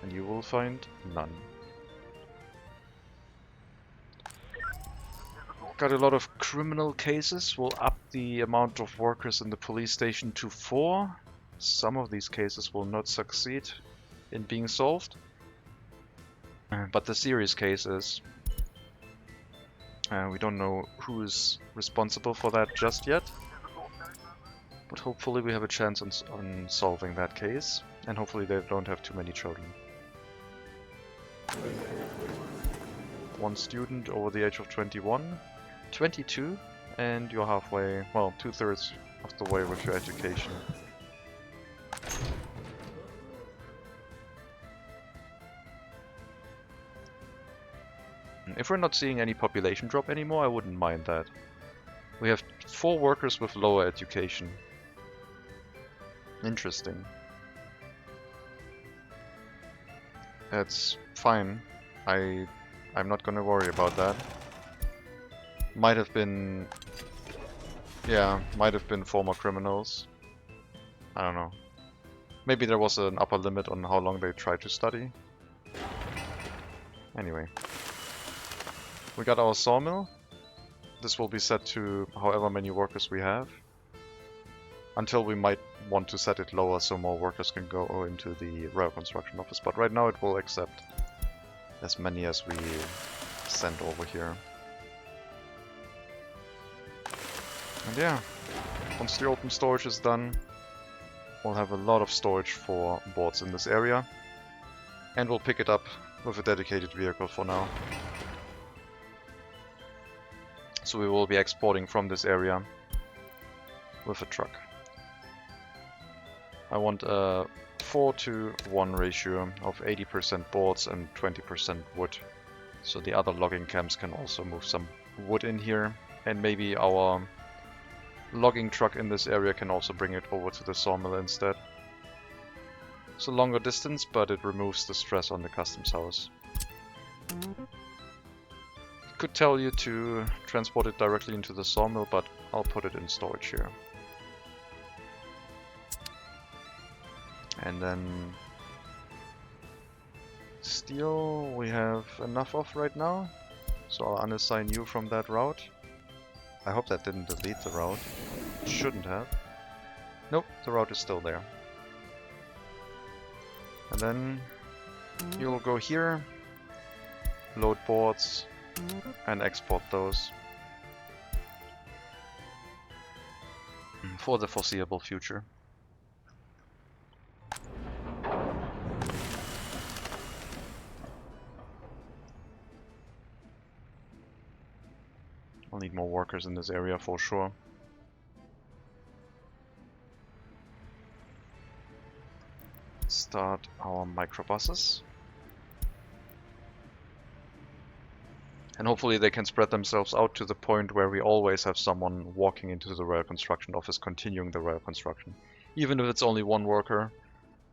And you will find none. Got a lot of criminal cases. We'll up the amount of workers in the police station to 4. Some of these cases will not succeed in being solved. But the serious cases, we don't know who is responsible for that just yet. But hopefully we have a chance on solving that case. And hopefully they don't have too many children. 1 student over the age of 21. 22, and you're halfway, well, 2/3 of the way with your education. If we're not seeing any population drop anymore, I wouldn't mind that. We have 4 workers with lower education. Interesting. That's fine. I'm not gonna worry about that. Might have been former criminals. I don't know. Maybe there was an upper limit on how long they tried to study. Anyway. We got our sawmill. This will be set to however many workers we have. Until we might want to set it lower so more workers can go into the rail construction office. But right now it will accept as many as we send over here. And yeah, once the open storage is done, we'll have a lot of storage for boards in this area. And we'll pick it up with a dedicated vehicle for now. So we will be exporting from this area with a truck. I want a 4:1 ratio of 80% boards and 20% wood. So the other logging camps can also move some wood in here, and maybe our logging truck in this area can also bring it over to the sawmill instead. It's a longer distance, but it removes the stress on the customs house. Could tell you to transport it directly into the sawmill, but I'll put it in storage here. And then steel we have enough of right now, so I'll unassign you from that route. I hope that didn't delete the route. It shouldn't have. Nope, the route is still there. And then you'll go here, load boards, and export those for the foreseeable future. I'll need more workers in this area for sure. Start our microbuses. And hopefully they can spread themselves out to the point where we always have someone walking into the rail construction office continuing the rail construction. Even if it's only one worker,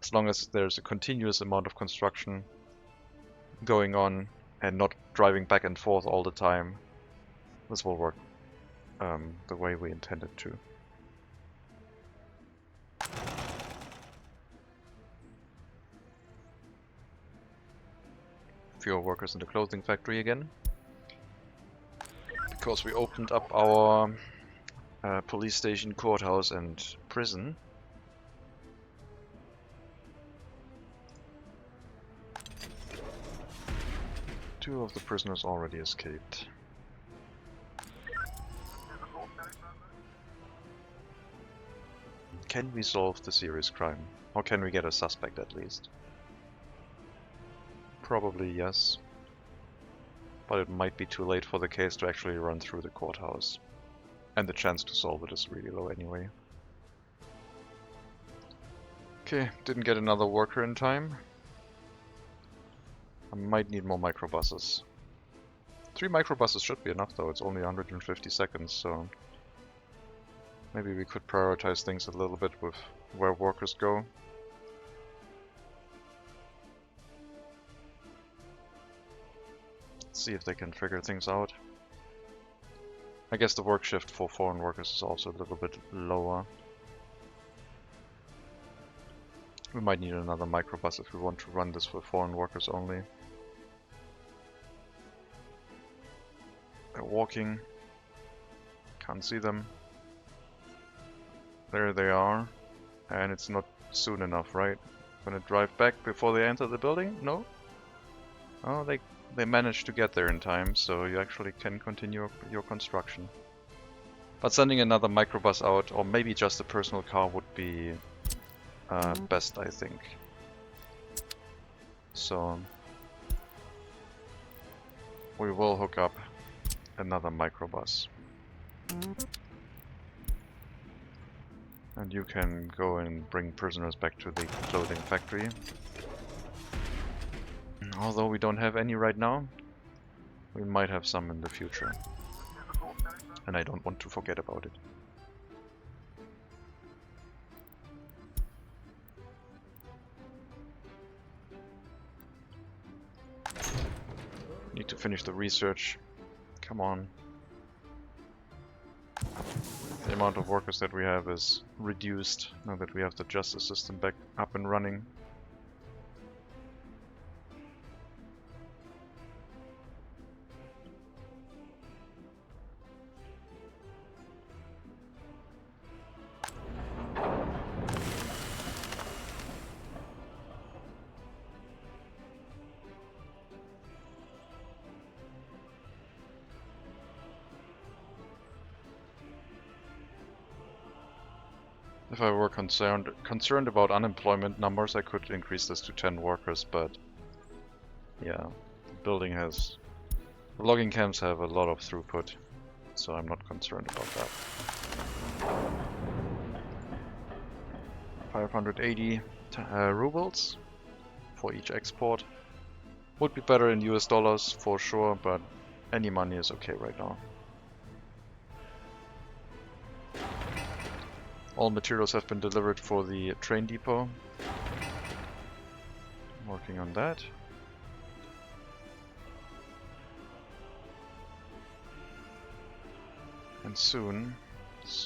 as long as there's a continuous amount of construction going on and not driving back and forth all the time, this will work the way we intended to. Fewer workers in the clothing factory again, because we opened up our police station, courthouse and prison. Two of the prisoners already escaped. Can we solve the serious crime? Or can we get a suspect at least? Probably yes. But it might be too late for the case to actually run through the courthouse. And the chance to solve it is really low anyway. Okay, didn't get another worker in time. I might need more microbuses. 3 microbuses should be enough though, it's only 150 seconds, so... maybe we could prioritize things a little bit with where workers go. Let's see if they can figure things out. I guess the work shift for foreign workers is also a little bit lower. We might need another microbus if we want to run this for foreign workers only. They're walking. Can't see them. There they are. And it's not soon enough, right? Gonna drive back before they enter the building? No? Oh, they managed to get there in time, so you actually can continue your construction. But sending another microbus out, or maybe just a personal car, would be best, I think. So we will hook up another microbus. And you can go and bring prisoners back to the clothing factory. Although we don't have any right now, we might have some in the future. And I don't want to forget about it. Need to finish the research. Come on. The amount of workers that we have is reduced now that we have the justice system back up and running. If I were concerned about unemployment numbers, I could increase this to 10 workers, but yeah, the logging camps have a lot of throughput. so I'm not concerned about that. 580 rubles for each export. Would be better in US dollars for sure, but any money is okay right now. All materials have been delivered for the train depot. Working on that. And soon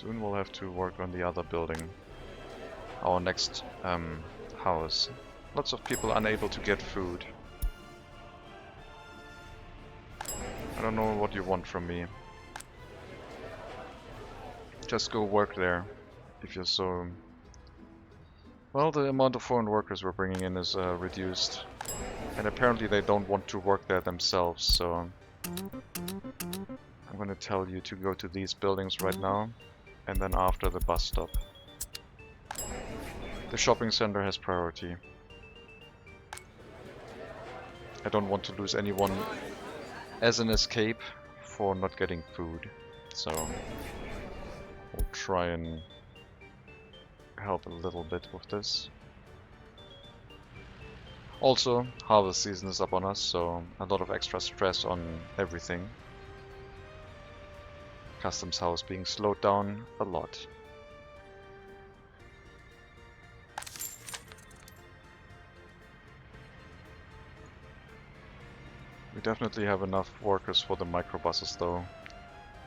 we'll have to work on the other building. Our next house. Lots of people unable to get food. I don't know what you want from me. Just go work there, if you're so... Well, the amount of foreign workers we're bringing in is reduced. And apparently they don't want to work there themselves, so... I'm gonna tell you to go to these buildings right now, and then after the bus stop. The shopping center has priority. I don't want to lose anyone as an escape for not getting food, so we'll try and help a little bit with this. Also, harvest season is up on us, so a lot of extra stress on everything. Customs house being slowed down a lot. We definitely have enough workers for the microbuses though.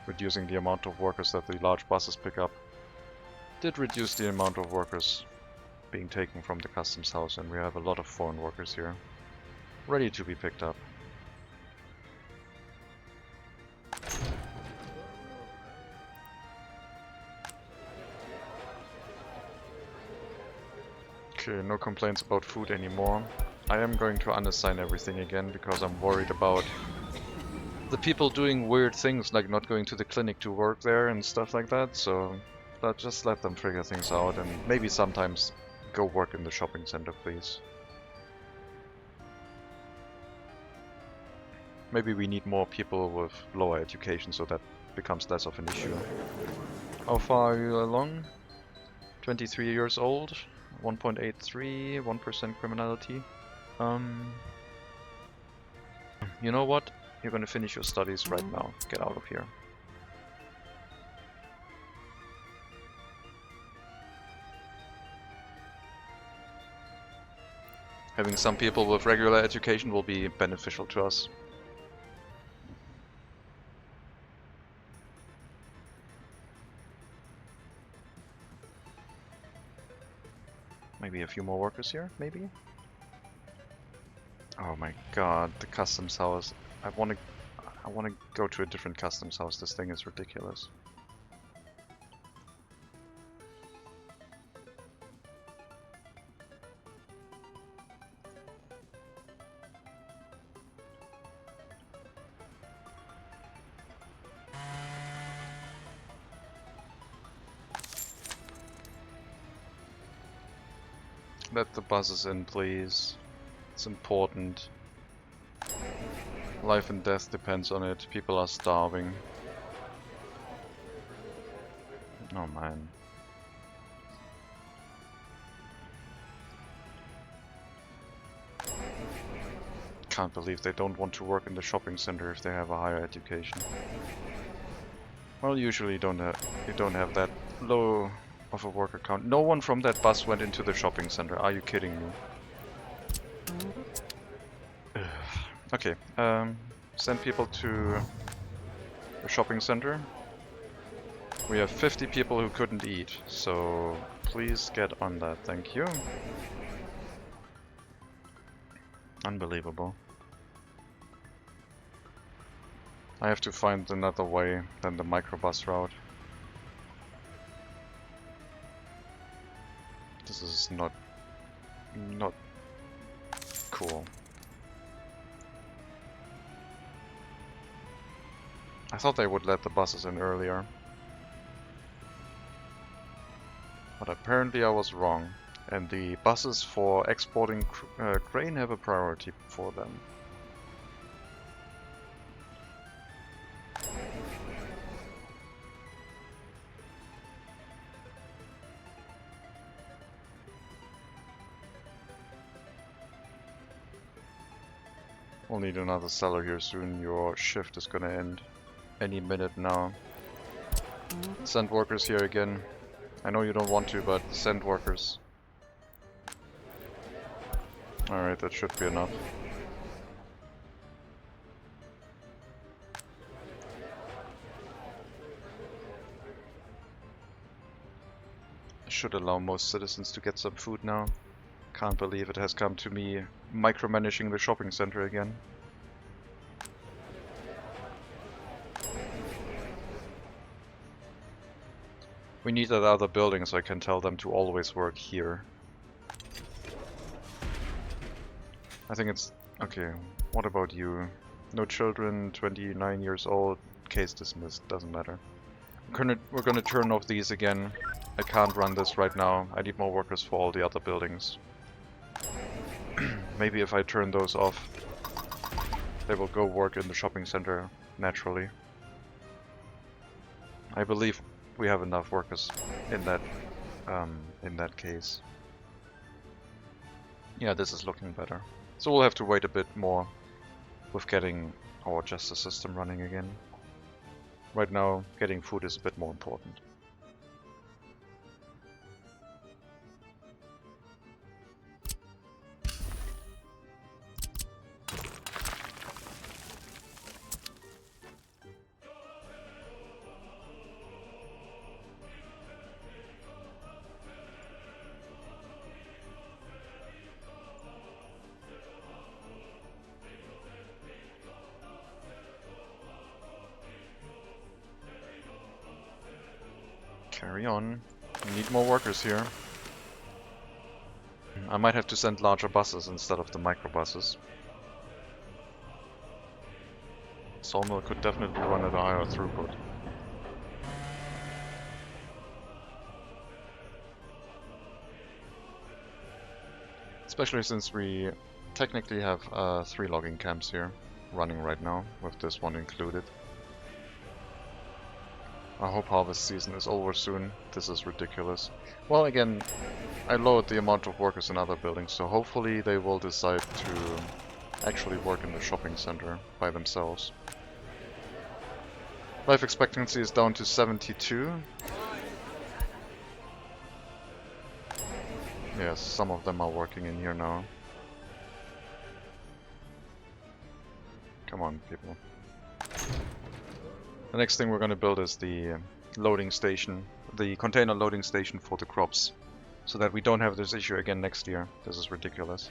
Reducing the amount of workers that the large buses pick up did reduce the amount of workers being taken from the customs house, and we have a lot of foreign workers here ready to be picked up. Okay, no complaints about food anymore. I am going to unassign everything again because I'm worried about the people doing weird things like not going to the clinic to work there and stuff like that, so just let them figure things out, and maybe sometimes go work in the shopping center, please. Maybe we need more people with lower education so that becomes less of an issue. How far are you along? 23 years old, 1.83, 1% criminality. You know what? You're gonna finish your studies right now. Get out of here. Having some people with regular education will be beneficial to us. Maybe a few more workers here, maybe? Oh my god, the customs house. I wanna go to a different customs house. This thing is ridiculous. Let the buses in, please. It's important. Life and death depends on it. People are starving. Oh man. Can't believe they don't want to work in the shopping center if they have a higher education. Well, usually you don't have that low of a worker count. No one from that bus went into the shopping center. Are you kidding me? Okay, send people to the shopping center. We have 50 people who couldn't eat, so please get on that, thank you. Unbelievable. I have to find another way than the microbus route. This is not cool. I thought they would let the buses in earlier. But apparently I was wrong. And the buses for exporting grain have a priority for them. We'll need another seller here soon. Your shift is gonna end any minute now. Send workers here again. I know you don't want to, but send workers. Alright, that should be enough. Should allow most citizens to get some food now. Can't believe it has come to me micromanaging the shopping center again. We need that other building so I can tell them to always work here. I think it's... okay, what about you? No children, 29 years old, case dismissed, doesn't matter. We're gonna turn off these again. I can't run this right now. I need more workers for all the other buildings. Maybe if I turn those off, they will go work in the shopping center naturally. I believe we have enough workers in that case. Yeah, this is looking better. So we'll have to wait a bit more with getting our justice system running again. Right now, getting food is a bit more important. Carry on. We need more workers here. I might have to send larger buses instead of the microbuses. Sawmill could definitely run at a higher throughput. Especially since we technically have 3 logging camps here running right now, with this one included. I hope harvest season is over soon. This is ridiculous. Well, again, I lowered the amount of workers in other buildings, so hopefully they will decide to actually work in the shopping center by themselves. Life expectancy is down to 72. Yes, some of them are working in here now. Come on, people. The next thing we're going to build is the loading station, the container loading station for the crops, so that we don't have this issue again next year. This is ridiculous.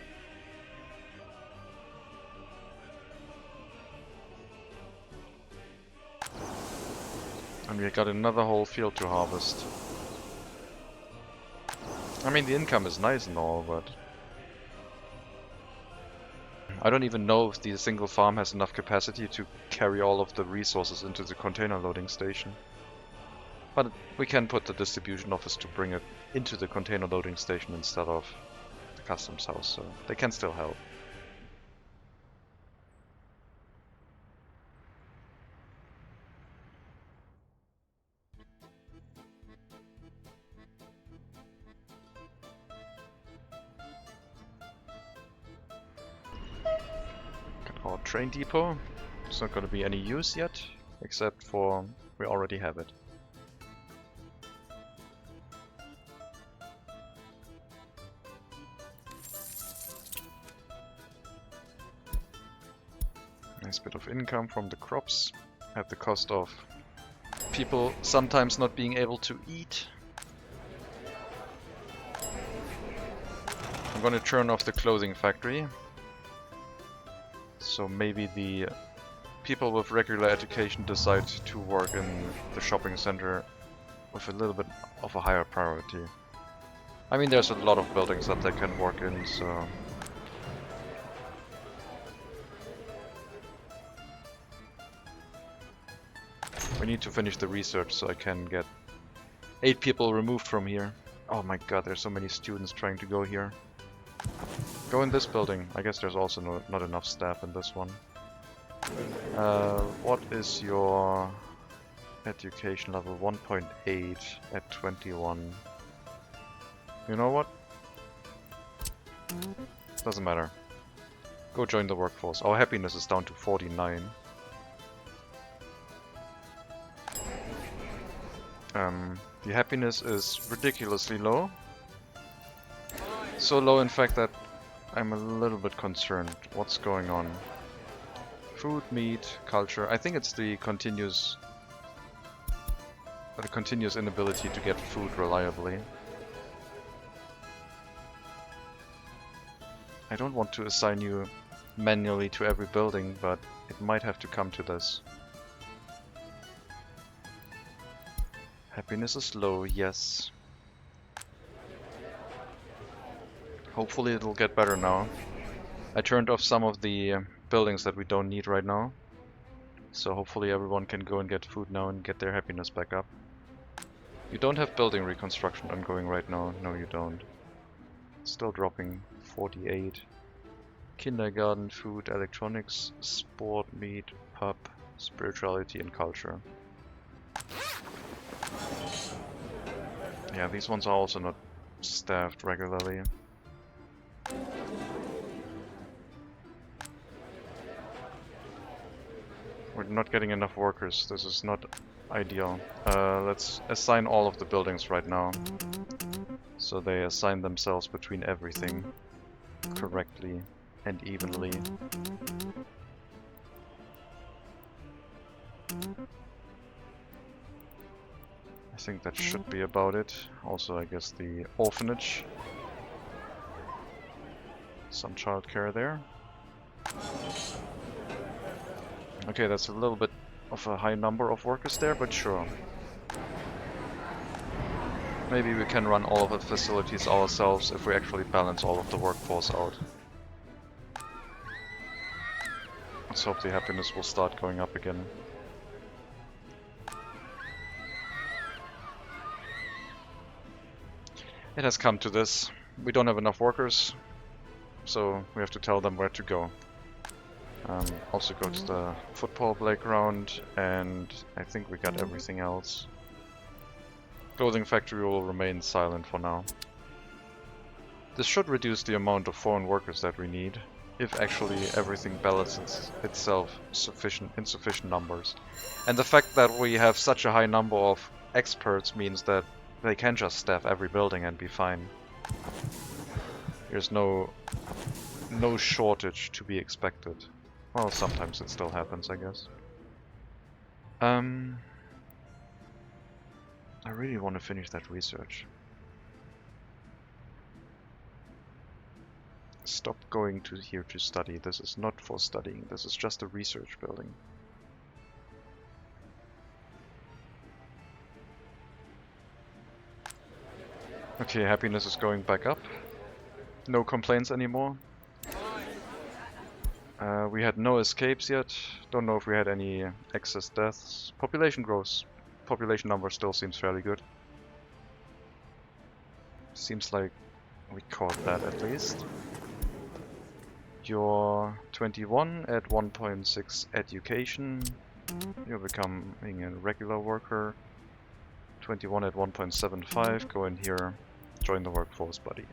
And we got another whole field to harvest. I mean, the income is nice and all, but I don't even know if the single farm has enough capacity to carry all of the resources into the container loading station. But we can put the distribution office to bring it into the container loading station instead of the customs house, so they can still help. Our train depot. It's not going to be any use yet, except for we already have it. Nice bit of income from the crops at the cost of people sometimes not being able to eat. I'm going to turn off the clothing factory. So maybe the people with regular education decide to work in the shopping center with a little bit of a higher priority. I mean, there's a lot of buildings that they can work in, so... We need to finish the research so I can get 8 people removed from here. Oh my god, there's so many students trying to go here. Go in this building. I guess there's also not enough staff in this one. What is your education level? 1.8 at 21. You know what? Doesn't matter. Go join the workforce. Our happiness is down to 49. The happiness is ridiculously low. So low in fact that I'm a little bit concerned. What's going on? Food, meat, culture. I think it's the continuous inability to get food reliably. I don't want to assign you manually to every building, but it might have to come to this. Happiness is low, yes. Hopefully it'll get better now. I turned off some of the buildings that we don't need right now. So hopefully everyone can go and get food now and get their happiness back up. You don't have building reconstruction ongoing right now. No, you don't. Still dropping 48. Kindergarten, food, electronics, sport, meat, pub, spirituality and culture. Yeah, these ones are also not staffed regularly. We're not getting enough workers. This is not ideal. Let's assign all of the buildings right now. So they assign themselves between everything correctly and evenly. I think that should be about it. Also, I guess the orphanage. Some childcare there. Okay, that's a little bit of a high number of workers there, but sure. Maybe we can run all of the facilities ourselves if we actually balance all of the workforce out. Let's hope the happiness will start going up again. It has come to this. We don't have enough workers, so we have to tell them where to go. Also go to the football playground, and I think we got everything else. Clothing factory will remain silent for now. This should reduce the amount of foreign workers that we need, if actually everything balances itself in sufficient numbers. And the fact that we have such a high number of experts means that they can just staff every building and be fine. There's no shortage to be expected. Well, sometimes it still happens, I guess. I really want to finish that research. Stop going to here to study. This is not for studying. This is just a research building. Okay, happiness is going back up. No complaints anymore. We had no escapes yet. Don't know if we had any excess deaths. Population growth. Population number still seems fairly good. Seems like we caught that at least. You're 21 at 1.6 education. You're becoming a regular worker. 21 at 1.75. Go in here. Join the workforce, buddy.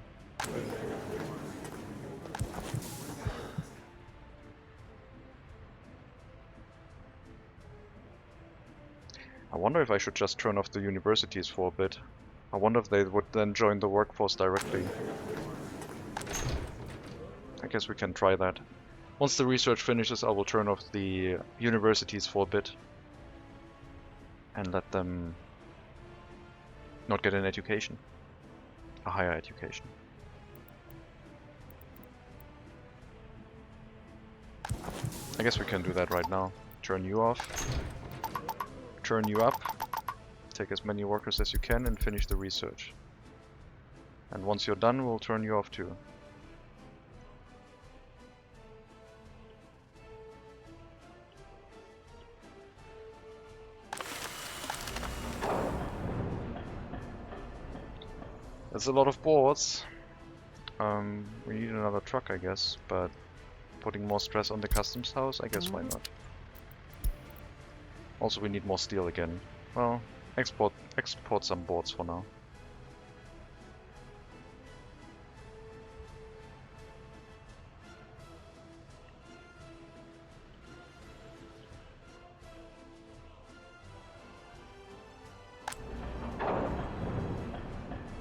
I wonder if I should just turn off the universities for a bit. I wonder if they would then join the workforce directly. I guess we can try that. Once the research finishes, I will turn off the universities for a bit. And let them not get an education. A higher education. I guess we can do that right now. Turn you off. Turn you up. Take as many workers as you can and finish the research. And once you're done, we'll turn you off too. There's a lot of boards. We need another truck, I guess, but putting more stress on the customs house, I guess why not? Also, we need more steel again. Well, export some boards for now.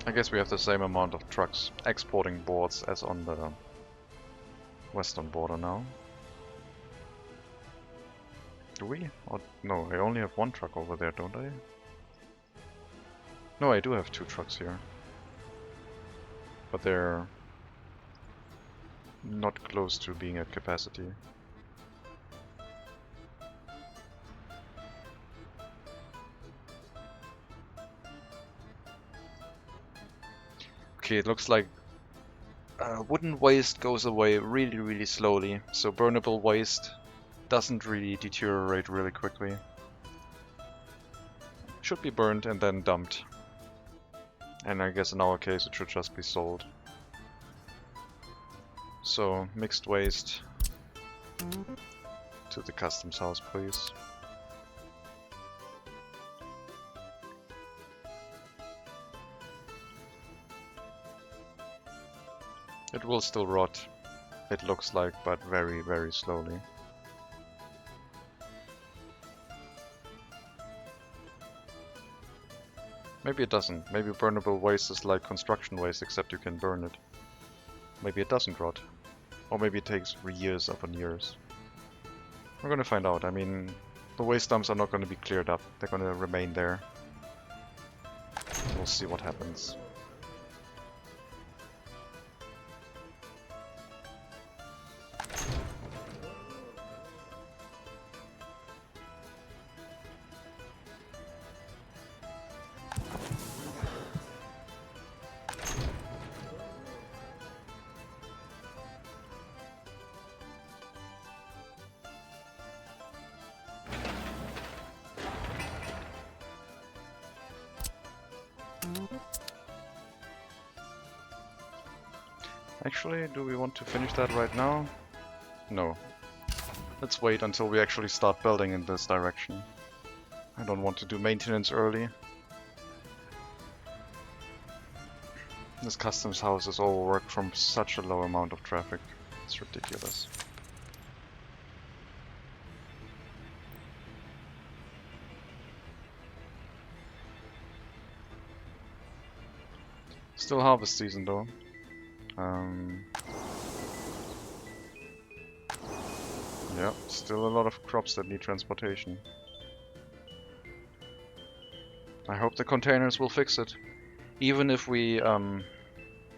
I guess we have the same amount of trucks exporting boards as on the western border now. Do we? Or, no, I only have one truck over there, don't I? No, I do have 2 trucks here. But they're not close to being at capacity. Okay, it looks like wooden waste goes away really, really slowly, so burnable waste doesn't really deteriorate really quickly. Should be burned and then dumped. And I guess in our case it should just be sold. So, mixed waste to the customs house, please. It will still rot, it looks like, but very, very slowly. Maybe it doesn't. Maybe burnable waste is like construction waste, except you can burn it. Maybe it doesn't rot. Or maybe it takes years upon years. We're gonna find out. I mean, the waste dumps are not gonna be cleared up. They're gonna remain there. We'll see what happens. Actually, do we want to finish that right now? No. Let's wait until we actually start building in this direction. I don't want to do maintenance early. This customs house is overworked from such a low amount of traffic. It's ridiculous. Still harvest season though. Yeah, still a lot of crops that need transportation. I hope the containers will fix it. Even if we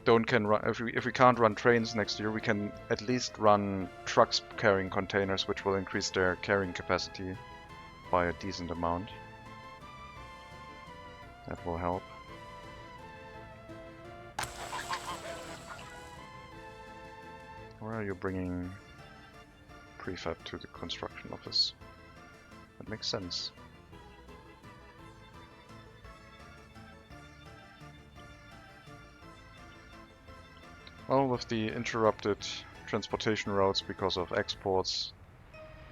if we can't run trains next year, we can at least run trucks carrying containers, which will increase their carrying capacity by a decent amount. That will help. Where are you bringing prefab to the construction office? That makes sense. Well, with the interrupted transportation routes because of exports,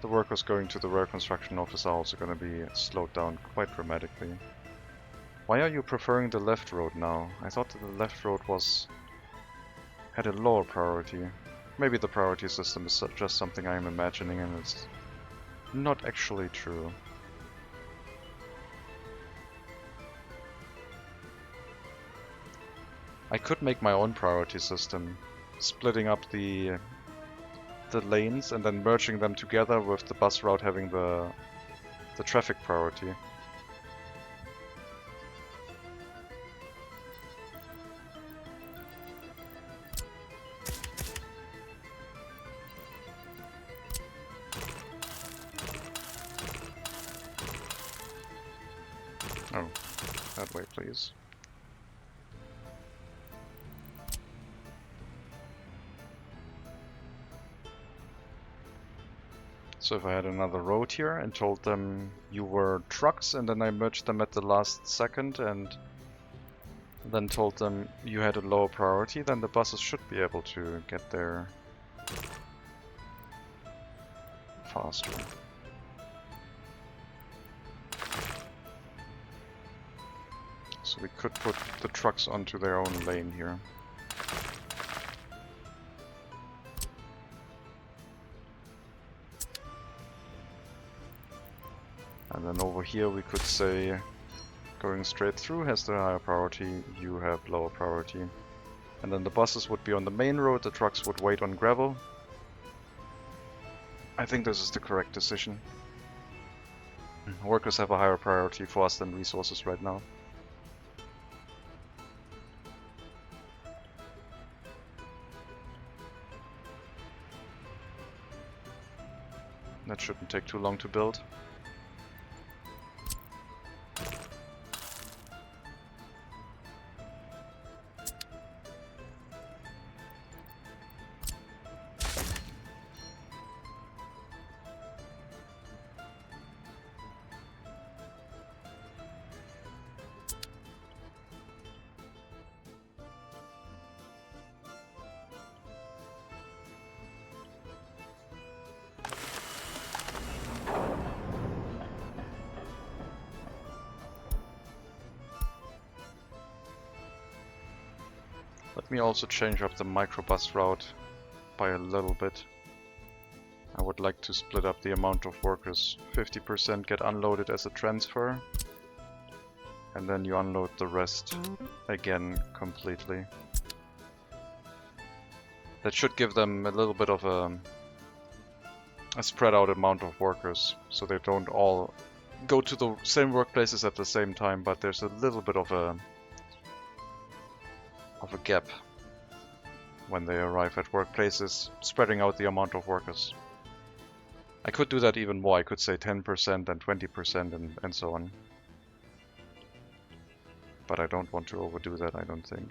the workers going to the rail construction office are also going to be slowed down quite dramatically. Why are you preferring the left road now? I thought that the left road had a lower priority. Maybe the priority system is just something I'm imagining and it's not actually true. I could make my own priority system, splitting up the lanes and then merging them together with the bus route having the traffic priority. Oh, that way please. So if I had another road here and told them you were trucks and then I merged them at the last second and then told them you had a lower priority, then the buses should be able to get there faster. So we could put the trucks onto their own lane here. And then over here we could say going straight through has the higher priority, you have lower priority. And then the buses would be on the main road, the trucks would wait on gravel. I think this is the correct decision. Workers have a higher priority for us than resources right now. That shouldn't take too long to build. Let me also change up the microbus route by a little bit. I would like to split up the amount of workers. 50% get unloaded as a transfer, and then you unload the rest again completely. That should give them a little bit of a spread out amount of workers, so they don't all go to the same workplaces at the same time, but there's a little bit of a gap when they arrive at workplaces, spreading out the amount of workers. I could do that even more. I could say 10% and 20% and so on. But I don't want to overdo that, I don't think.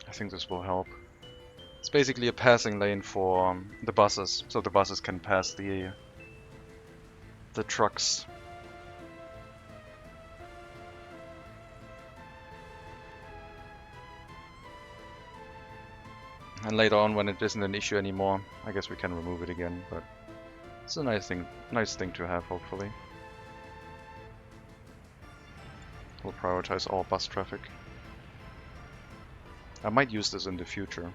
I think this will help. It's basically a passing lane for the buses, so the buses can pass the trucks. And later on, when it isn't an issue anymore, I guess we can remove it again, but it's a nice thing to have, hopefully. We'll prioritize all bus traffic. I might use this in the future,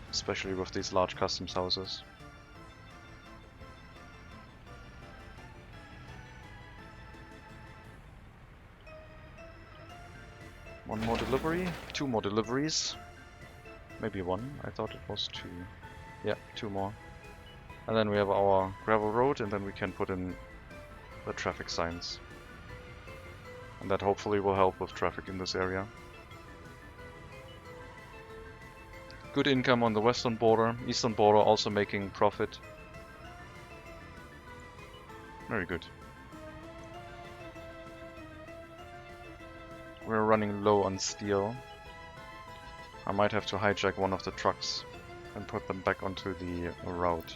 especially with these large customs houses. One more delivery, 2 more deliveries. Maybe 1, I thought it was 2. Yeah, 2 more. And then we have our gravel road, and then we can put in the traffic signs. And that hopefully will help with traffic in this area. Good income on the western border, eastern border also making profit. Very good. We're running low on steel. I might have to hijack one of the trucks and put them back onto the route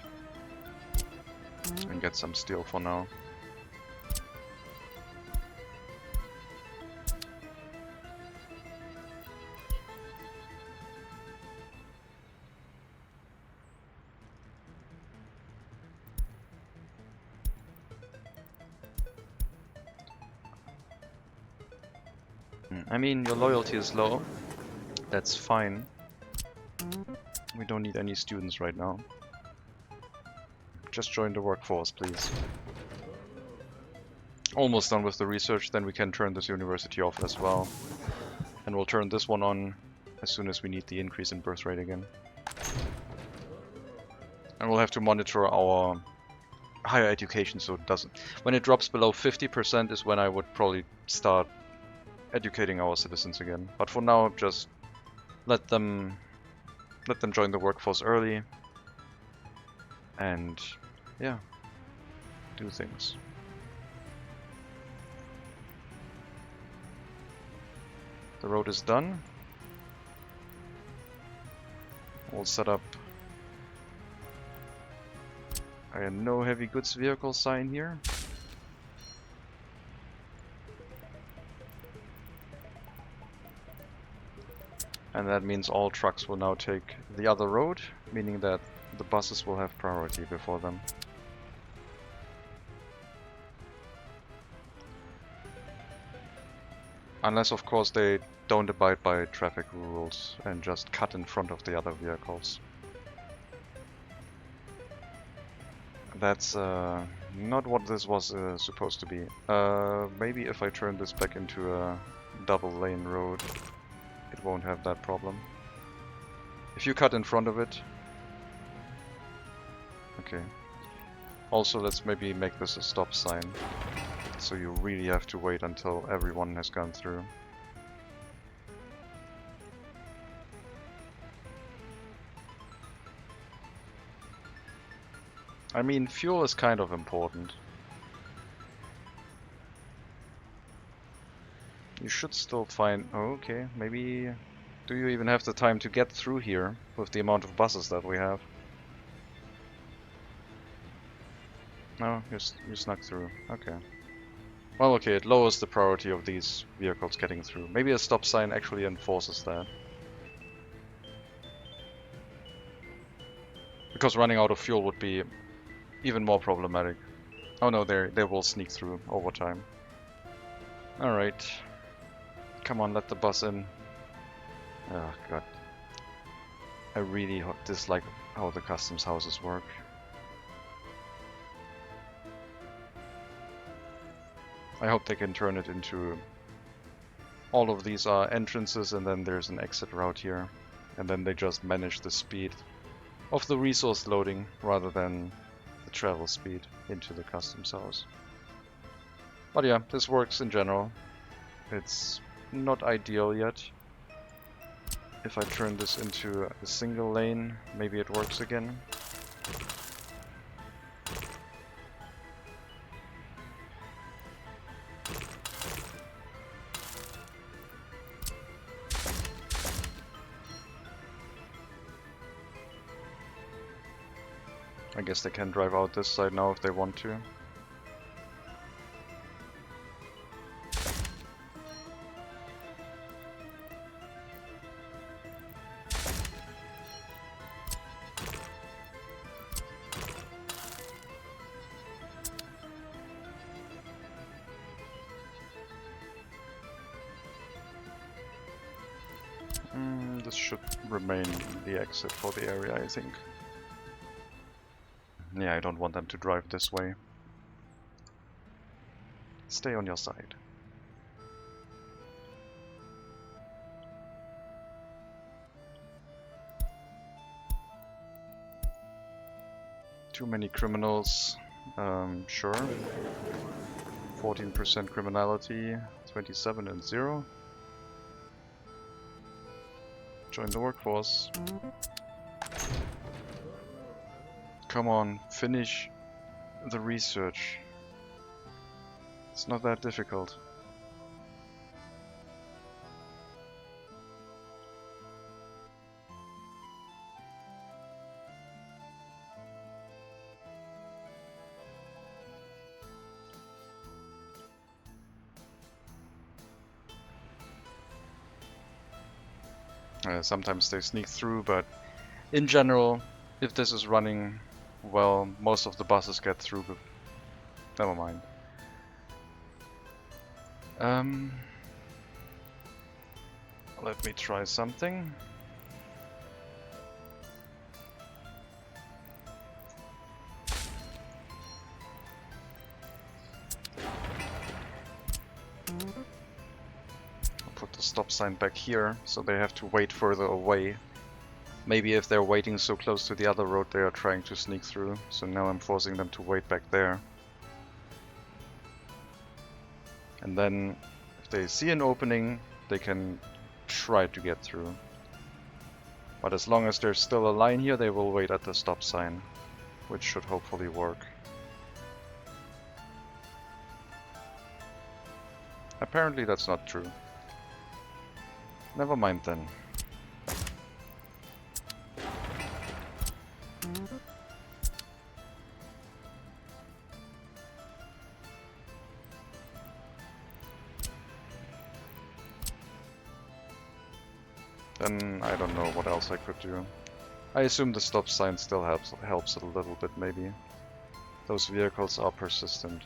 and get some steel for now. I mean, your loyalty is low. That's fine. We don't need any students right now. Just join the workforce, please. Almost done with the research, then we can turn this university off as well. And we'll turn this one on as soon as we need the increase in birth rate again. And we'll have to monitor our higher education so it doesn't... When it drops below 50% is when I would probably start educating our citizens again. But for now, just let them join the workforce early and yeah, do things. The road is done. We'll set up a no heavy goods vehicle sign here. And that means all trucks will now take the other road, meaning that the buses will have priority before them. Unless, of course, they don't abide by traffic rules and just cut in front of the other vehicles. That's not what this was supposed to be. Maybe if I turn this back into a double lane road, it won't have that problem. If you cut in front of it... Okay. Also, let's maybe make this a stop sign. So you really have to wait until everyone has gone through. I mean, fuel is kind of important. You should still find... Oh, okay, maybe... Do you even have the time to get through here with the amount of buses that we have? No, you snuck through. Okay. Well, okay, it lowers the priority of these vehicles getting through. Maybe a stop sign actually enforces that. Because running out of fuel would be even more problematic. Oh no, they will sneak through over time. Alright. Come on, let the bus in. Oh god. I really dislike how the customs houses work. I hope they can turn it into... All of these are entrances and then there's an exit route here. And then they just manage the speed of the resource loading rather than the travel speed into the customs house. But yeah, this works in general. It's not ideal yet. If I turn this into a single lane, maybe it works again. I guess they can drive out this side now if they want to. This should remain the exit for the area, I think. Yeah, I don't want them to drive this way. Stay on your side. Too many criminals. Sure. 14% criminality, 27 and 0. Join the workforce. Come on, finish the research. It's not that difficult. Sometimes they sneak through, but in general, if this is running well, most of the buses get through. Never mind. Let me try something. Put the stop sign back here, so they have to wait further away. Maybe if they're waiting so close to the other road, they are trying to sneak through, so now I'm forcing them to wait back there. And then, if they see an opening, they can try to get through. But as long as there's still a line here, they will wait at the stop sign, which should hopefully work. Apparently that's not true. Never mind then. Then I don't know what else I could do. I assume the stop sign still helps a little bit, maybe. Those vehicles are persistent.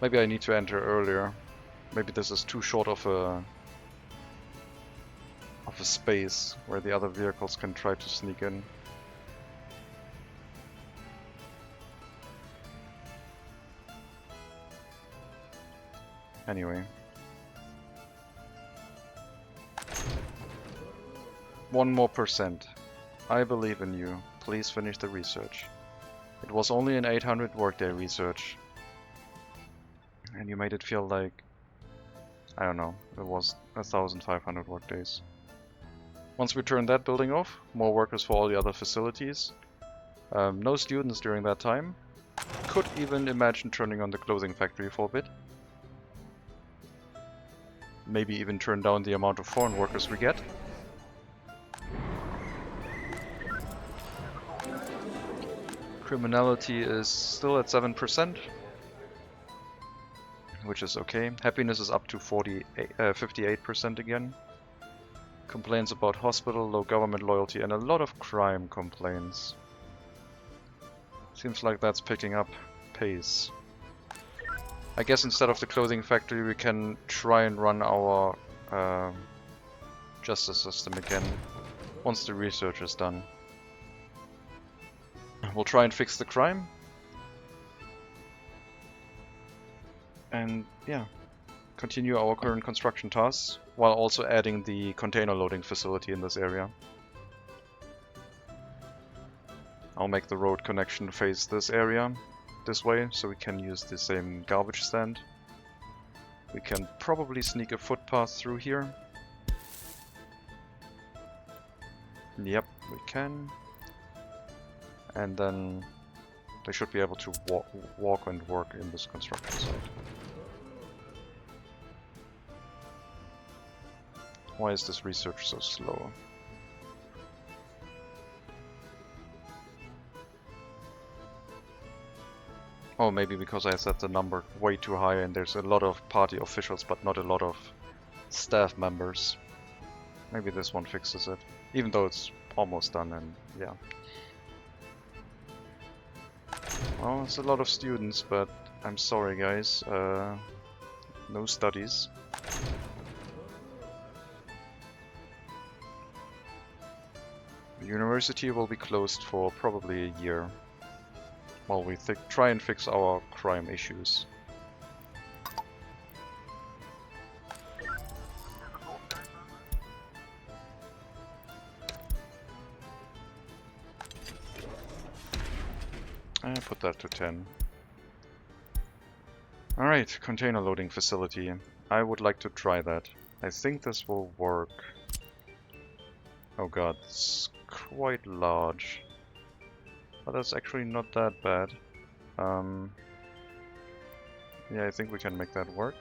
Maybe I need to enter earlier. Maybe this is too short of a space where the other vehicles can try to sneak in. Anyway. 1 more %. I believe in you. Please finish the research. It was only an 800 workday research. And you made it feel like, I don't know, it was 1,500 workdays. Once we turn that building off, more workers for all the other facilities. No students during that time. Could even imagine turning on the clothing factory for a bit. Maybe even turn down the amount of foreign workers we get. Criminality is still at 7%, which is okay. Happiness is up to 58% again. Complaints about hospital, low government loyalty, and a lot of crime complaints. Seems like that's picking up pace. I guess instead of the clothing factory we can try and run our justice system again once the research is done. We'll try and fix the crime. And yeah, continue our current construction tasks while also adding the container loading facility in this area. I'll make the road connection face this area this way so we can use the same garbage stand. We can probably sneak a footpath through here. Yep, we can. And then they should be able to walk and work in this construction site. Why is this research so slow? Oh, maybe because I set the number way too high and there's a lot of party officials but not a lot of staff members. Maybe this one fixes it. Even though it's almost done and yeah. Well, it's a lot of students, but I'm sorry guys, no studies. The university will be closed for probably a year while we try and fix our crime issues. I put that to 10. Alright, container loading facility. I would like to try that. I think this will work. Oh god, it's quite large. But that's actually not that bad. Yeah, I think we can make that work.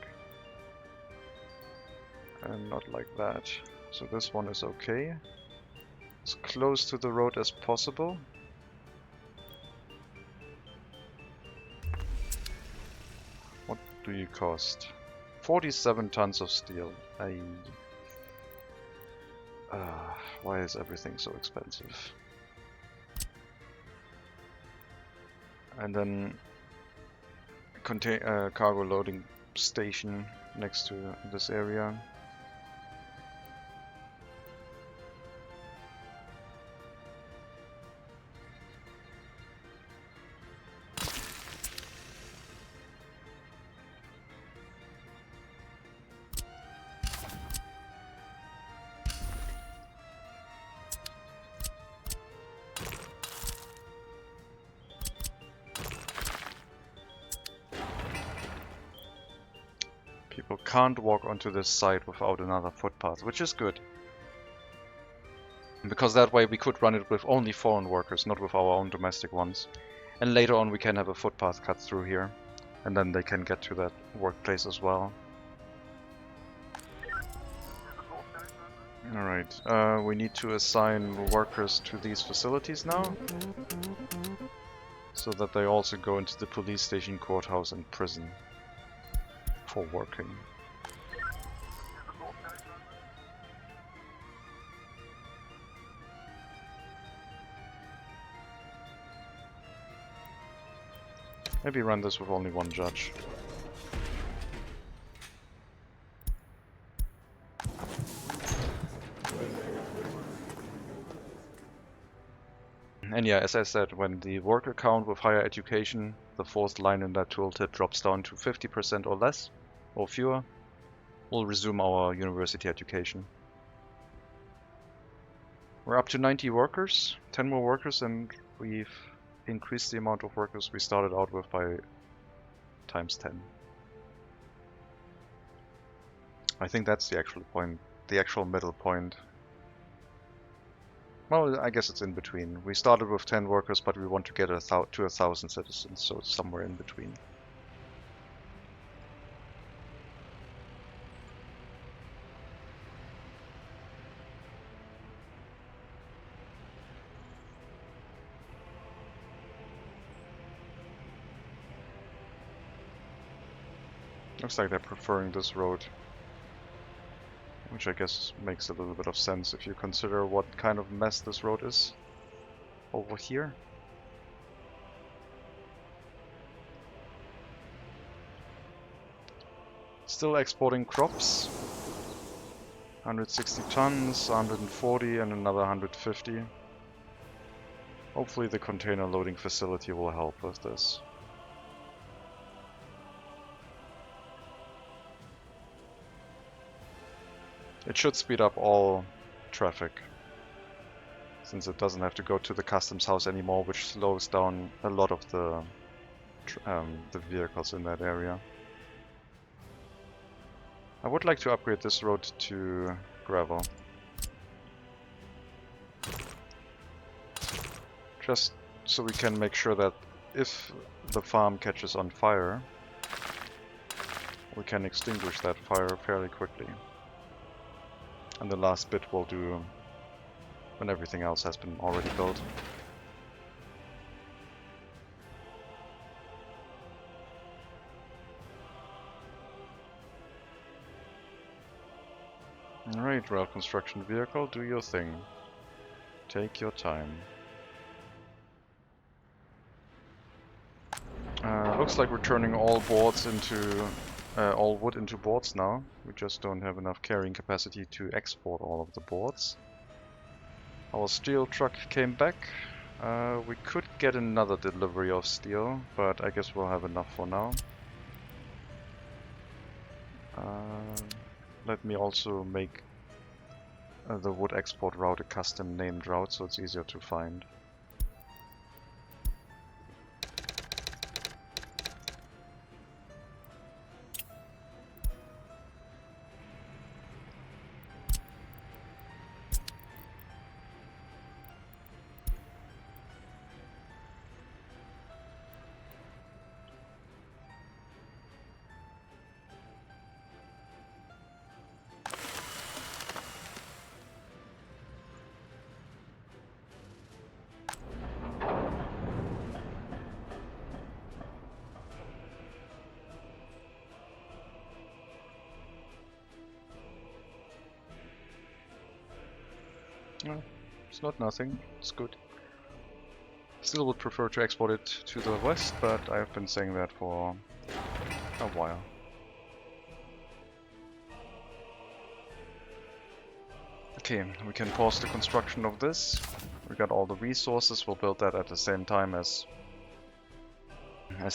And not like that. So this one is okay. As close to the road as possible. What do you cost? 47 tons of steel. Why is everything so expensive? And then cargo loading station next to this area. People can't walk onto this site without another footpath, which is good. Because that way we could run it with only foreign workers, not with our own domestic ones. And later on we can have a footpath cut through here. And then they can get to that workplace as well. Alright, we need to assign workers to these facilities now. So that they also go into the police station, courthouse and prison. For working. Maybe run this with only one judge. And yeah, as I said, when the worker count with higher education, the fourth line in that tooltip, drops down to 50% or less, or fewer, we'll resume our university education. We're up to 90 workers, 10 more workers, and we've increased the amount of workers we started out with by times 10. I think that's the actual point, the actual middle point. Well, I guess it's in between. We started with 10 workers, but we want to get to 1,000 citizens, so it's somewhere in between. Looks like they're preferring this road, which I guess makes a little bit of sense if you consider what kind of mess this road is over here. Still exporting crops. 160 tons, 140 and another 150. Hopefully the container loading facility will help with this. It should speed up all traffic, since it doesn't have to go to the customs house anymore, which slows down a lot of the vehicles in that area. I would like to upgrade this road to gravel. Just so we can make sure that if the farm catches on fire, we can extinguish that fire fairly quickly. And the last bit we'll do when everything else has been already built. Alright, rail construction vehicle, do your thing. Take your time. Looks like we're turning all boards into all wood into boards now. We just don't have enough carrying capacity to export all of the boards. Our steel truck came back. We could get another delivery of steel, but I guess we'll have enough for now. Let me also make the wood export route a custom named route, so it's easier to find. No, it's not nothing, it's good. Still would prefer to export it to the west, but I've been saying that for a while. Okay, we can pause the construction of this. We got all the resources, we'll build that at the same time as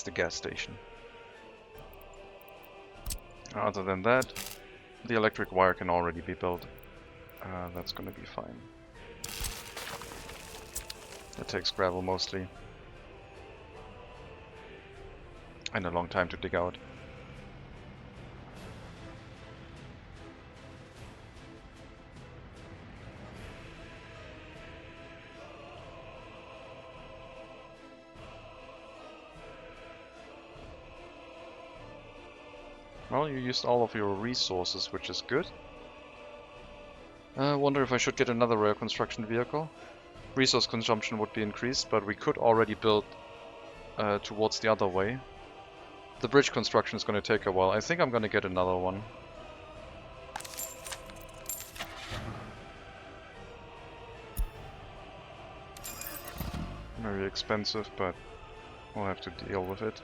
the gas station. Other than that, the electric wire can already be built. That's gonna be fine. It takes gravel mostly. And a long time to dig out. Well, you used all of your resources, which is good. I wonder if I should get another rail construction vehicle. Resource consumption would be increased, but we could already build towards the other way. The bridge construction is going to take a while. I think I'm going to get another one. Very expensive, but we'll have to deal with it.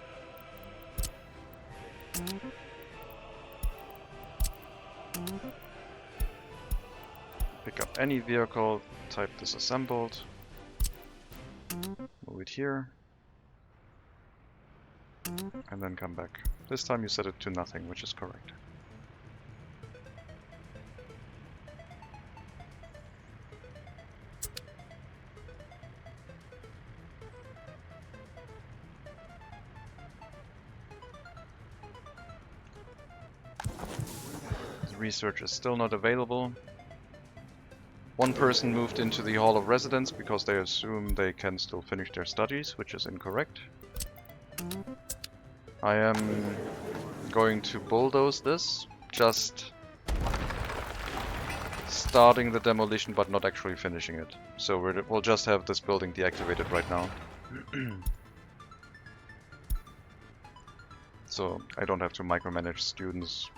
Pick up any vehicle, type disassembled. here. And then come back. This time you set it to nothing, which is correct. The research is still not available. One person moved into the Hall of Residence because they assume they can still finish their studies, which is incorrect. I am going to bulldoze this, just starting the demolition but not actually finishing it. So we'll just have this building deactivated right now. So I don't have to micromanage students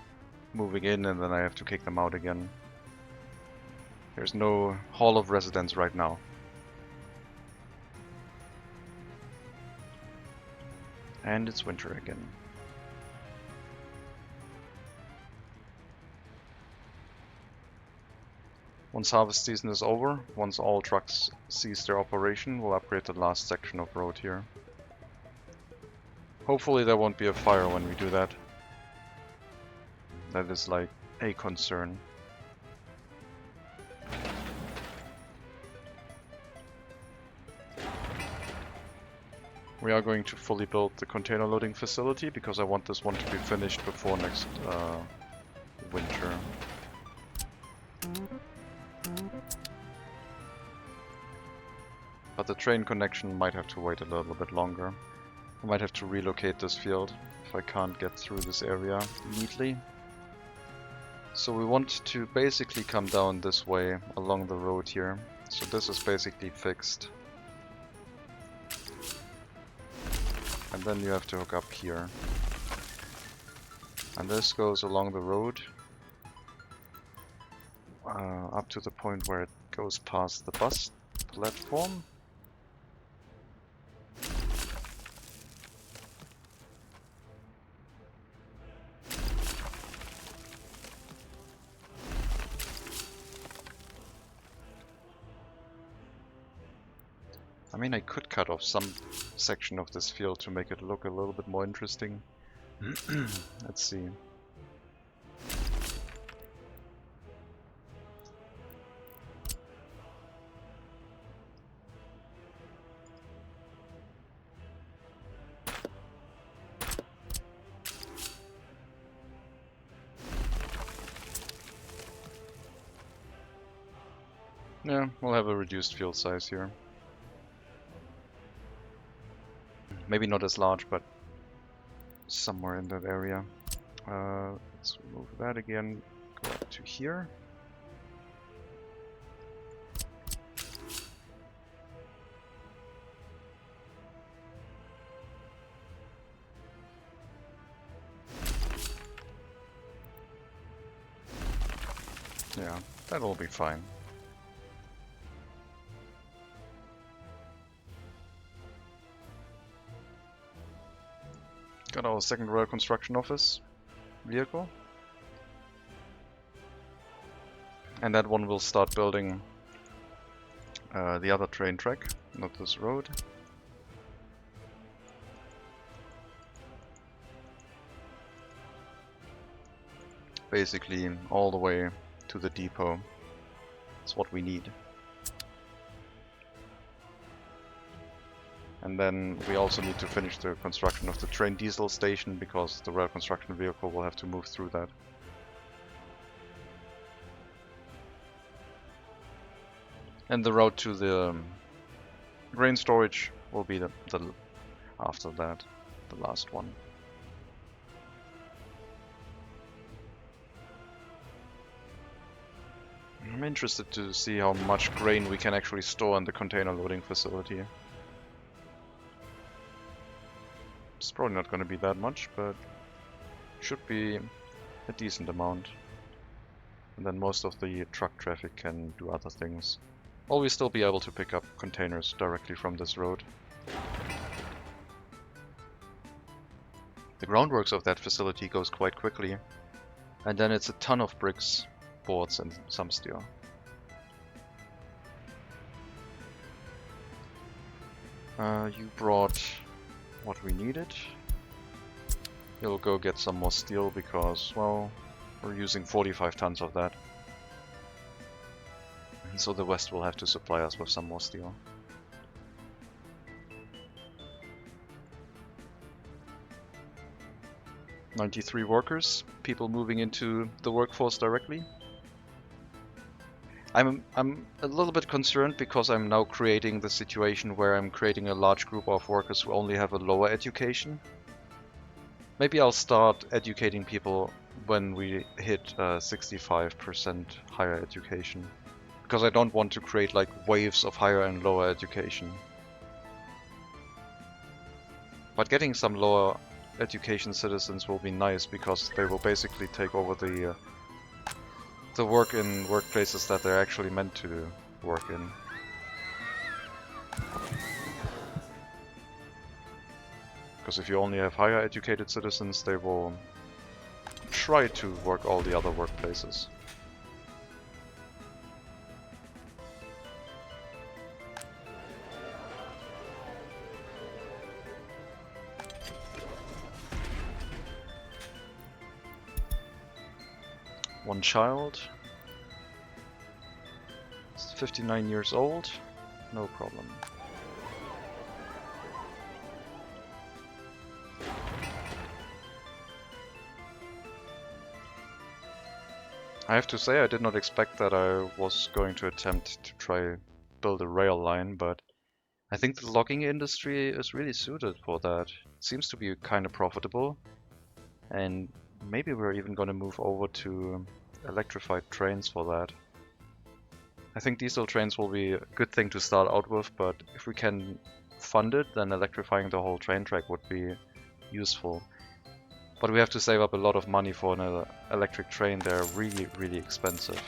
moving in and then I have to kick them out again. There's no Hall of Residence right now. And it's winter again. Once harvest season is over, once all trucks cease their operation, we'll upgrade the last section of road here. Hopefully there won't be a fire when we do that. That is like a concern. We are going to fully build the container loading facility because I want this one to be finished before next winter. But the train connection might have to wait a little bit longer. I might have to relocate this field if I can't get through this area neatly. So we want to basically come down this way along the road here. So this is basically fixed. And then you have to hook up here. And this goes along the road up to the point where it goes past the bus platform. I mean, I could cut off some section of this field to make it look a little bit more interesting. Let's see. Yeah, we'll have a reduced field size here. Maybe not as large, but somewhere in that area. Let's remove that again, go up to here. Yeah, that'll be fine. Got our second Royal Construction Office vehicle. And that one will start building the other train track, not this road. Basically all the way to the depot. That's what we need. And then we also need to finish the construction of the train diesel station because the rail construction vehicle will have to move through that. And the road to the grain storage will be the after that, the last one. I'm interested to see how much grain we can actually store in the container loading facility. It's probably not going to be that much, but should be a decent amount. And then most of the truck traffic can do other things. Will we still be able to pick up containers directly from this road? The groundworks of that facility goes quite quickly. And then it's a ton of bricks, boards and some steel. You brought what we needed. You'll go get some more steel because, well, we're using 45 tons of that. So the West will have to supply us with some more steel. "93 workers, people moving into the workforce directly. I'm a little bit concerned because I'm now creating the situation where I'm creating a large group of workers who only have a lower education. Maybe I'll start educating people when we hit 65% higher education. Because I don't want to create like waves of higher and lower education. But getting some lower education citizens will be nice because they will basically take over the work in workplaces that they're actually meant to work in. Because if you only have higher educated citizens, they will try to work all the other workplaces. One child. It's 59 years old. No problem. I have to say I did not expect that I was going to attempt to try build a rail line, but I think the logging industry is really suited for that. It seems to be kind of profitable, and maybe we're even going to move over to electrified trains for that. I think diesel trains will be a good thing to start out with, but if we can fund it, then electrifying the whole train track would be useful. But we have to save up a lot of money for an electric train. They're really, really expensive.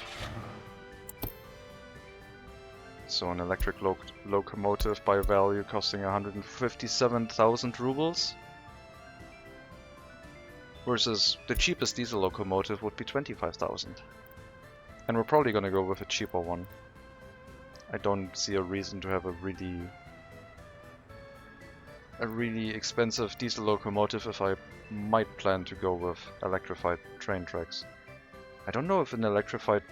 So an electric locomotive by value costing 157,000 rubles. Versus the cheapest diesel locomotive would be 25,000. And we're probably gonna go with a cheaper one. I don't see a reason to have a really expensive diesel locomotive if I might plan to go with electrified train tracks. I don't know if an electrified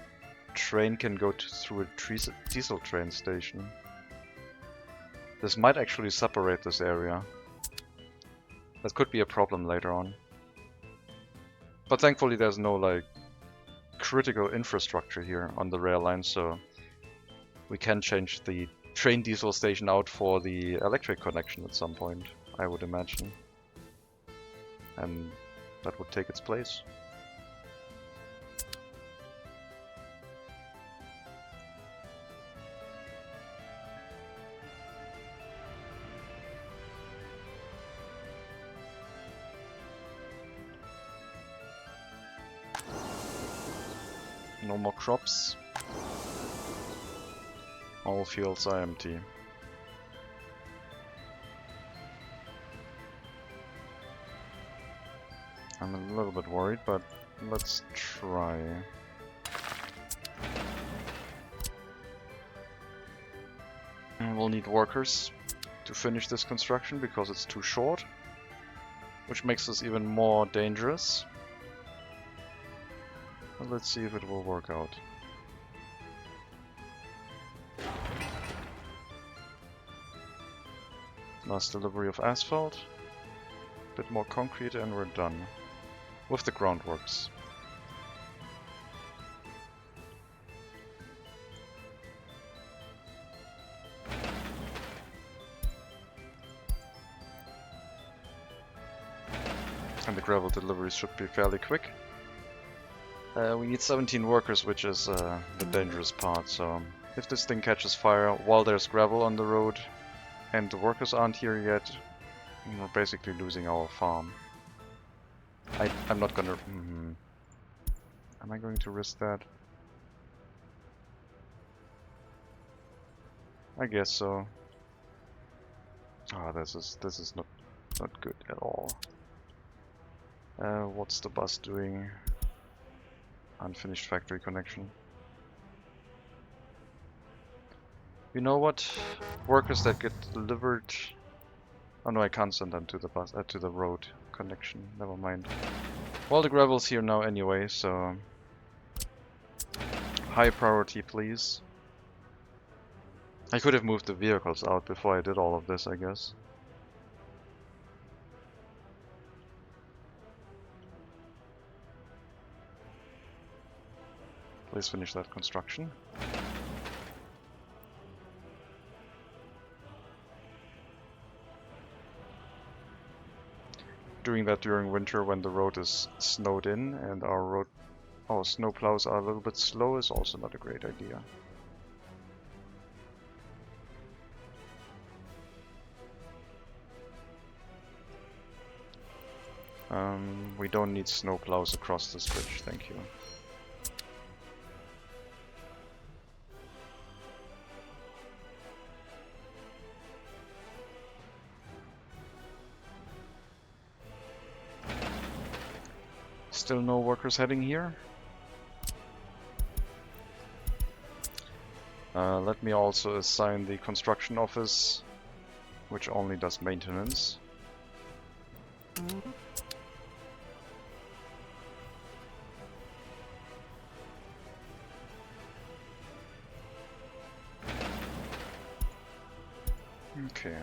train can go through a diesel train station. This might actually separate this area. That could be a problem later on. But thankfully there's no like critical infrastructure here on the rail line, so we can change the train diesel station out for the electric connection at some point, I would imagine. And that would take its place. No more crops. All fields are empty. I'm a little bit worried, but let's try. And we'll need workers to finish this construction because it's too short, which makes us even more dangerous. But let's see if it will work out. Last delivery of asphalt, a bit more concrete, and we're done with the groundworks. And the gravel deliveries should be fairly quick. We need 17 workers, which is the dangerous part, so if this thing catches fire while there's gravel on the road and the workers aren't here yet, we're basically losing our farm. I'm not gonna... Am I going to risk that? I guess so. Ah, this is not good at all. What's the bus doing? Unfinished factory connection. You know what? Workers that get delivered. Oh no, I can't send them to the bus to the road connection. Never mind. Well, the gravel's here now anyway, so high priority, please. I could have moved the vehicles out before I did all of this, I guess. Please finish that construction. Doing that during winter when the road is snowed in and our snow plows are a little bit slow is also not a great idea. We don't need snow plows across this bridge, thank you. Still no workers heading here. Let me also assign the construction office, which only does maintenance. Okay.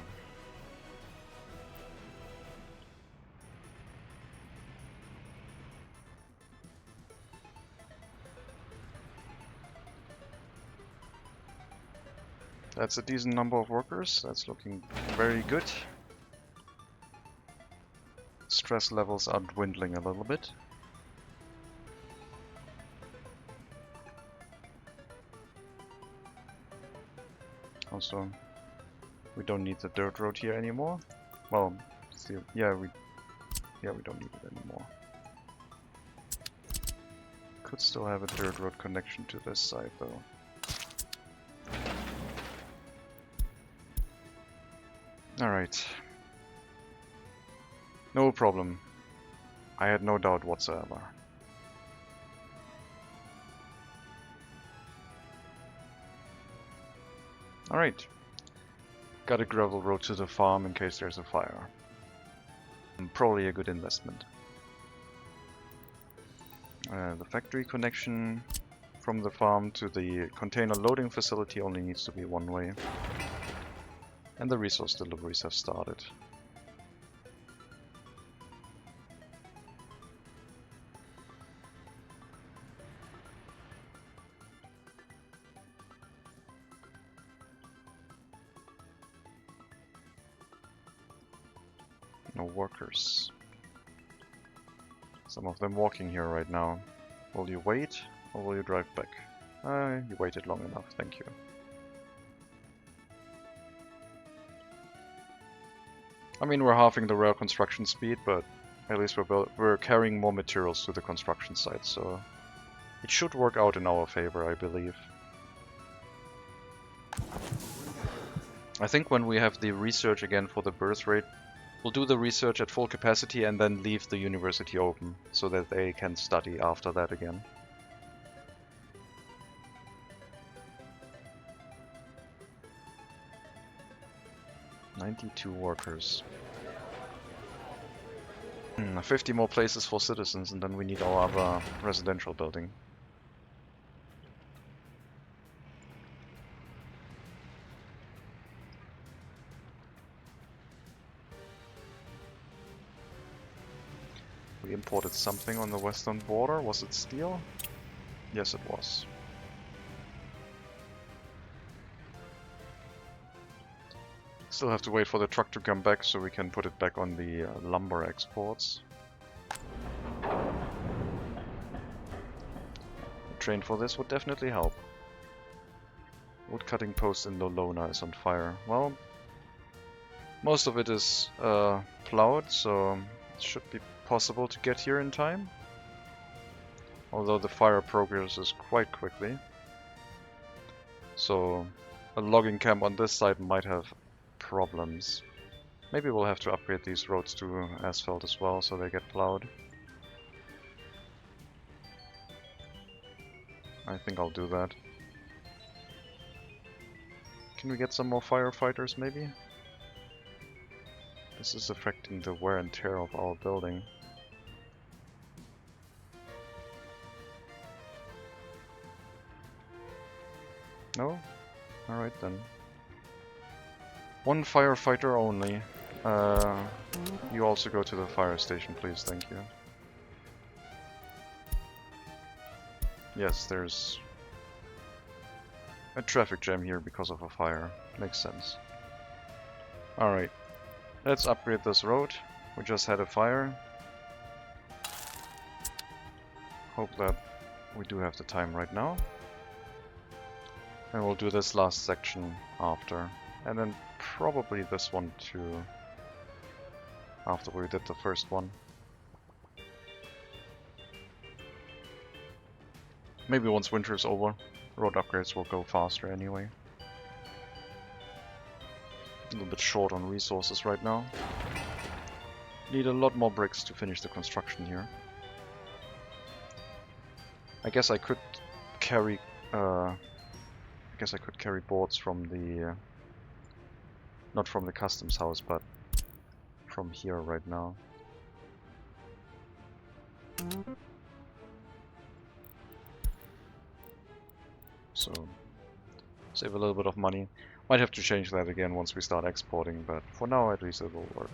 That's a decent number of workers. That's looking very good. Stress levels are dwindling a little bit. Also, we don't need the dirt road here anymore. Well, still, yeah, we don't need it anymore. Could still have a dirt road connection to this side though. Alright. No problem. I had no doubt whatsoever. Alright. Got a gravel road to the farm in case there's a fire. Probably a good investment. The factory connection from the farm to the container loading facility only needs to be one way. And the resource deliveries have started. No workers. Some of them walking here right now. Will you wait or will you drive back? You waited long enough, thank you. I mean, we're halving the rail construction speed, but at least we're carrying more materials to the construction site, so it should work out in our favor, I believe. I think when we have the research again for the birth rate, we'll do the research at full capacity and then leave the university open, so that they can study after that again. "92 workers. 50 more places for citizens, and then we need our other residential building. We imported something on the western border. Was it steel? Yes, it was. Still have to wait for the truck to come back so we can put it back on the lumber exports. A train for this would definitely help. Wood cutting post in Lolona is on fire. Well, most of it is plowed, so it should be possible to get here in time. Although the fire progresses quite quickly. So a logging camp on this side might have problems. Maybe we'll have to upgrade these roads to asphalt as well, so they get plowed. I think I'll do that. Can we get some more firefighters maybe? This is affecting the wear and tear of our building. No? Alright then. One firefighter only. You also go to the fire station, please, thank you. Yes, there's a traffic jam here because of a fire. Makes sense. Alright, let's upgrade this road. We just had a fire. Hope that we do have the time right now. And we'll do this last section after. And then probably this one too. After we did the first one. Maybe once winter is over, road upgrades will go faster anyway. A little bit short on resources right now. Need a lot more bricks to finish the construction here. I guess I could carry boards from the not from the customs house, but from here right now. So save a little bit of money. Might have to change that again once we start exporting, but for now at least it will work.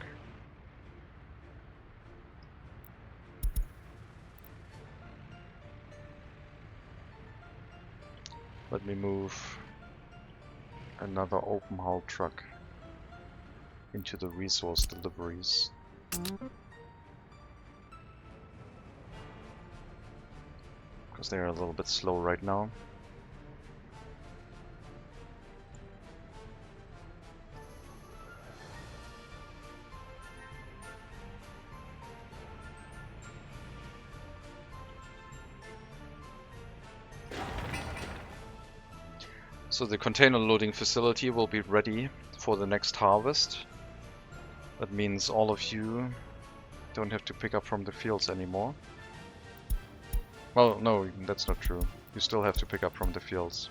Let me move another open haul truck into the resource deliveries. Because they are a little bit slow right now. So the container loading facility will be ready for the next harvest. That means all of you don't have to pick up from the fields anymore. Well, no, that's not true. You still have to pick up from the fields.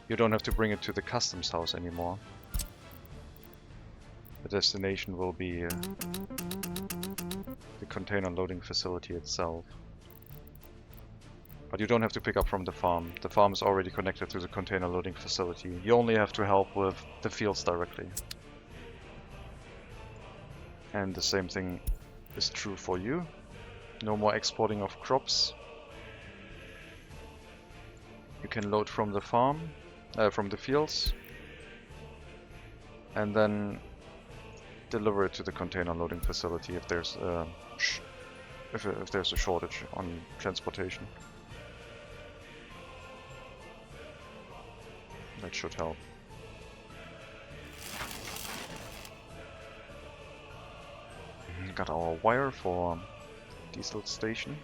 You don't have to bring it to the customs house anymore. The destination will be the container loading facility itself. But you don't have to pick up from the farm. The farm is already connected to the container loading facility. You only have to help with the fields directly. And the same thing is true for you. No more exporting of crops. You can load from the farm, from the fields, and then deliver it to the container loading facility if there's if there's a shortage on transportation. That should help. Got our wire for diesel station,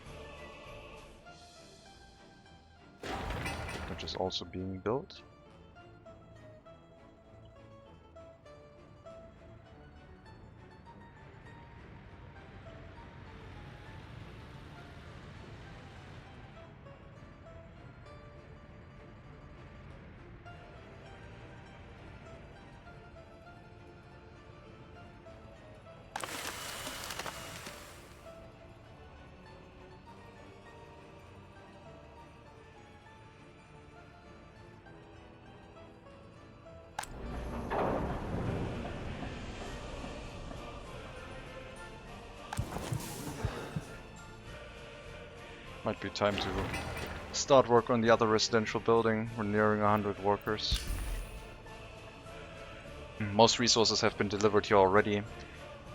which is also being built. Might be time to start work on the other residential building. We're nearing 100 workers. Most resources have been delivered here already,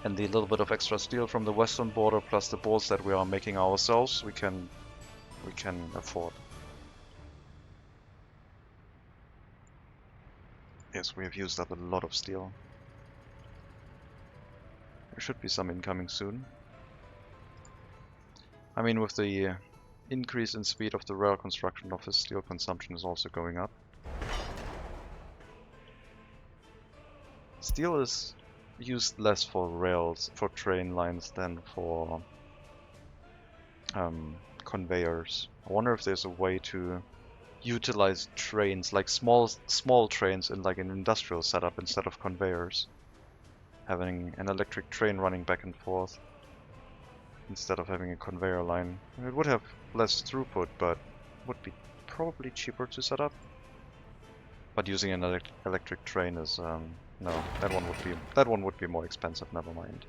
and the little bit of extra steel from the western border plus the boards that we are making ourselves, we can afford. Yes, we have used up a lot of steel. There should be some incoming soon. I mean, with the increase in speed of the rail construction, office steel consumption is also going up. Steel is used less for rails, for train lines than for conveyors. I wonder if there's a way to utilize trains, like small trains in like an industrial setup instead of conveyors. Having an electric train running back and forth instead of having a conveyor line. It would have less throughput, but would be probably cheaper to set up. But using an electric train is no, that one would be more expensive. Never mind.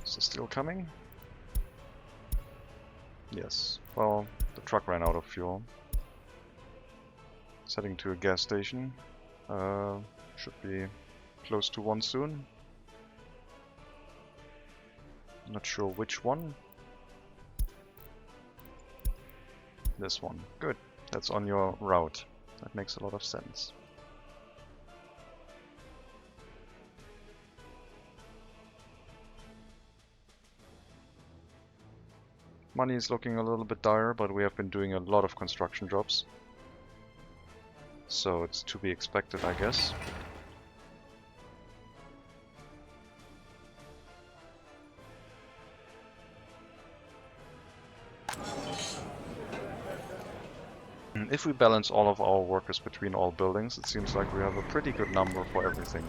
Is the steel coming? Yes. Well, the truck ran out of fuel. It's heading to a gas station. Should be close to one soon. Not sure which one. This one. Good. That's on your route. That makes a lot of sense. Money is looking a little bit dire, but we have been doing a lot of construction jobs. So it's to be expected, I guess. If we balance all of our workers between all buildings, it seems like we have a pretty good number for everything.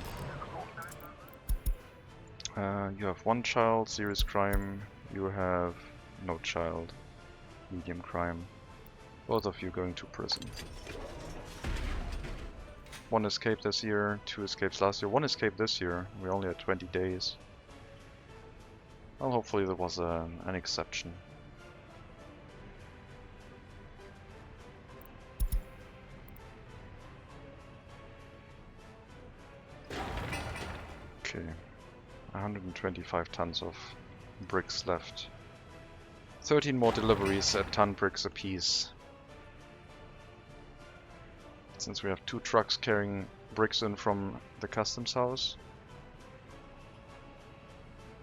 You have one child, serious crime. You have no child, medium crime. Both of you going to prison. One escape this year, 2 escapes last year, 1 escape this year. We only had 20 days. Well, hopefully there was an exception. Okay, 125 tons of bricks left. 13 more deliveries at 10 bricks apiece. Since we have 2 trucks carrying bricks in from the customs house,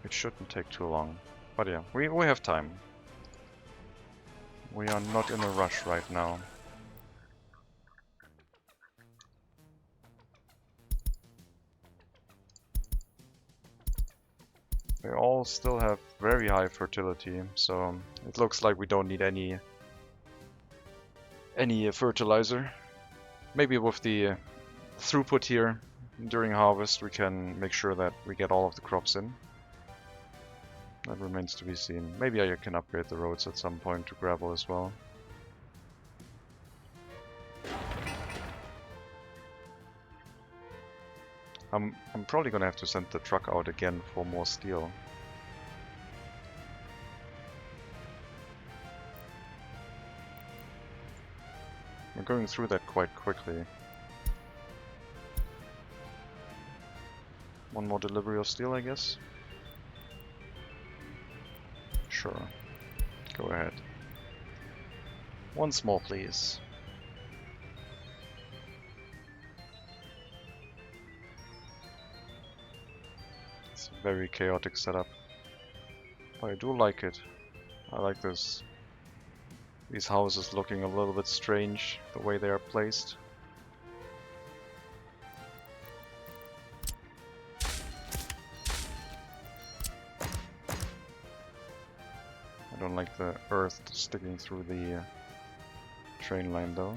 it shouldn't take too long. But yeah, we have time. We are not in a rush right now. They all still have very high fertility, so it looks like we don't need any fertilizer. Maybe with the throughput here during harvest we can make sure that we get all of the crops in. That remains to be seen. Maybe I can upgrade the roads at some point to gravel as well. I'm probably gonna have to send the truck out again for more steel. We're going through that quite quickly. One more delivery of steel, I guess? Sure. Go ahead. Once more, please. It's a very chaotic setup. But I do like it. I like this. These houses looking a little bit strange, the way they are placed. I don't like the earth sticking through the train line though.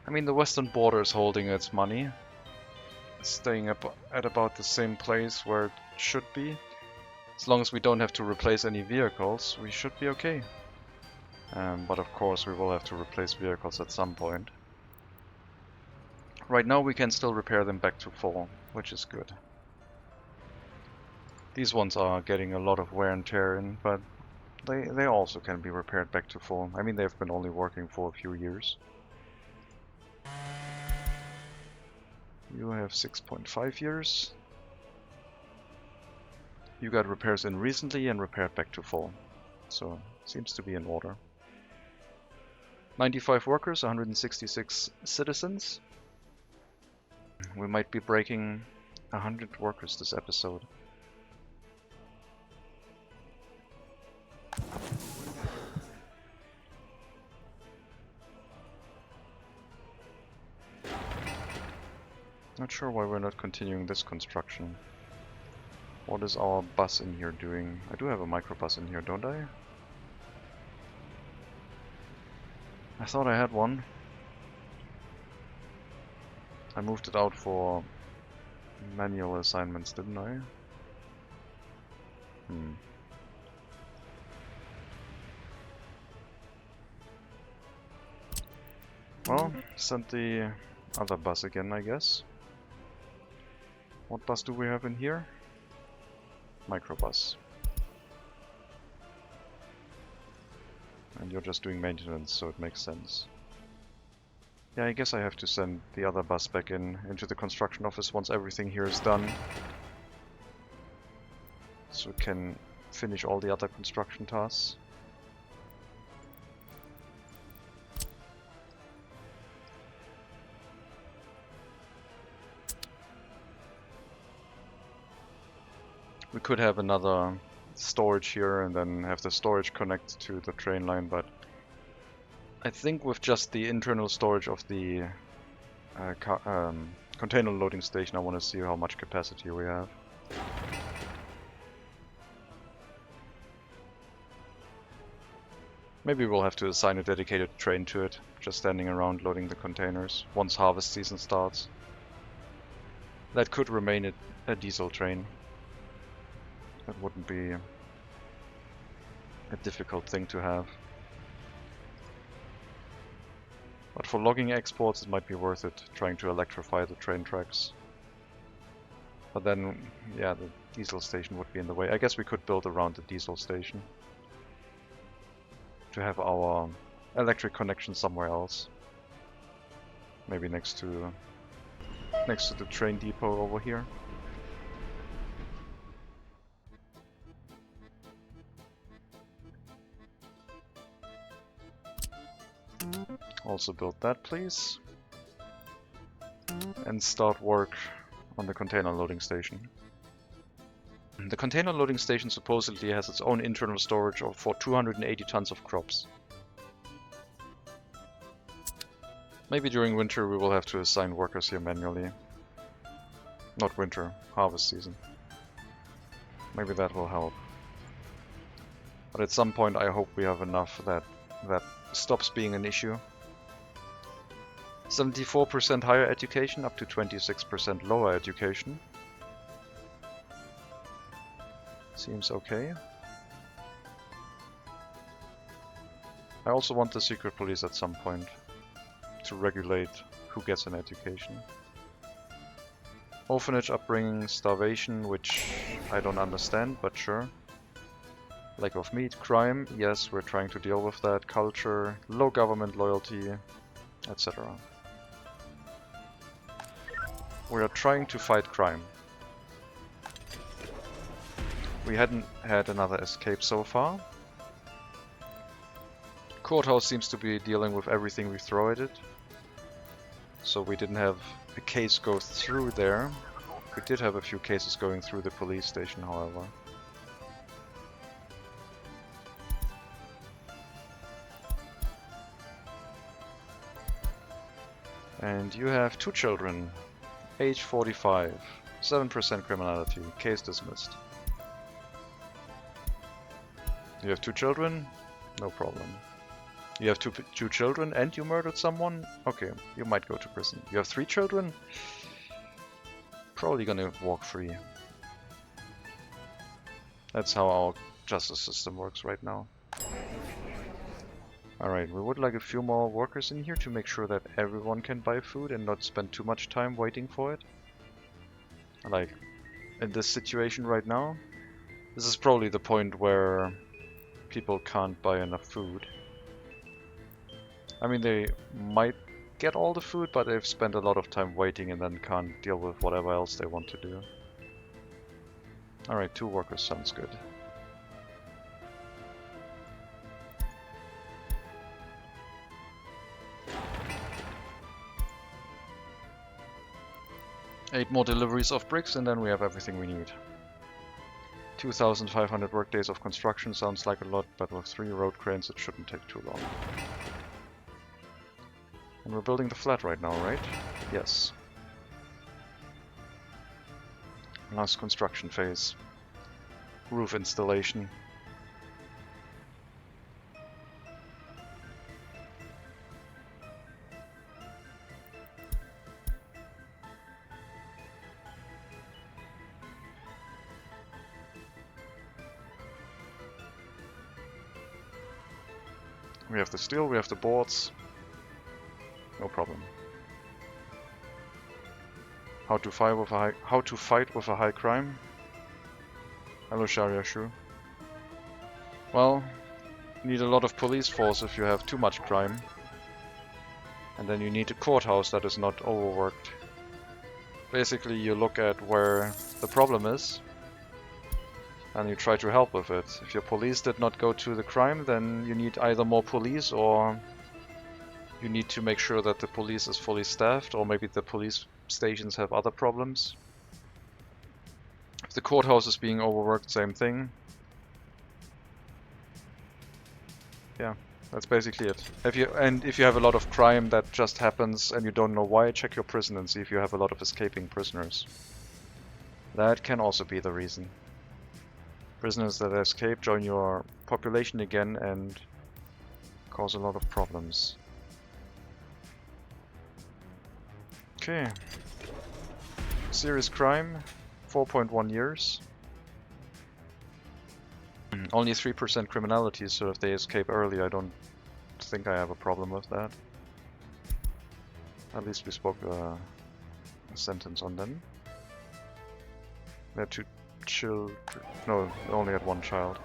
I mean, the western border is holding its money. It's staying up at about the same place where it should be. As long as we don't have to replace any vehicles, we should be okay. But of course we will have to replace vehicles at some point. Right now we can still repair them back to full, which is good. These ones are getting a lot of wear and tear in, but they also can be repaired back to full. I mean, they've been only working for a few years. You have 6.5 years. You got repairs in recently and repaired back to full. So, seems to be in order. 95 workers, 166 citizens. We might be breaking 100 workers this episode. Not sure why we're not continuing this construction. What is our bus in here doing? I do have a microbus in here, don't I? I thought I had one. I moved it out for manual assignments, didn't I? Well, send the other bus again, I guess. What bus do we have in here? Microbus. And you're just doing maintenance, so it makes sense. Yeah, I guess I have to send the other bus back into the construction office once everything here is done. So we can finish all the other construction tasks. We could have another storage here and then have the storage connect to the train line, but I think with just the internal storage of the container loading station, I want to see how much capacity we have. Maybe we'll have to assign a dedicated train to it, just standing around loading the containers once harvest season starts. That could remain a diesel train. That wouldn't be a difficult thing to have. But for logging exports it might be worth it, trying to electrify the train tracks. But then, yeah, the diesel station would be in the way. I guess we could build around the diesel station to have our electric connection somewhere else. Maybe next to the train depot over here. Also build that, please. And start work on the container loading station. The container loading station supposedly has its own internal storage for 280 tons of crops. Maybe during winter we will have to assign workers here manually. Not winter, harvest season. Maybe that will help. But at some point I hope we have enough that stops being an issue. 74% higher education, up to 26% lower education. Seems okay. I also want the secret police at some point to regulate who gets an education. Orphanage upbringing, starvation, which I don't understand, but sure. Lack of meat, crime, yes, we're trying to deal with that. Culture, low government loyalty, etc. We are trying to fight crime. We hadn't had another escape so far. Courthouse seems to be dealing with everything we throw at it. So we didn't have a case go through there. We did have a few cases going through the police station, however. And you have 2 children, age 45, 7% criminality, case dismissed. You have 2 children? No problem. You have two children and you murdered someone? Okay, you might go to prison. You have 3 children? Probably gonna walk free. That's how our justice system works right now. Alright, we would like a few more workers in here to make sure that everyone can buy food and not spend too much time waiting for it. Like, in this situation right now, this is probably the point where people can't buy enough food. I mean, they might get all the food, but they've spent a lot of time waiting and then can't deal with whatever else they want to do. Alright, 2 workers sounds good. Eight more deliveries of bricks and then we have everything we need. 2,500 workdays of construction sounds like a lot, but with 3 road cranes it shouldn't take too long. And we're building the flat right now, right? Yes. Last construction phase. Roof installation. We have the steel, we have the boards. No problem. How to fight with a high crime? Hello, Sharia Shu. Well, you need a lot of police force if you have too much crime. And then you need a courthouse that is not overworked. Basically, you look at where the problem is and you try to help with it. If your police did not go to the crime, then you need either more police or you need to make sure that the police is fully staffed, or maybe the police stations have other problems. If the courthouse is being overworked, same thing. Yeah, that's basically it. If you have a lot of crime that just happens and you don't know why, check your prison and see if you have a lot of escaping prisoners. That can also be the reason. Prisoners that escape join your population again and cause a lot of problems. Okay. Serious crime, 4.1 years. Only 3% criminality, so if they escape early, I don't think I have a problem with that. At least we spoke a sentence on them. We had 2 children. No, we only had 1 child.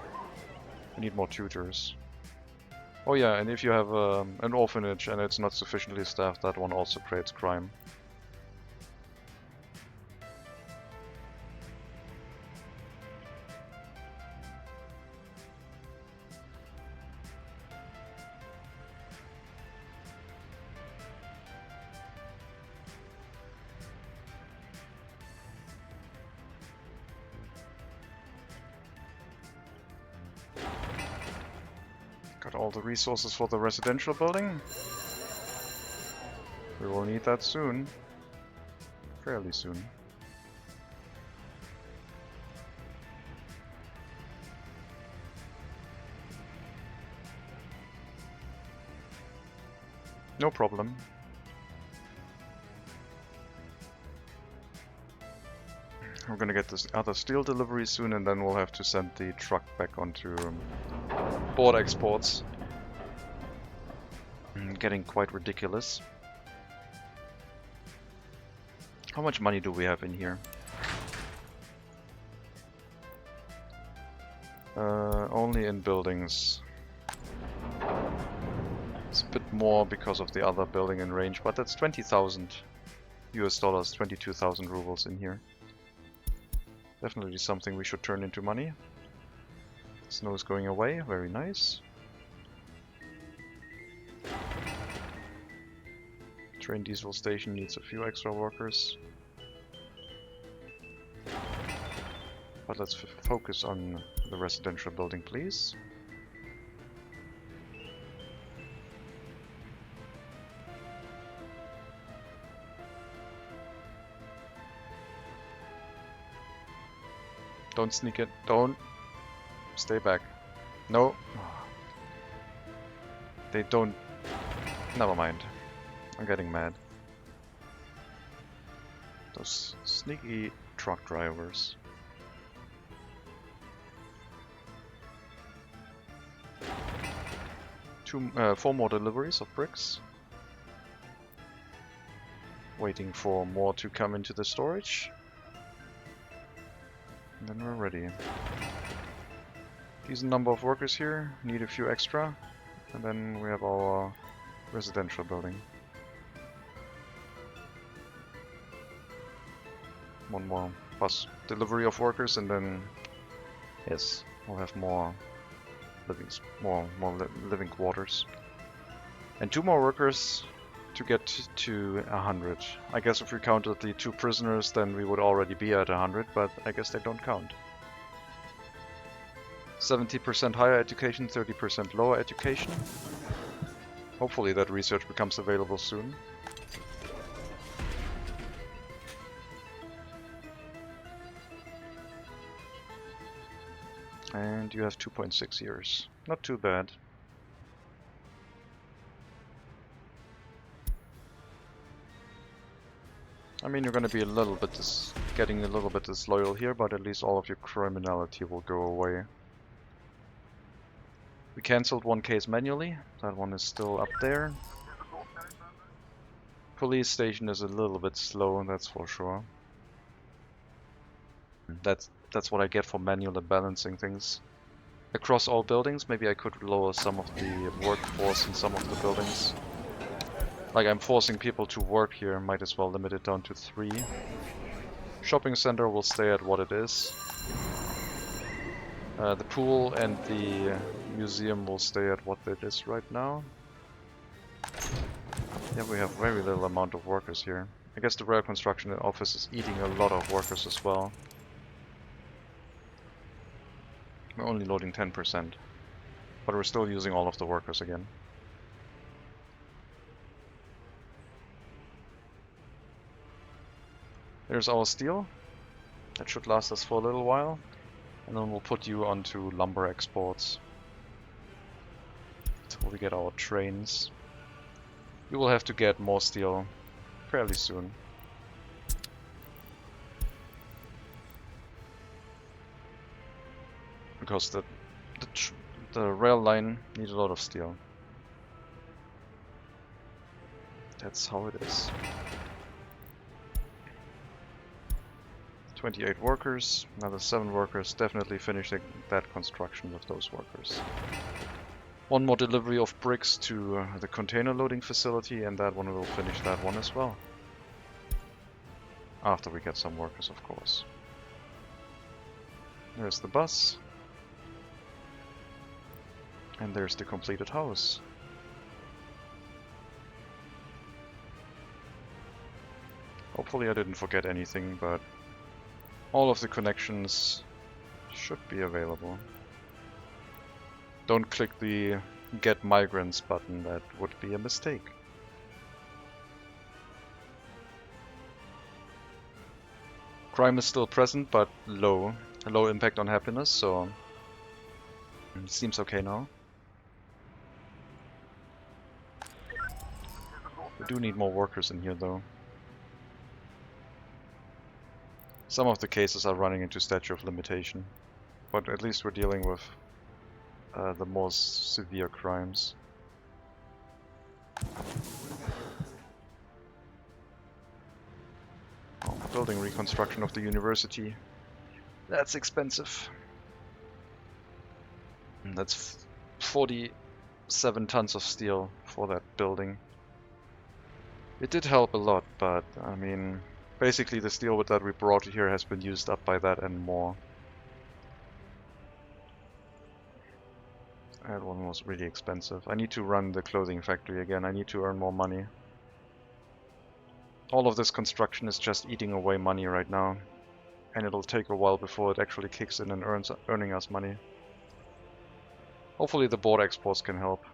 We need more tutors. Oh yeah, and if you have an orphanage and it's not sufficiently staffed, that one also creates crime. Got all the resources for the residential building. We will need that soon. Fairly soon. No problem. We're gonna get this other steel delivery soon, and then we'll have to send the truck back onto board exports. Getting quite ridiculous. How much money do we have in here? Only in buildings. It's a bit more because of the other building in range, but that's 20,000 US dollars, 22,000 rubles in here. Definitely something we should turn into money. Snow is going away, very nice. Train diesel station needs a few extra workers. But let's focus on the residential building, please. Don't sneak it. Don't. Stay back. No. They don't. Never mind. I'm getting mad. Those sneaky truck drivers. Four more deliveries of bricks. Waiting for more to come into the storage. And then we're ready. Decent number of workers here, need a few extra, and then we have our residential building. one more bus delivery of workers, and then yes, we'll have more living quarters. And 2 more workers to get to 100. I guess if we counted the 2 prisoners, then we would already be at 100, but I guess they don't count. 70% higher education, 30% lower education. Hopefully that research becomes available soon. And you have 2.6 years. Not too bad. I mean, you're gonna be a little bit getting a little bit disloyal here, but at least all of your criminality will go away. We cancelled 1 case manually. That one is still up there. Police station is a little bit slow, that's for sure. That's what I get for manually balancing things. Across all buildings, maybe I could lower some of the workforce in some of the buildings. Like, I'm forcing people to work here, might as well limit it down to 3. Shopping center will stay at what it is. The pool and the museum will stay at what it is right now. Yeah, we have very little amount of workers here. I guess the rail construction office is eating a lot of workers as well. We're only loading 10%, but we're still using all of the workers again. There's our steel. That should last us for a little while. And then we'll put you onto lumber exports. Until we get our trains. We will have to get more steel fairly soon. Because the rail line needs a lot of steel. That's how it is. 28 workers, another 7 workers, definitely finishing that construction with those workers. 1 more delivery of bricks to the container loading facility, and that one will finish that one as well. After we get some workers, of course. There's the bus. And there's the completed house. Hopefully I didn't forget anything, but all of the connections should be available. Don't click the Get Migrants button, that would be a mistake. Crime is still present, but low. A low impact on happiness, so it seems okay now. We do need more workers in here though. Some of the cases are running into statute of limitation, but at least we're dealing with the most severe crimes. Oh, building reconstruction of the university. That's expensive. And that's 47 tons of steel for that building. It did help a lot, but I mean, basically the steel that we brought here has been used up by that and more. That one was really expensive. I need to run the clothing factory again. I need to earn more money. All of this construction is just eating away money right now. And it'll take a while before it actually kicks in and earning us money. Hopefully the board exports can help.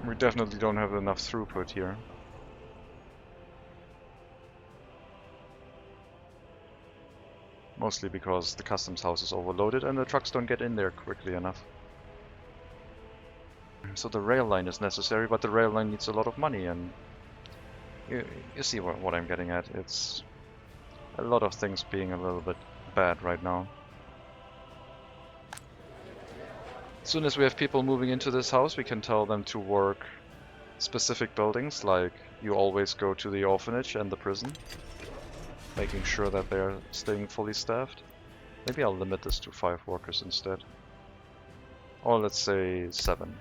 We definitely don't have enough throughput here. Mostly because the customs house is overloaded and the trucks don't get in there quickly enough. So the rail line is necessary, but the rail line needs a lot of money, and you see what I'm getting at. It's a lot of things being a little bit bad right now. As soon as we have people moving into this house, we can tell them to work specific buildings, like you always go to the orphanage and the prison, making sure that they're staying fully staffed. Maybe I'll limit this to 5 workers instead. Or let's say 7.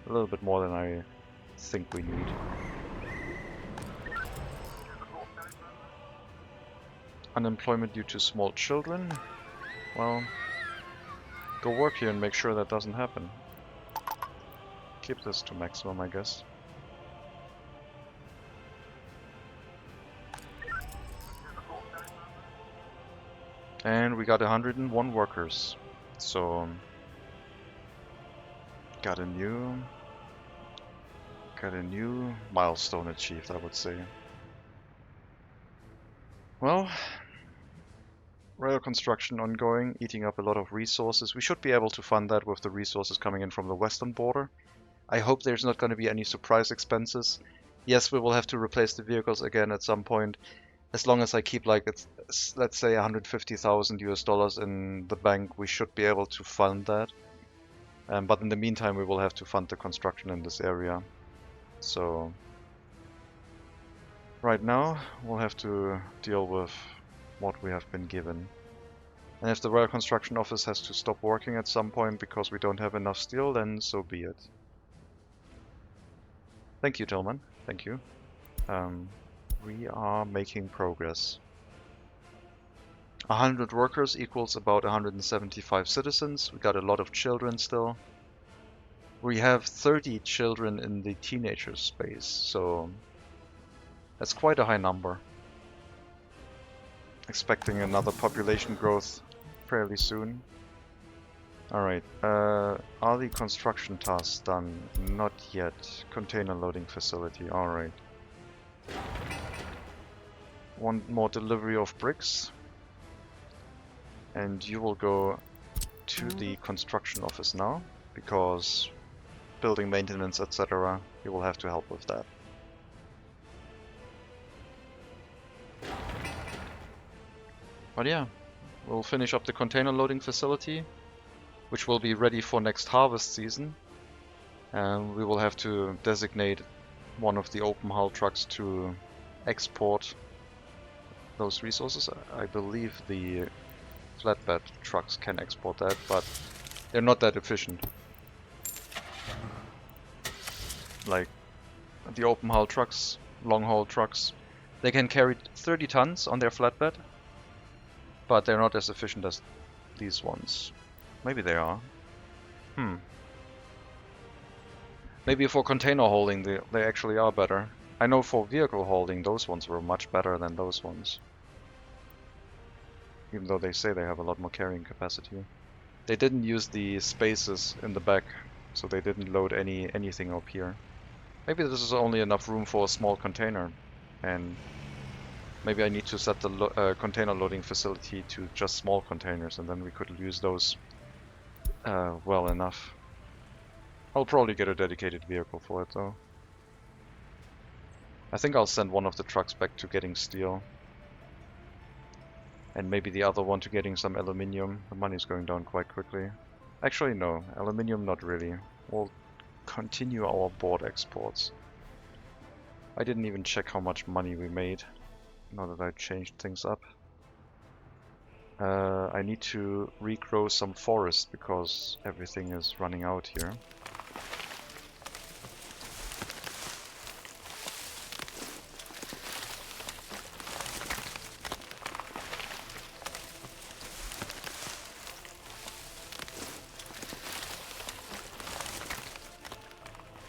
A little bit more than I think we need. Unemployment due to small children. Well, go work here and make sure that doesn't happen. Keep this to maximum, I guess. And we got 101 workers. So got a new milestone achieved, I would say. Well, rail construction ongoing, eating up a lot of resources. We should be able to fund that with the resources coming in from the western border. I hope there's not going to be any surprise expenses. Yes, we will have to replace the vehicles again at some point. As long as I keep like, let's say 150,000 US dollars in the bank, we should be able to fund that. But in the meantime, we will have to fund the construction in this area. So right now, we'll have to deal with what we have been given. And if the rail construction office has to stop working at some point because we don't have enough steel, then so be it. Thank you, Tillman. Thank you. We are making progress. 100 workers equals about 175 citizens. We got a lot of children still. We have 30 children in the teenager space, so that's quite a high number. Expecting another population growth fairly soon. Alright, are the construction tasks done? Not yet. Container loading facility, alright. One more delivery of bricks. And you will go to the construction office now, because building maintenance, etc., you will have to help with that. But yeah, we'll finish up the container loading facility, which will be ready for next harvest season. And we will have to designate one of the open hull trucks to export those resources. I believe the flatbed trucks can export that, but they're not that efficient. Like the open hull trucks, long haul trucks, they can carry 30 tons on their flatbed, but they're not as efficient as these ones. Maybe they are. Maybe for container holding they actually are better. I know for vehicle holding those ones were much better than those ones. Even though they say they have a lot more carrying capacity. They didn't use the spaces in the back, so they didn't load anything up here. Maybe this is only enough room for a small container, and maybe I need to set the container loading facility to just small containers, and then we could use those well enough. I'll probably get a dedicated vehicle for it though. I think I'll send one of the trucks back to getting steel. And maybe the other one to getting some aluminium. The money's going down quite quickly. Actually no, aluminium not really. We'll continue our board exports. I didn't even check how much money we made, now that I changed things up. I need to regrow some forest because everything is running out here.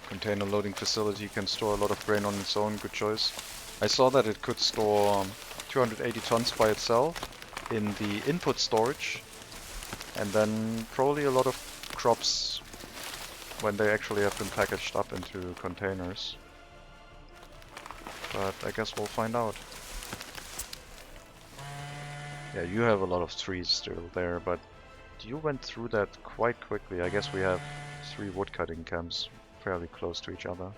Container loading facility can store a lot of grain on its own, good choice. I saw that it could store 280 tons by itself in the input storage, and then probably a lot of crops when they actually have been packaged up into containers. But I guess we'll find out. Yeah, you have a lot of trees still there, but you went through that quite quickly. I guess we have 3 woodcutting camps fairly close to each other.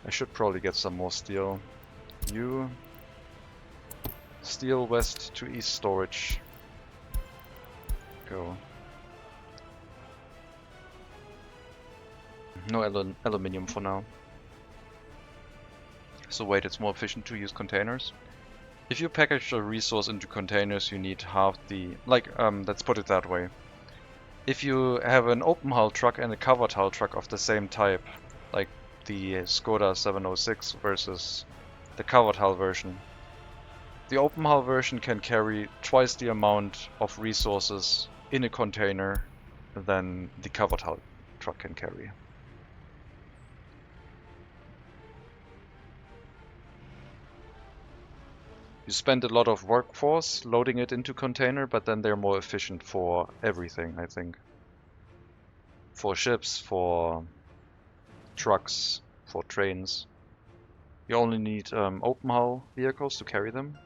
I should probably get some more steel. You steel west to east storage. Go. No aluminium for now. So wait, it's more efficient to use containers. If you package a resource into containers, you need half the... let's put it that way. if you have an open hull truck and a covered hull truck of the same type, like the Skoda 706 versus the covered hull version, the open hull version can carry twice the amount of resources in a container than the covered hull truck can carry. You spend a lot of workforce loading it into container, but then they're more efficient for everything, I think. For ships, for trucks, for trains. You only need open hull vehicles to carry them.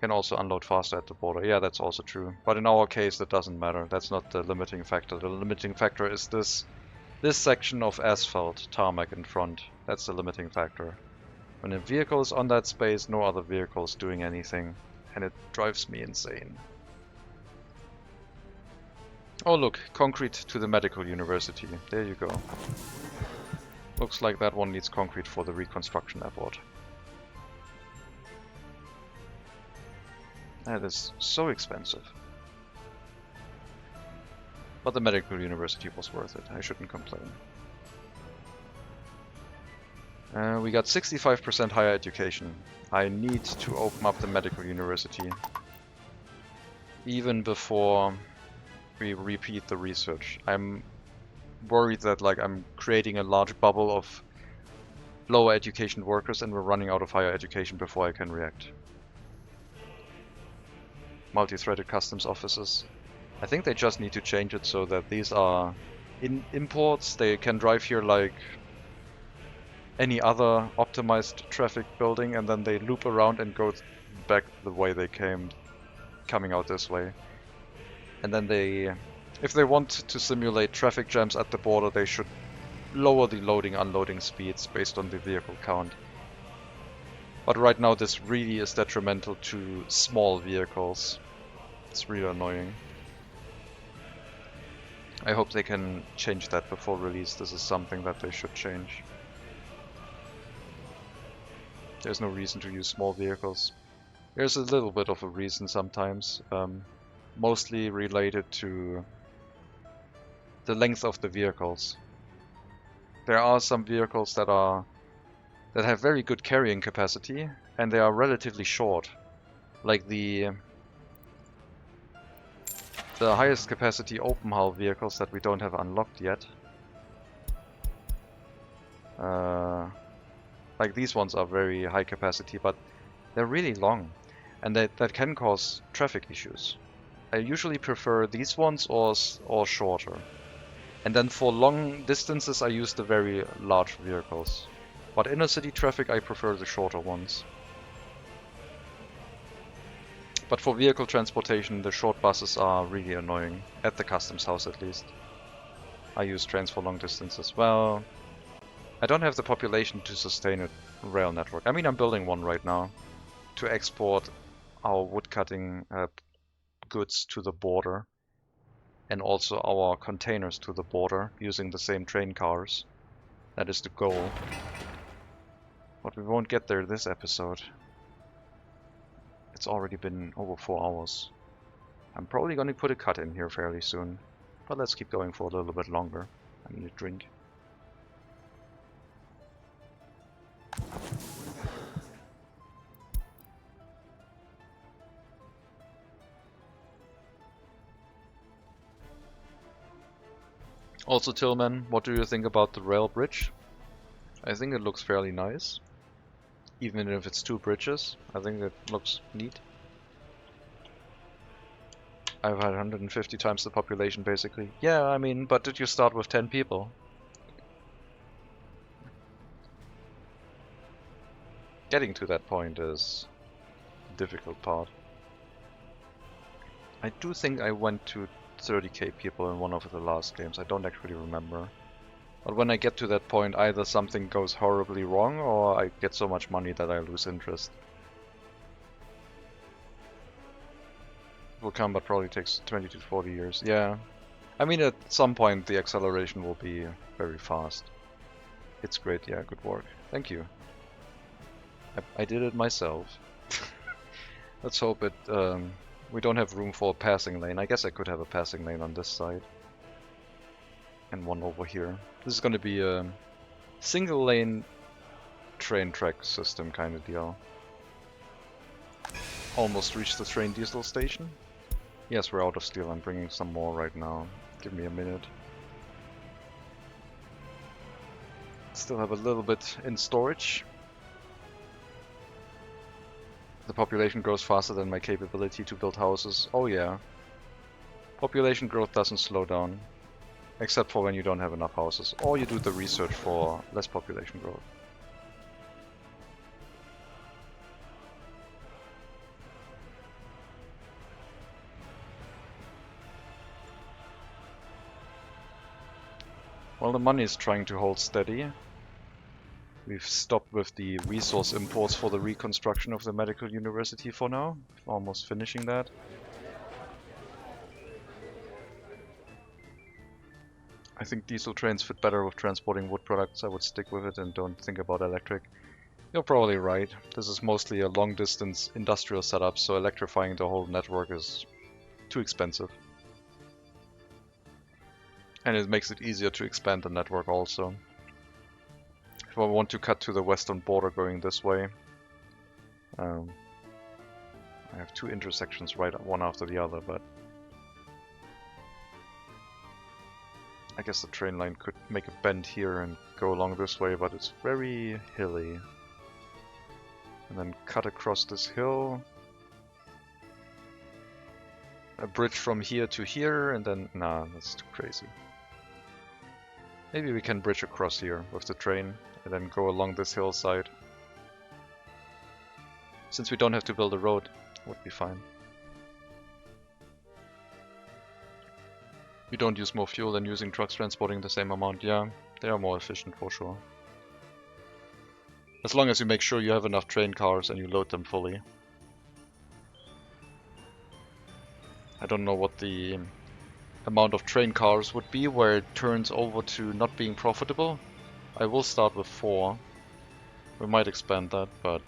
Can also unload faster at the border. Yeah, that's also true. But in our case, that doesn't matter. That's not the limiting factor. The limiting factor is this section of asphalt, tarmac in front. That's the limiting factor. When a vehicle is on that space, no other vehicle is doing anything. And it drives me insane. Oh look, concrete to the medical university. There you go. Looks like that one needs concrete for the reconstruction effort. That is so expensive. But the medical university was worth it. I shouldn't complain. We got 65% higher education. I need to open up the medical university. Even before we repeat the research. I'm worried that I'm creating a large bubble of lower education workers and we're running out of higher education before I can react. Multi-threaded customs offices. I think they just need to change it so that these are imports. They can drive here like any other optimized traffic building, and then they loop around and go back the way they came, coming out this way. And then if they want to simulate traffic jams at the border, they should lower the loading unloading speeds based on the vehicle count. But right now this really is detrimental to small vehicles. It's really annoying. I hope they can change that before release. This is something that they should change. There's no reason to use small vehicles. There's a little bit of a reason sometimes, mostly related to the length of the vehicles. There are some vehicles that have very good carrying capacity, and they are relatively short. Like the highest capacity open hull vehicles that we don't have unlocked yet. Like these ones are very high capacity, but they're really long, and that can cause traffic issues. I usually prefer these ones or shorter. And then for long distances I use the very large vehicles. But inner city traffic I prefer the shorter ones. But for vehicle transportation the short buses are really annoying, at the customs house at least. I use trains for long distance as well. I don't have the population to sustain a rail network. I mean, I'm building one right now to export our woodcutting goods to the border. And also our containers to the border using the same train cars. That is the goal. But we won't get there this episode. It's already been over 4 hours. I'm probably going to put a cut in here fairly soon. But let's keep going for a little bit longer. I need a drink. Also, Tillman, what do you think about the rail bridge? I think it looks fairly nice. Even if it's 2 bridges, I think it looks neat. I've had 150 times the population basically. Yeah, I mean, but did you start with 10 people? Getting to that point is the difficult part. I do think I went to 30k people in one of the last games. I don't actually remember. But when I get to that point, either something goes horribly wrong or I get so much money that I lose interest. It will come, but probably takes 20 to 40 years. Yeah. I mean, at some point the acceleration will be very fast. It's great. Yeah, good work. Thank you. I did it myself. Let's hope it We don't have room for a passing lane. I guess I could have a passing lane on this side. And one over here. This is going to be a single lane train track system kind of deal. Almost reached the train diesel station. Yes, we're out of steel. I'm bringing some more right now. Give me a minute. Still have a little bit in storage. The population grows faster than my capability to build houses. Oh yeah. Population growth doesn't slow down. Except for when you don't have enough houses. Or you do the research for less population growth. Well, the money is trying to hold steady. We've stopped with the resource imports for the reconstruction of the medical university for now. Almost finishing that. I think diesel trains fit better with transporting wood products. I would stick with it and don't think about electric. You're probably right. This is mostly a long-distance industrial setup, so electrifying the whole network is too expensive. And it makes it easier to expand the network also. If I want to cut to the western border going this way, I have two intersections right one after the other, but I guess the train line could make a bend here and go along this way, but it's very hilly. And then cut across this hill. A bridge from here to here, and then... Nah, that's too crazy. Maybe we can bridge across here with the train, and then go along this hillside. Since we don't have to build a road, it would be fine. You don't use more fuel than using trucks transporting the same amount. Yeah, they are more efficient for sure. As long as you make sure you have enough train cars and you load them fully. I don't know what the amount of train cars would be where it turns over to not being profitable. I will start with 4. We might expand that, but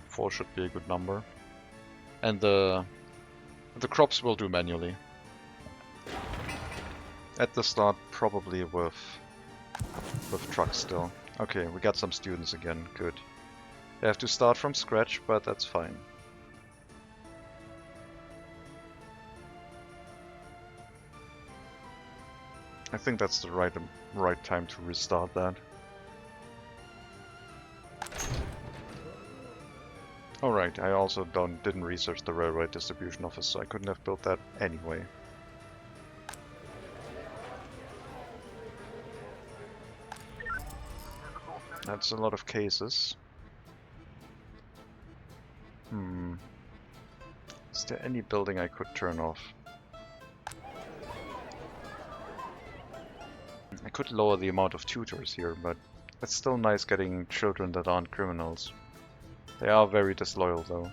4 should be a good number. And the crops will do manually. At the start, probably with trucks still. Okay, we got some students again, good. They have to start from scratch, but that's fine. I think that's the right time to restart that. Alright, I also didn't research the railway distribution office, so I couldn't have built that anyway. That's a lot of cases. Is there any building I could turn off? I could lower the amount of tutors here, but it's still nice getting children that aren't criminals. They are very disloyal though.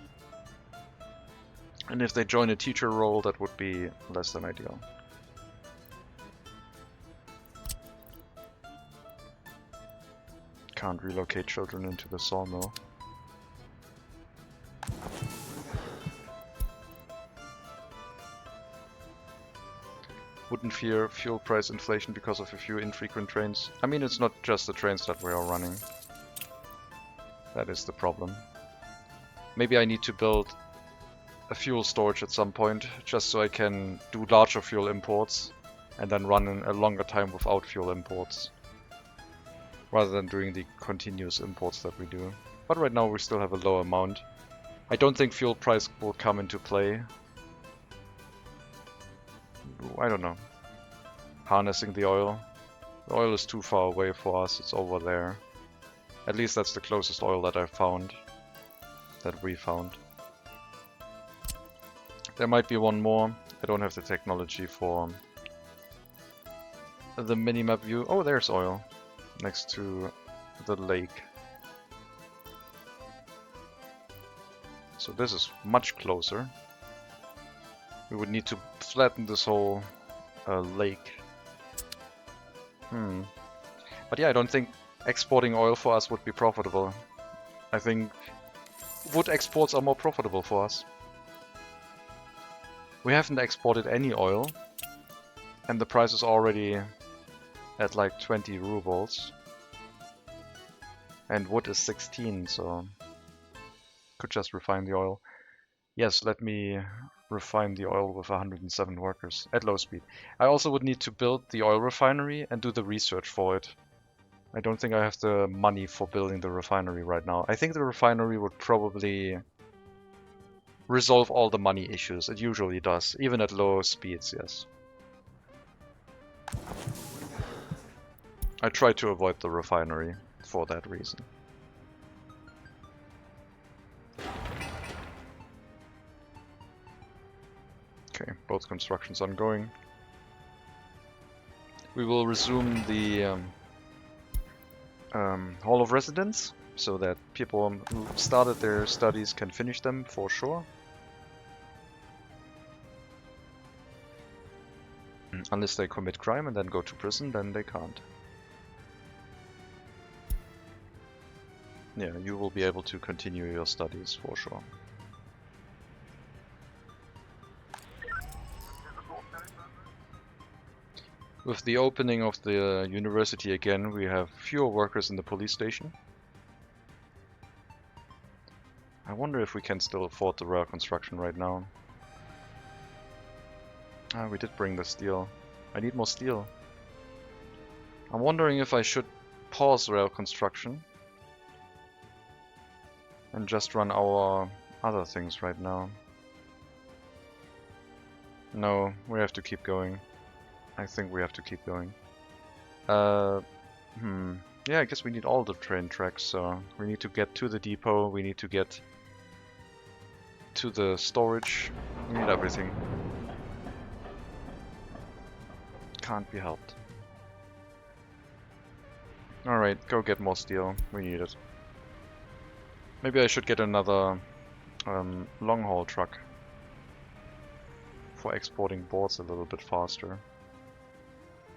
And if they join a teacher role, that would be less than ideal. Can't relocate children into the sawmill. Wouldn't fear fuel price inflation because of a few infrequent trains. I mean, it's not just the trains that we are running. That is the problem. Maybe I need to build a fuel storage at some point, just so I can do larger fuel imports and then run in a longer time without fuel imports, rather than doing the continuous imports that we do. But right now we still have a low amount. I don't think fuel price will come into play. I don't know. Harnessing the oil. The oil is too far away for us, it's over there. At least that's the closest oil that I found. That we found. There might be one more. I don't have the technology for the minimap view. Oh, there's oil. Next to the lake. So this is much closer. We would need to flatten this whole lake. But yeah, I don't think exporting oil for us would be profitable. I think wood exports are more profitable for us. We haven't exported any oil, and the price is already at like 20 rubles. And wood is 16, so could just refine the oil. Yes, let me refine the oil with 107 workers at low speed. I also would need to build the oil refinery and do the research for it. I don't think I have the money for building the refinery right now. I think the refinery would probably resolve all the money issues. It usually does, even at low speeds, yes. I try to avoid the refinery for that reason. Okay, both constructions ongoing. We will resume the Hall of Residence, so that people who started their studies can finish them for sure. Unless they commit crime and then go to prison, then they can't. Yeah, you will be able to continue your studies for sure. With the opening of the university again, we have fewer workers in the police station. I wonder if we can still afford the rail construction right now. Ah, we did bring the steel. I need more steel. I'm wondering if I should pause rail construction and just run our other things right now. No, we have to keep going. I think we have to keep going. Yeah, I guess we need all the train tracks, so we need to get to the depot, we need to get to the storage, we need everything. Can't be helped. Alright, go get more steel, we need it. Maybe I should get another long haul truck for exporting boards a little bit faster.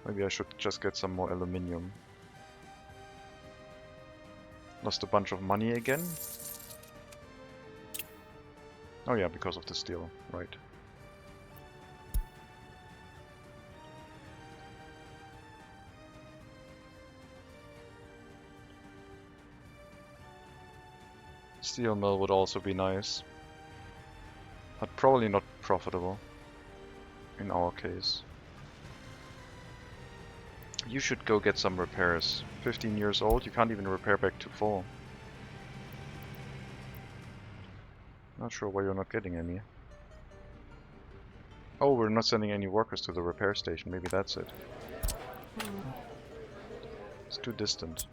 Maybe I should just get some more aluminium. Lost a bunch of money again. Oh yeah, because of the steel, right. Steel mill would also be nice, but probably not profitable in our case. You should go get some repairs. 15 years old, you can't even repair back to full. Not sure why you're not getting any. Oh, we're not sending any workers to the repair station, maybe that's it. It's too distant.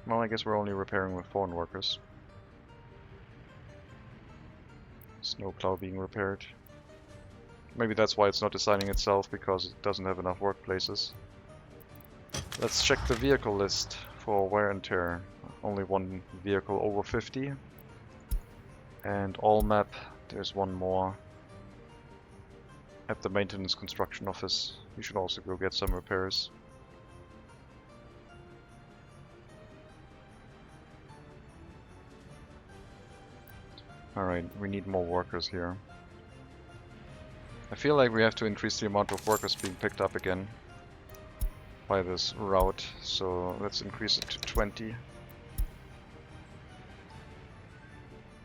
Well, I guess we're only repairing with foreign workers. Snowplow being repaired. Maybe that's why it's not designing itself, because it doesn't have enough workplaces. Let's check the vehicle list for wear and tear. Only one vehicle over 50. And all map, there's one more. At the maintenance construction office. You should also go get some repairs. Alright, we need more workers here. I feel like we have to increase the amount of workers being picked up again by this route, so let's increase it to 20.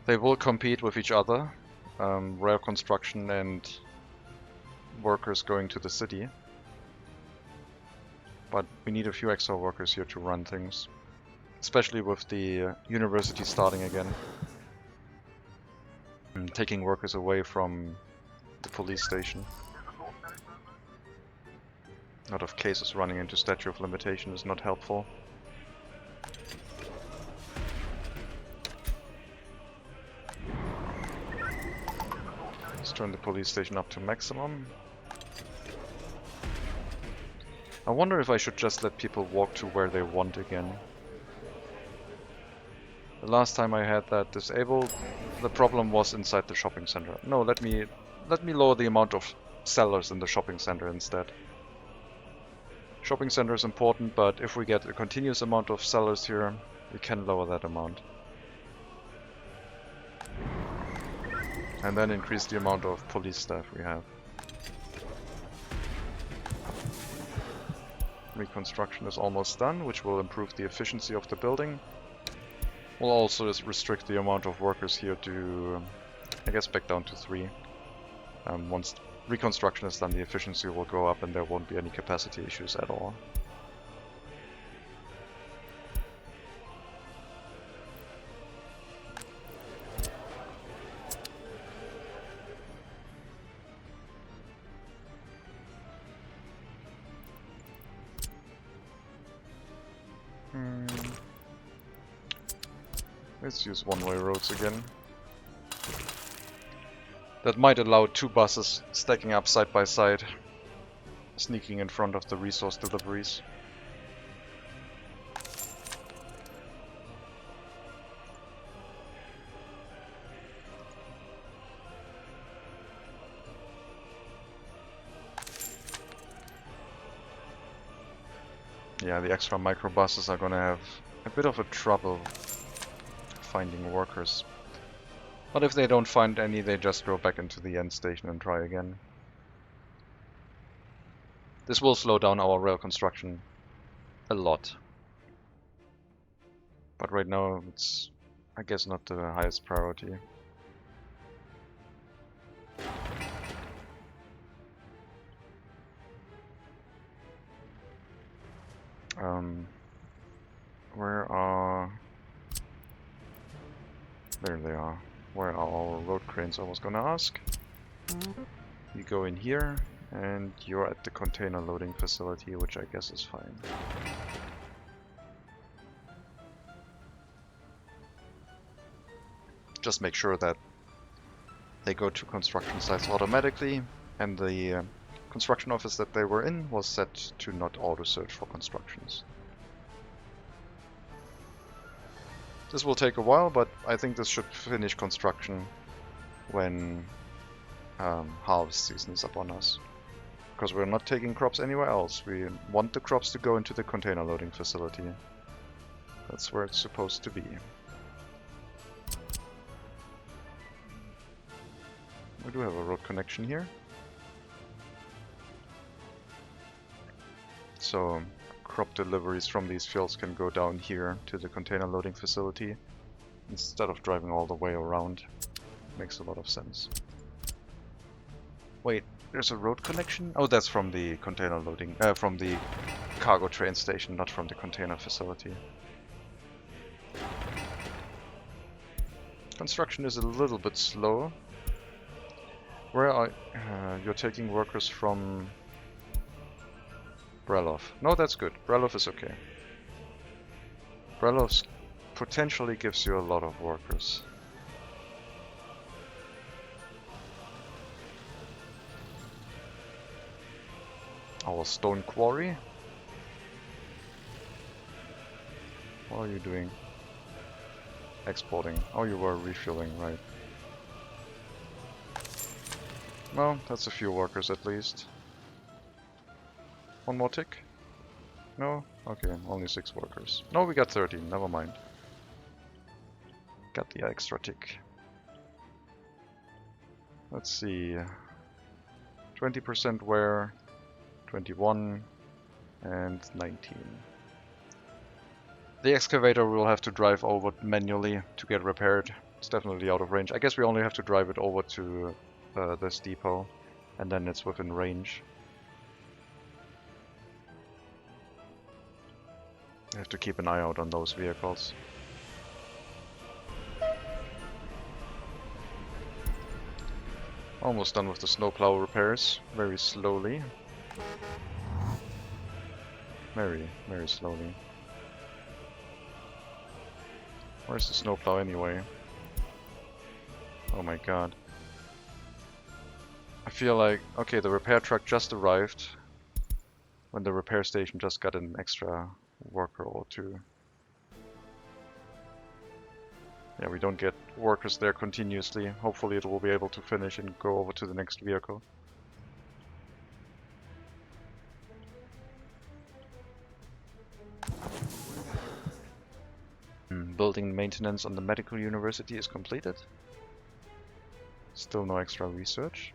They will compete with each other, rail construction and workers going to the city. But we need a few extra workers here to run things, especially with the university starting again. And taking workers away from the police station. A lot of cases running into statute of limitation is not helpful. Let's turn the police station up to maximum. I wonder if I should just let people walk to where they want again. The last time I had that disabled, the problem was inside the shopping center. No, let me lower the amount of sellers in the shopping center instead. Shopping center is important, but if we get a continuous amount of sellers here, we can lower that amount. And then increase the amount of police staff we have. Reconstruction is almost done, which will improve the efficiency of the building. We'll also just restrict the amount of workers here to, I guess, back down to 3. Once reconstruction is done, the efficiency will go up and there won't be any capacity issues at all. Let's use one-way roads again. That might allow 2 buses stacking up side by side, sneaking in front of the resource deliveries. Yeah, the extra microbuses are gonna have a bit of a trouble finding workers. But if they don't find any, they just go back into the end station and try again. This will slow down our rail construction a lot. But right now it's, I guess, not the highest priority. Where are... There they are. Where are our road cranes, I was gonna ask. You go in here, and you're at the container loading facility, which I guess is fine. Just make sure that they go to construction sites automatically, and the construction office that they were in was set to not auto-search for constructions. This will take a while, but I think this should finish construction when harvest season is upon us. Because we're not taking crops anywhere else. We want the crops to go into the container loading facility. That's where it's supposed to be. We do have a road connection here. So crop deliveries from these fields can go down here to the container loading facility instead of driving all the way around. Makes a lot of sense. Wait, there's a road connection? Oh, that's from the container loading, from the cargo train station, not from the container facility. Construction is a little bit slow. Where are you're taking workers from? Brelov. No, that's good. Brelov is okay. Brelov potentially gives you a lot of workers. Our stone quarry. What are you doing? Exporting. Oh, you were refueling, right. Well, that's a few workers at least. One more tick? No? Okay, only 6 workers. No, we got 13, never mind. Got the extra tick. Let's see. 20% wear, 21, and 19. The excavator we'll have to drive over manually to get repaired. It's definitely out of range. I guess we only have to drive it over to this depot, and then it's within range. I have to keep an eye out on those vehicles. Almost done with the snowplow repairs, very slowly. Very, very slowly. Where's the snowplow anyway? Oh my god. I feel like, okay, the repair truck just arrived when the repair station just got an extra worker or 2. Yeah, we don't get workers there continuously. Hopefully it will be able to finish and go over to the next vehicle. Building maintenance on the medical university is completed. Still no extra research.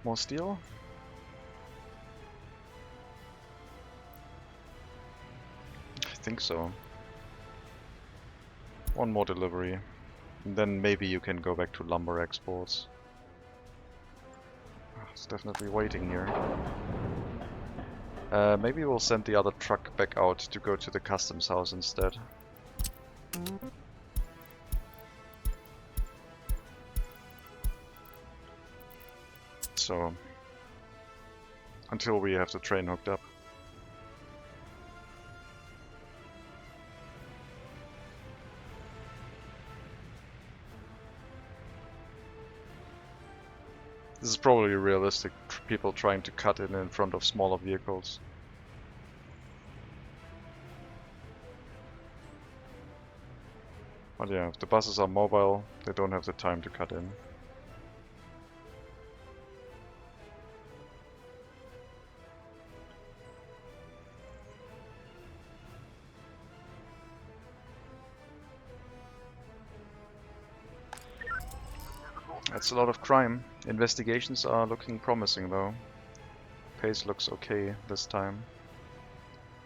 More steel? I think so. One more delivery. And then maybe you can go back to lumber exports. It's definitely waiting here. Maybe we'll send the other truck back out to go to the customs house instead. So, until we have the train hooked up. This is probably realistic, people trying to cut in front of smaller vehicles. But yeah, if the buses are mobile, they don't have the time to cut in. That's a lot of crime. Investigations are looking promising though. Pace looks okay this time.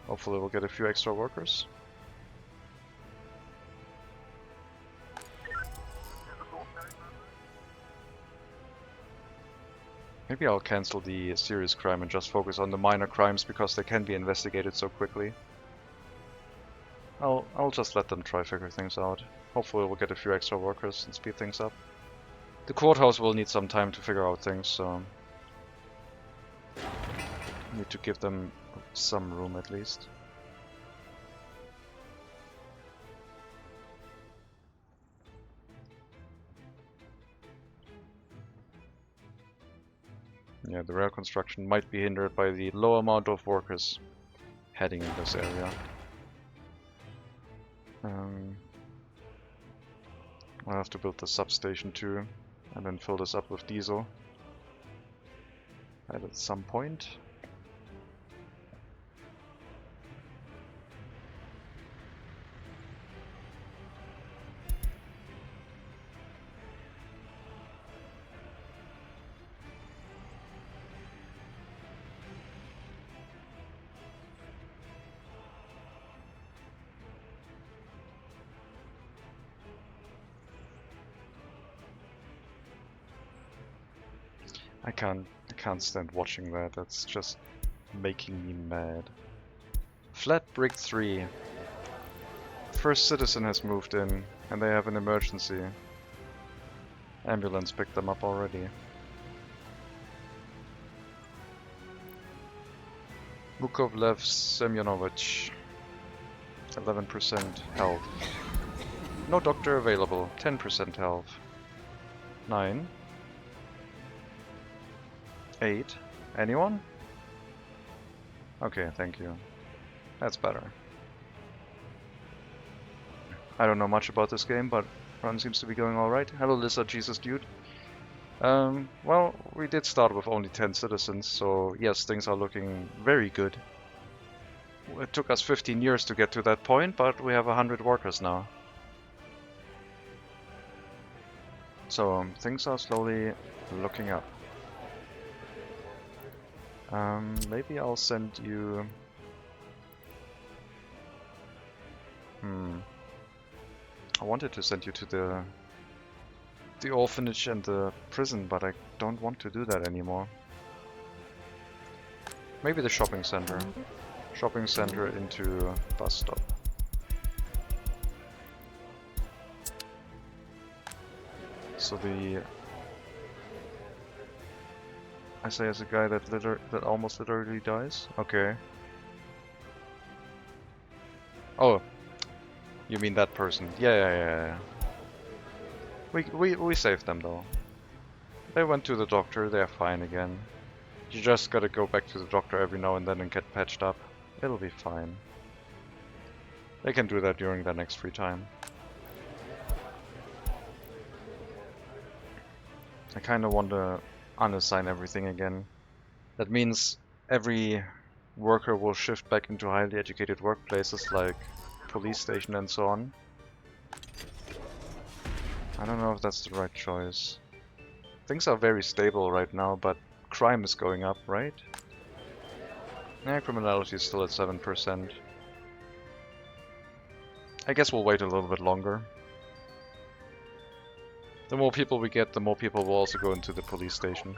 Hopefully we'll get a few extra workers. Maybe I'll cancel the serious crime and just focus on the minor crimes because they can be investigated so quickly. I'll just let them try figure things out. Hopefully we'll get a few extra workers and speed things up. The courthouse will need some time to figure out things, so need to give them some room at least. Yeah, the rail construction might be hindered by the low amount of workers heading in this area. I'll have to build the substation too, and then fill this up with diesel at some point. I can't stand watching that. That's just making me mad. Flat Brick 3. First citizen has moved in, and they have an emergency. Ambulance picked them up already. Mukovlev Semyonovich. 11% health. No doctor available. 10% health. 9. 8. Anyone? Okay, thank you. That's better. I don't know much about this game, but run seems to be going alright. Hello Lizard Jesus Dude. Well, we did start with only 10 citizens, so yes, things are looking very good. It took us 15 years to get to that point, but we have 100 workers now. So, things are slowly looking up. Maybe I'll send you... I wanted to send you to the orphanage and the prison, but I don't want to do that anymore. Maybe the shopping center. Shopping center into bus stop. So I say as a guy that almost literally dies? Okay. Oh, you mean that person? Yeah. We saved them though. They went to the doctor, they're fine again. You just gotta go back to the doctor every now and then and get patched up. It'll be fine. They can do that during their next free time. I kinda want to unassign everything again. That means every worker will shift back into highly educated workplaces like police station and so on. I don't know if that's the right choice. Things are very stable right now, but crime is going up, right? Yeah, criminality is still at 7%. I guess we'll wait a little bit longer. The more people we get, the more people will also go into the police station.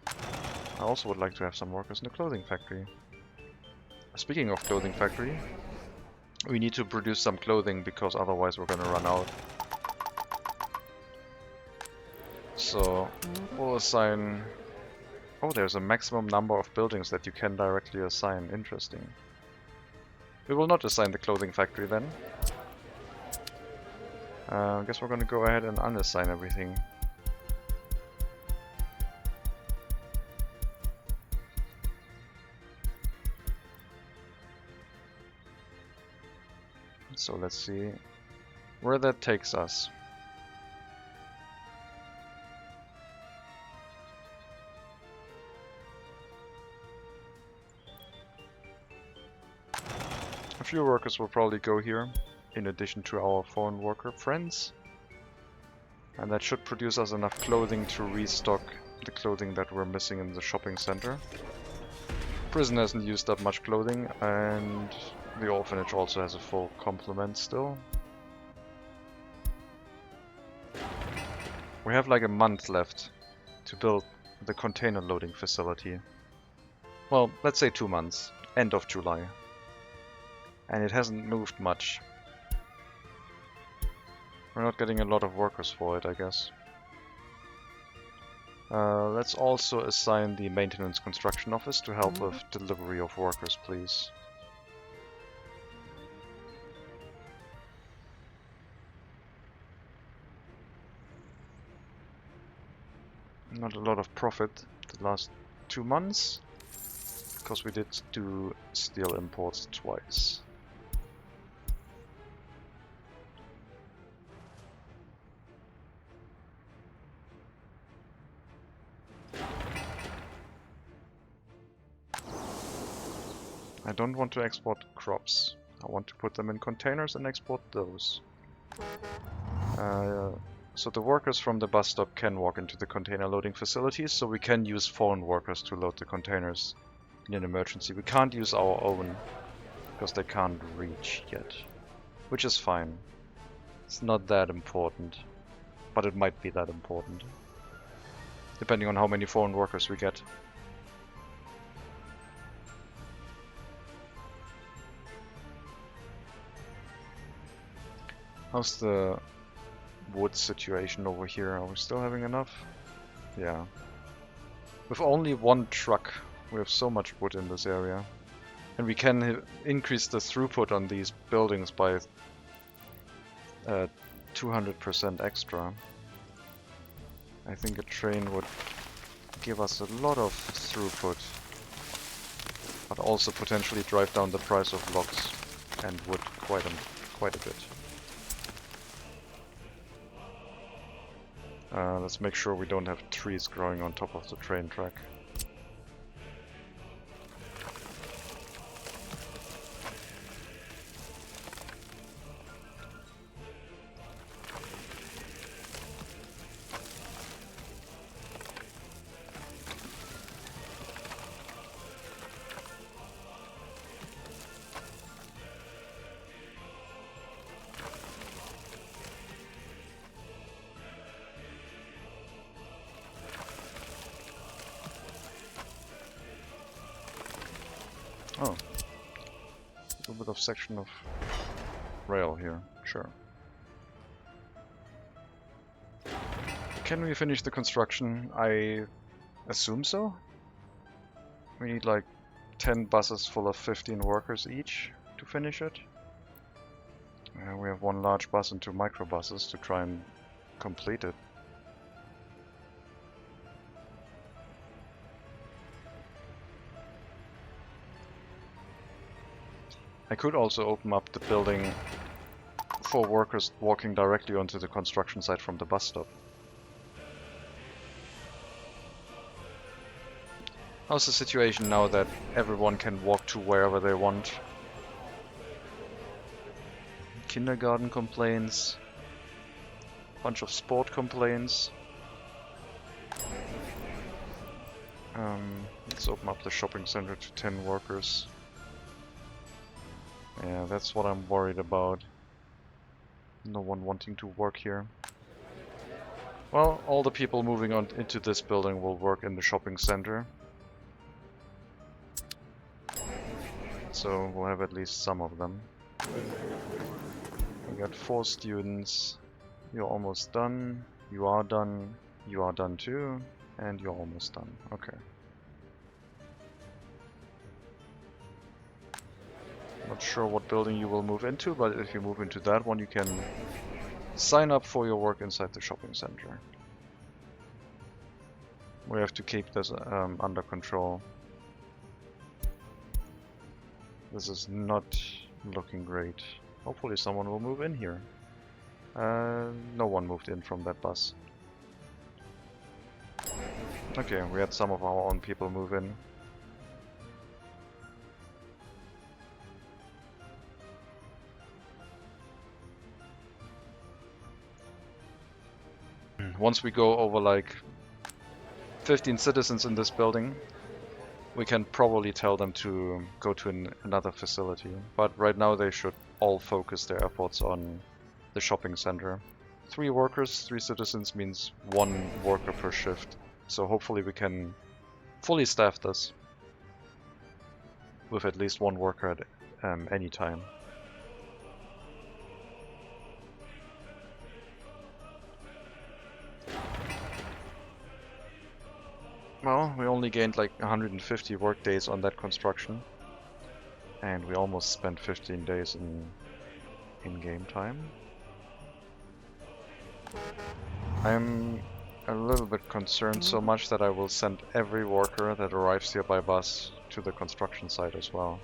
I also would like to have some workers in the clothing factory. Speaking of clothing factory, we need to produce some clothing because otherwise we're gonna run out. So we'll assign... Oh, there's a maximum number of buildings that you can directly assign. Interesting. We will not assign the clothing factory then. I guess we're gonna go ahead and unassign everything. So let's see where that takes us. A few workers will probably go here, in addition to our foreign worker friends. And that should produce us enough clothing to restock the clothing that we're missing in the shopping center. Prison hasn't used up much clothing, and the orphanage also has a full complement still. We have like a month left to build the container loading facility. Well, let's say 2 months, end of July. And it hasn't moved much. We're not getting a lot of workers for it, I guess. Let's also assign the maintenance construction office to help with delivery of workers, please. Not a lot of profit the last 2 months, because we did do steel imports twice. I don't want to export crops. I want to put them in containers and export those. So the workers from the bus stop can walk into the container loading facilities, so we can use foreign workers to load the containers in an emergency. We can't use our own, because they can't reach yet. Which is fine. It's not that important. But it might be that important. Depending on how many foreign workers we get. How's the wood situation over here? Are we still having enough? Yeah. With only 1 truck, we have so much wood in this area. And we can increase the throughput on these buildings by 200% extra. I think a train would give us a lot of throughput, but also potentially drive down the price of logs and wood quite a bit. Let's make sure we don't have trees growing on top of the train track. Oh, a little bit of section of rail here, sure. Can we finish the construction? I assume so. We need like 10 buses full of 15 workers each to finish it. We have 1 large bus and 2 microbuses to try and complete it. I could also open up the building for workers walking directly onto the construction site from the bus stop. How's the situation now that everyone can walk to wherever they want? Kindergarten complaints. Bunch of sport complaints. Let's open up the shopping center to 10 workers. Yeah, that's what I'm worried about. No one wanting to work here. Well, all the people moving on into this building will work in the shopping center. So we'll have at least some of them. We got 4 students. You're almost done. You are done. You are done too. And you're almost done. Okay. Not sure what building you will move into, but if you move into that one, you can sign up for your work inside the shopping center. We have to keep this under control. This is not looking great. Hopefully someone will move in here. No one moved in from that bus. Okay, we had some of our own people move in. Once we go over like 15 citizens in this building, we can probably tell them to go to another facility. But right now they should all focus their efforts on the shopping center. 3 workers, 3 citizens means 1 worker per shift. So hopefully we can fully staff this with at least 1 worker at any time. Well, we only gained like 150 work days on that construction. And we almost spent 15 days in game time. I'm a little bit concerned so much that I will send every worker that arrives here by bus to the construction site as well.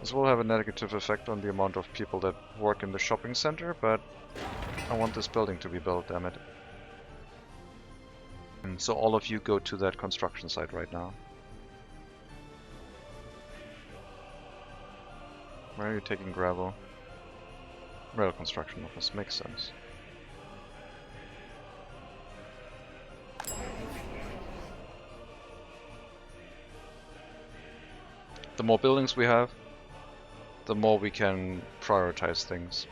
This will have a negative effect on the amount of people that work in the shopping center, but I want this building to be built, damn it. And so all of you go to that construction site right now. Where are you taking gravel? Rail construction office, makes sense. The more buildings we have, the more we can prioritize things.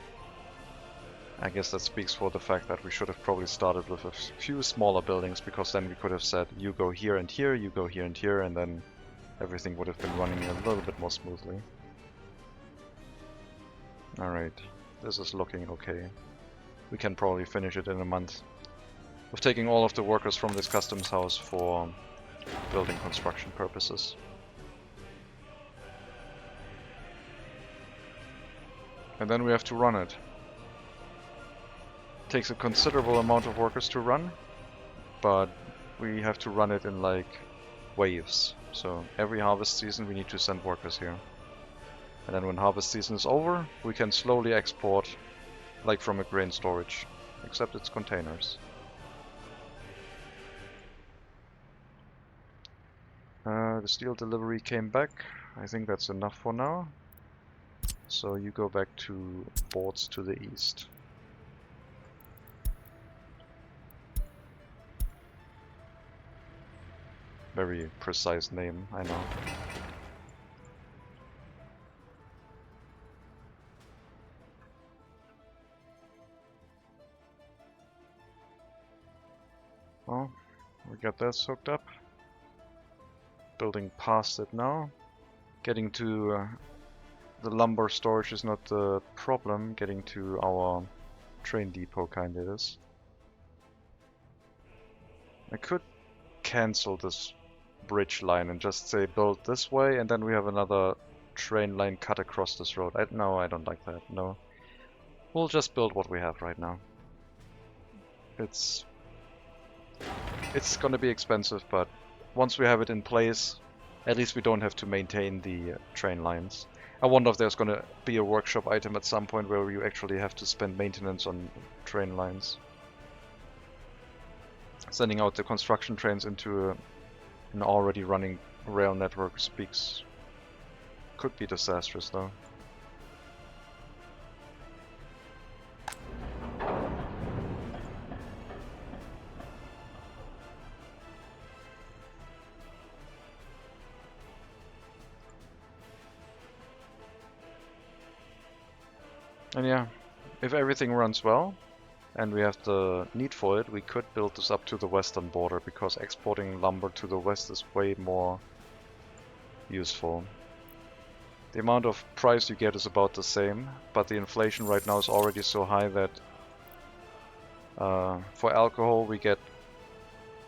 I guess that speaks for the fact that we should have probably started with a few smaller buildings, because then we could have said, you go here and here, you go here and here, and then everything would have been running a little bit more smoothly. Alright, this is looking okay. We can probably finish it in a month. With taking all of the workers from this customs house for building construction purposes. And then we have to run it. Takes a considerable amount of workers to run, but we have to run it in like waves. So every harvest season we need to send workers here. And then when harvest season is over, we can slowly export, like from a grain storage, except it's containers. The steel delivery came back. I think that's enough for now. So you go back to boards to the east. Very precise name, I know. Well, we got this hooked up. Building past it now. Getting to the lumber storage is not the problem. Getting to our train depot kinda is. I could cancel this bridge line and just say build this way, and then we have another train line cut across this road. No, I don't like that. No. We'll just build what we have right now. It's gonna be expensive, but once we have it in place, at least we don't have to maintain the train lines. I wonder if there's gonna be a workshop item at some point where you actually have to spend maintenance on train lines. Sending out the construction trains into an already running rail network could be disastrous though. And yeah, if everything runs well, and we have the need for it, we could build this up to the western border, because exporting lumber to the west is way more useful. The amount of price you get is about the same, but the inflation right now is already so high that for alcohol we get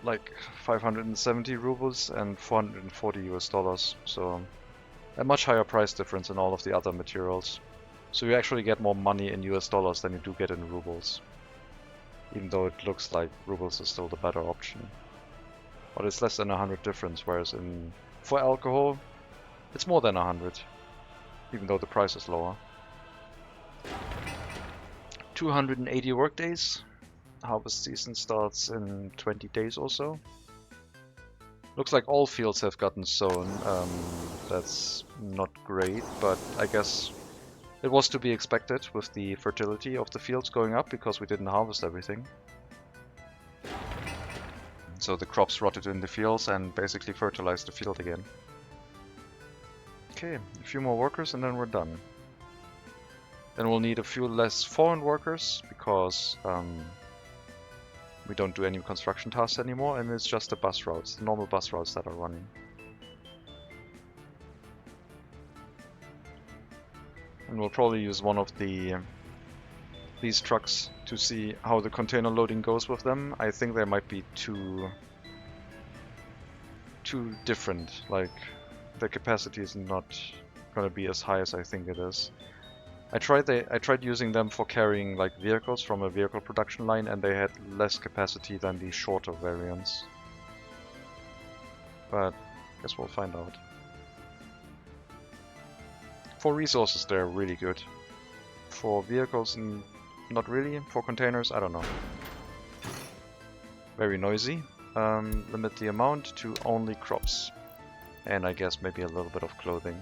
like 570 rubles and 440 US dollars, so a much higher price difference in all of the other materials. So you actually get more money in US dollars than you do get in rubles. Even though it looks like rubles is still the better option. But it's less than 100 difference, whereas for alcohol, it's more than 100. Even though the price is lower. 280 workdays. Harvest season starts in 20 days or so. Looks like all fields have gotten sown. That's not great, but I guess it was to be expected with the fertility of the fields going up, because we didn't harvest everything. So the crops rotted in the fields and basically fertilized the field again. Okay, a few more workers and then we're done. Then we'll need a few less foreign workers, because we don't do any construction tasks anymore, and it's just the bus routes, the normal bus routes that are running. And we'll probably use one of these trucks to see how the container loading goes with them. I think they might be too different, like the capacity is not gonna be as high as I think it is. I tried using them for carrying like vehicles from a vehicle production line, and they had less capacity than the shorter variants. But I guess we'll find out. For resources they're really good. For vehicles, not really. For containers, I don't know. Very noisy. Limit the amount to only crops. And I guess maybe a little bit of clothing.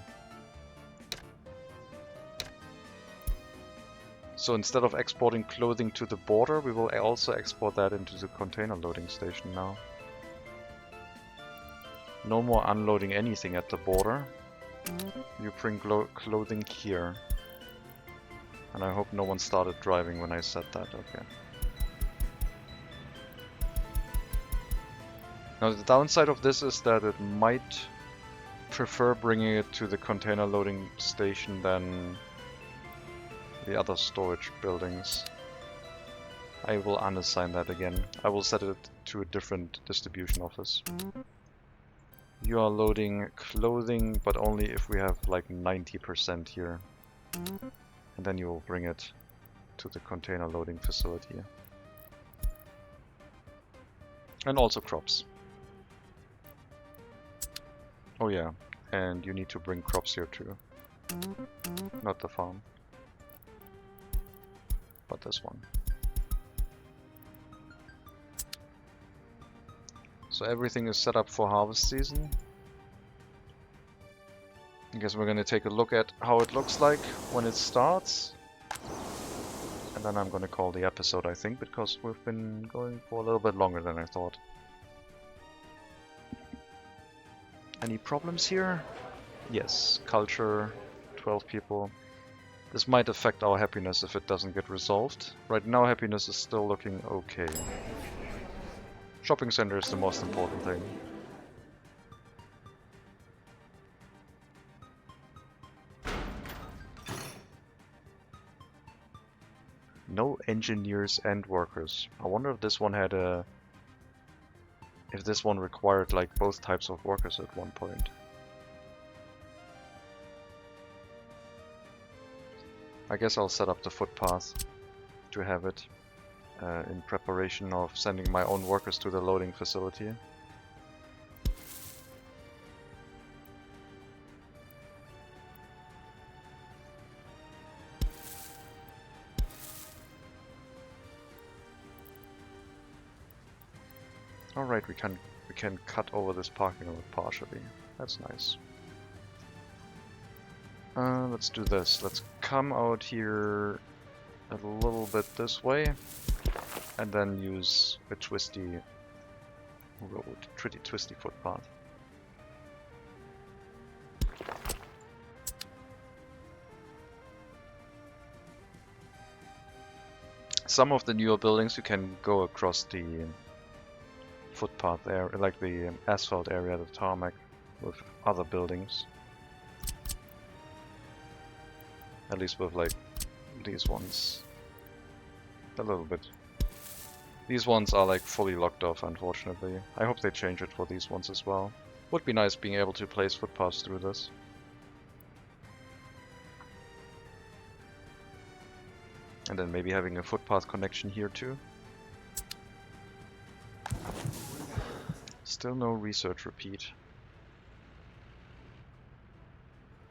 So instead of exporting clothing to the border, we will also export that into the container loading station now. No more unloading anything at the border. You bring clothing here. And I hope no one started driving when I said that, okay. Now the downside of this is that it might prefer bringing it to the container loading station than the other storage buildings. I will unassign that again. I will set it to a different distribution office. You are loading clothing, but only if we have like 90% here. And then you will bring it to the container loading facility. And also crops. Oh yeah, and you need to bring crops here too. Not the farm, but this one. So everything is set up for harvest season. I guess we're gonna take a look at how it looks like when it starts. And then I'm gonna call the episode, I think, because we've been going for a little bit longer than I thought. Any problems here? Yes, culture, 12 people. This might affect our happiness if it doesn't get resolved. Right now happiness is still looking okay. Shopping center is the most important thing. No engineers and workers. I wonder if this one had a... if this one required like both types of workers at one point. I guess I'll set up the footpath to have it in preparation of sending my own workers to the loading facility. right? We can cut over this parking lot partially. That's nice. Let's do this. Let's come out here a little bit this way, and then use a twisty road, pretty twisty footpath. Some of the newer buildings you can go across the footpath there, like the asphalt area, the tarmac, with other buildings. At least with like these ones. A little bit. These ones are like fully locked off, unfortunately. I hope they change it for these ones as well. Would be nice being able to place footpaths through this. And then maybe having a footpath connection here too. Still no research repeat.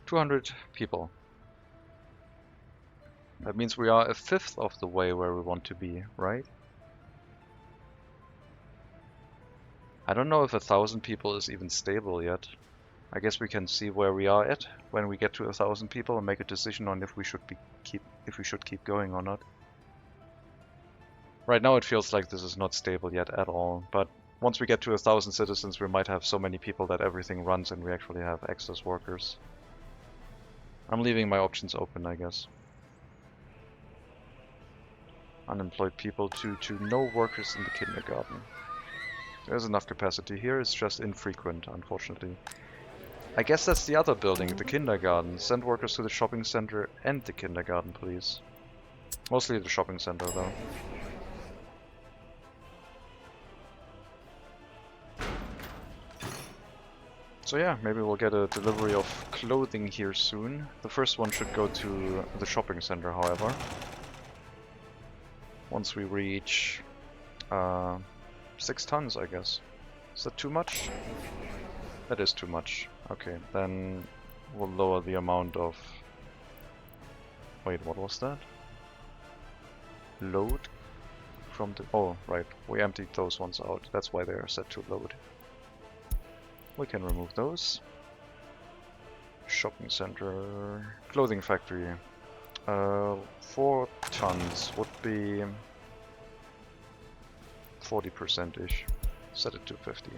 200 people. That means we are a fifth of the way where we want to be, right? I don't know if 1,000 people is even stable yet. I guess we can see where we are at when we get to 1,000 people and make a decision on if we should keep going or not. Right now it feels like this is not stable yet at all, but once we get to 1,000 citizens we might have so many people that everything runs and we actually have excess workers. I'm leaving my options open, I guess. Unemployed people to no workers in the kindergarten. There's enough capacity here, it's just infrequent, unfortunately. I guess that's the other building, the kindergarten. Send workers to the shopping center and the kindergarten, please. Mostly the shopping center, though. So yeah, maybe we'll get a delivery of clothing here soon. The first one should go to the shopping center, however. Once we reach 6 tons, I guess. Is that too much? That is too much. Okay, then we'll lower the amount of... Wait, what was that? Load from the... Oh, right. We emptied those ones out. That's why they are set to load. We can remove those. Shopping center... Clothing factory. 4 tons would be 40%-ish. Set it to 50.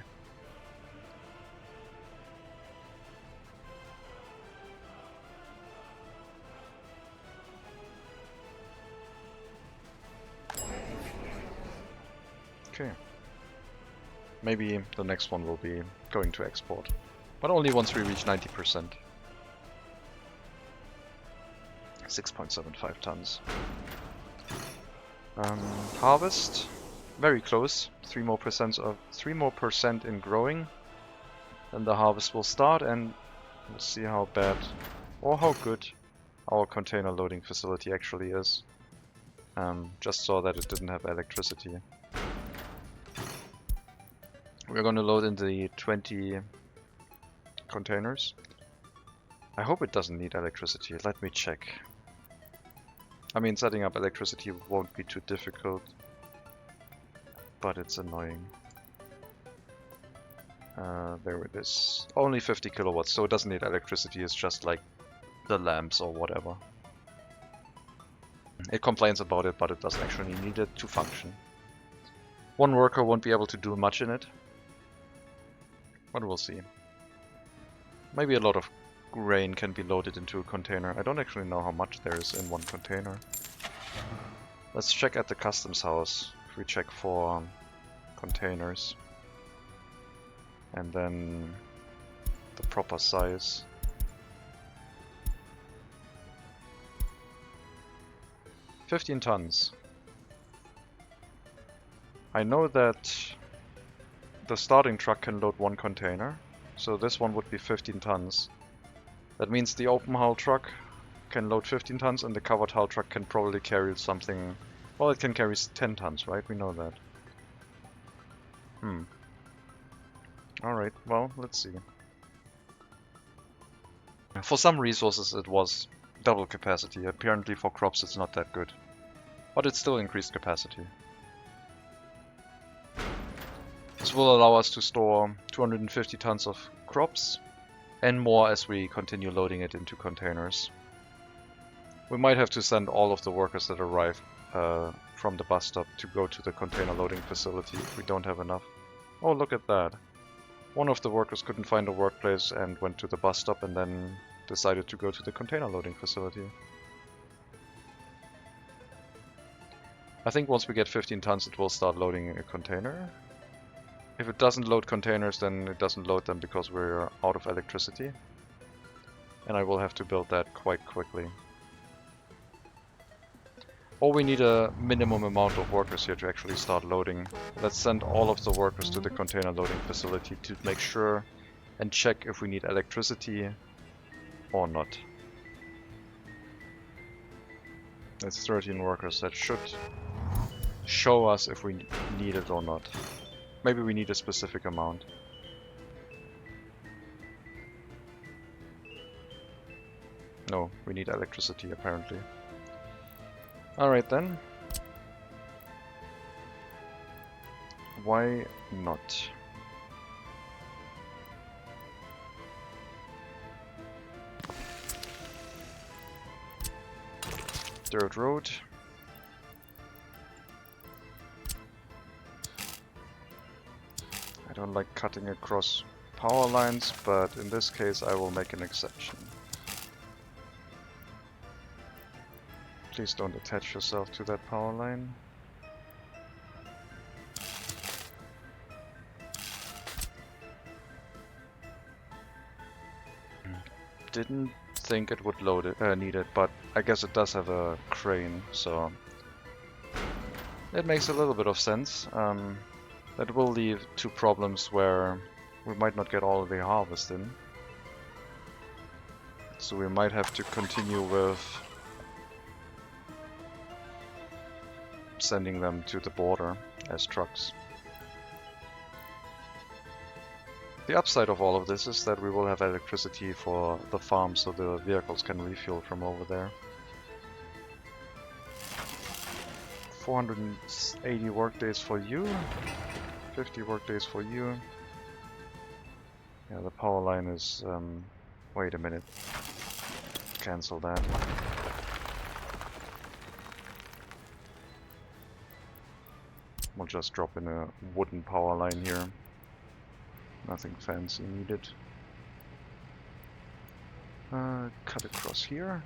Okay. Maybe the next one will be going to export. But only once we reach 90%. 6.75 tons. Harvest, very close. 3 more percent in growing. Then the harvest will start, and we'll see how bad or how good our container loading facility actually is. Just saw that it didn't have electricity. We're going to load in the 20 containers. I hope it doesn't need electricity. Let me check. I mean, setting up electricity won't be too difficult, but it's annoying. There it is. Only 50 kilowatts, so it doesn't need electricity. It's just like the lamps or whatever. It complains about it, but it doesn't actually need it to function. One worker won't be able to do much in it, but we'll see. Maybe a lot of grain can be loaded into a container. I don't actually know how much there is in one container. Let's check at the customs house. If we check for containers. And then the proper size. $15 tons. I know that the starting truck can load 1 container, so this one would be 15 tons. That means the open hull truck can load 15 tons and the covered hull truck can probably carry something... Well, it can carry 10 tons, right? We know that. Alright, well, let's see. For some resources it was double capacity. Apparently for crops it's not that good. But it's still increased capacity. This will allow us to store 250 tons of crops and more as we continue loading it into containers. We might have to send all of the workers that arrive from the bus stop to go to the container loading facility if we don't have enough. Oh, look at that. One of the workers couldn't find a workplace and went to the bus stop and then decided to go to the container loading facility. I think once we get 15 tons it will start loading a container. If it doesn't load containers, then it doesn't load them because we're out of electricity. And I will have to build that quite quickly. Or we need a minimum amount of workers here to actually start loading. Let's send all of the workers to the container loading facility to make sure and check if we need electricity or not. It's 13 workers. That should show us if we need it or not. Maybe we need a specific amount. No, we need electricity apparently. Alright then. Why not? Dirt road. I don't like cutting across power lines, but in this case I will make an exception. Please don't attach yourself to that power line. Didn't think it would load it, need it, but I guess it does have a crane, so it makes a little bit of sense. That will leave two problems where we might not get all of the harvest in. So we might have to continue with sending them to the border as trucks. The upside of all of this is that we will have electricity for the farm so the vehicles can refuel from over there. 480 workdays for you, 50 workdays for you. Yeah, the power line is... wait a minute. Cancel that. We'll just drop in a wooden power line here. Nothing fancy needed. Cut across here.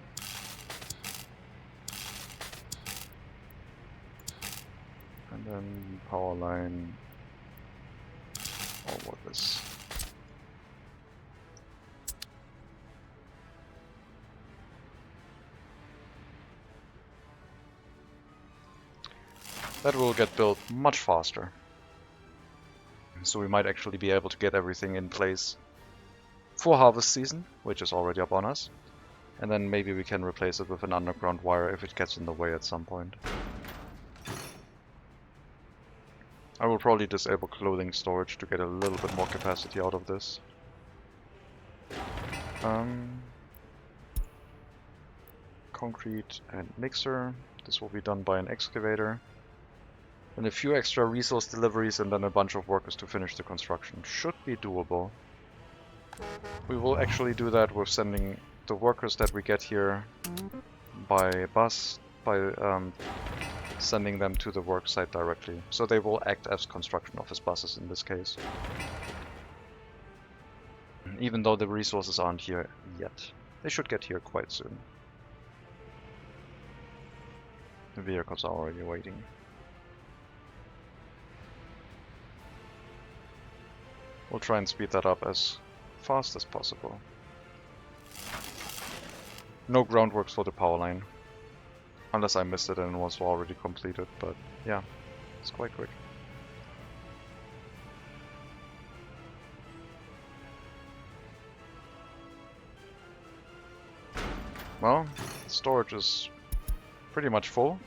And then power line over this. That will get built much faster. So we might actually be able to get everything in place for harvest season, which is already upon us. And then maybe we can replace it with an underground wire if it gets in the way at some point. I will probably disable clothing storage to get a little bit more capacity out of this. Concrete and mixer. This will be done by an excavator. And a few extra resource deliveries and then a bunch of workers to finish the construction. Should be doable. We will actually do that with sending the workers that we get here by bus, by sending them to the work site directly. So they will act as construction office buses in this case. Even though the resources aren't here yet. They should get here quite soon. The vehicles are already waiting. We'll try and speed that up as fast as possible. No groundworks for the power line. Unless I missed it and it was already completed, but yeah, it's quite quick. Well, storage is pretty much full.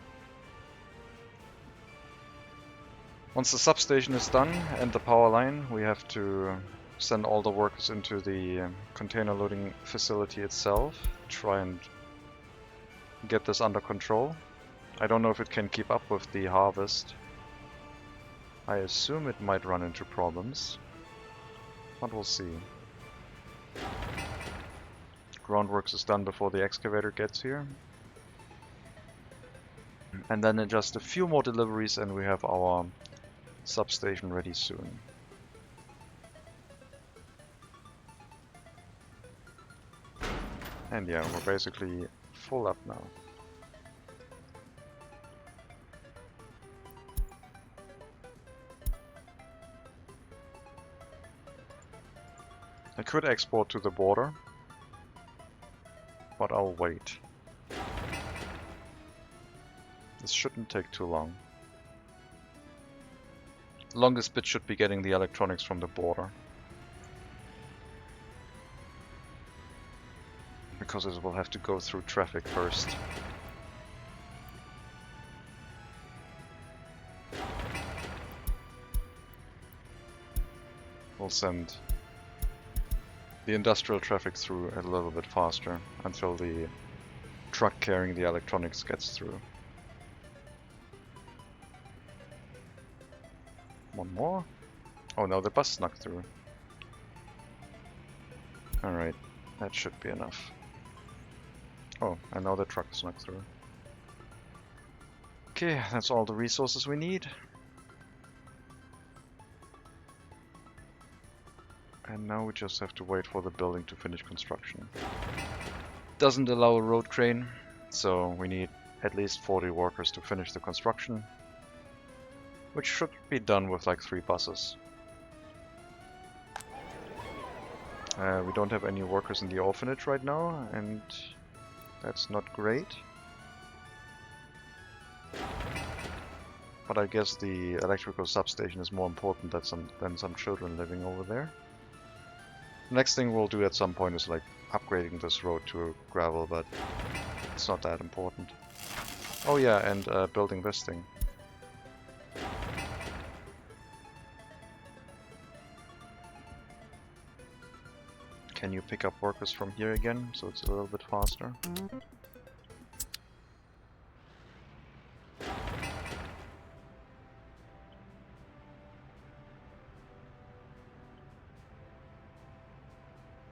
Once the substation is done and the power line, we have to send all the workers into the container loading facility itself. Try and get this under control. I don't know if it can keep up with the harvest. I assume it might run into problems, but we'll see. Groundworks is done before the excavator gets here. And then in just a few more deliveries and we have our substation ready soon. And yeah, we're basically full up now. I could export to the border, but I'll wait. This shouldn't take too long. The longest bit should be getting the electronics from the border. Because it will have to go through traffic first. We'll send the industrial traffic through a little bit faster until the truck carrying the electronics gets through. One more? Oh no, the bus snuck through. Alright, that should be enough. Oh, and now the truck snuck through. Okay, that's all the resources we need. And now we just have to wait for the building to finish construction. Doesn't allow a road crane, so we need at least 40 workers to finish the construction. Which should be done with like 3 buses. We don't have any workers in the orphanage right now, and that's not great. But I guess the electrical substation is more important than some children living over there. Next thing we'll do at some point is like upgrading this road to gravel, but it's not that important. Oh yeah, and building this thing. Can you pick up workers from here again, so it's a little bit faster?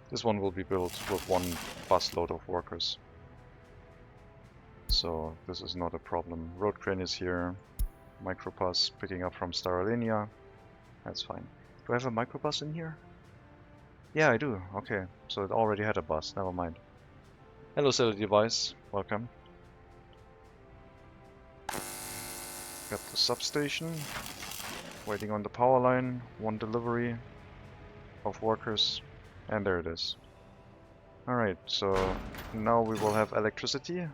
This one will be built with 1 busload of workers. So this is not a problem. Road crane is here. Microbus picking up from Starolinia. That's fine. Do I have a microbus in here? Yeah, I do. Okay, so it already had a bus. Never mind. Hello, cellular device. Welcome. Got the substation. Waiting on the power line. 1 delivery of workers. And there it is. Alright, so now we will have electricity.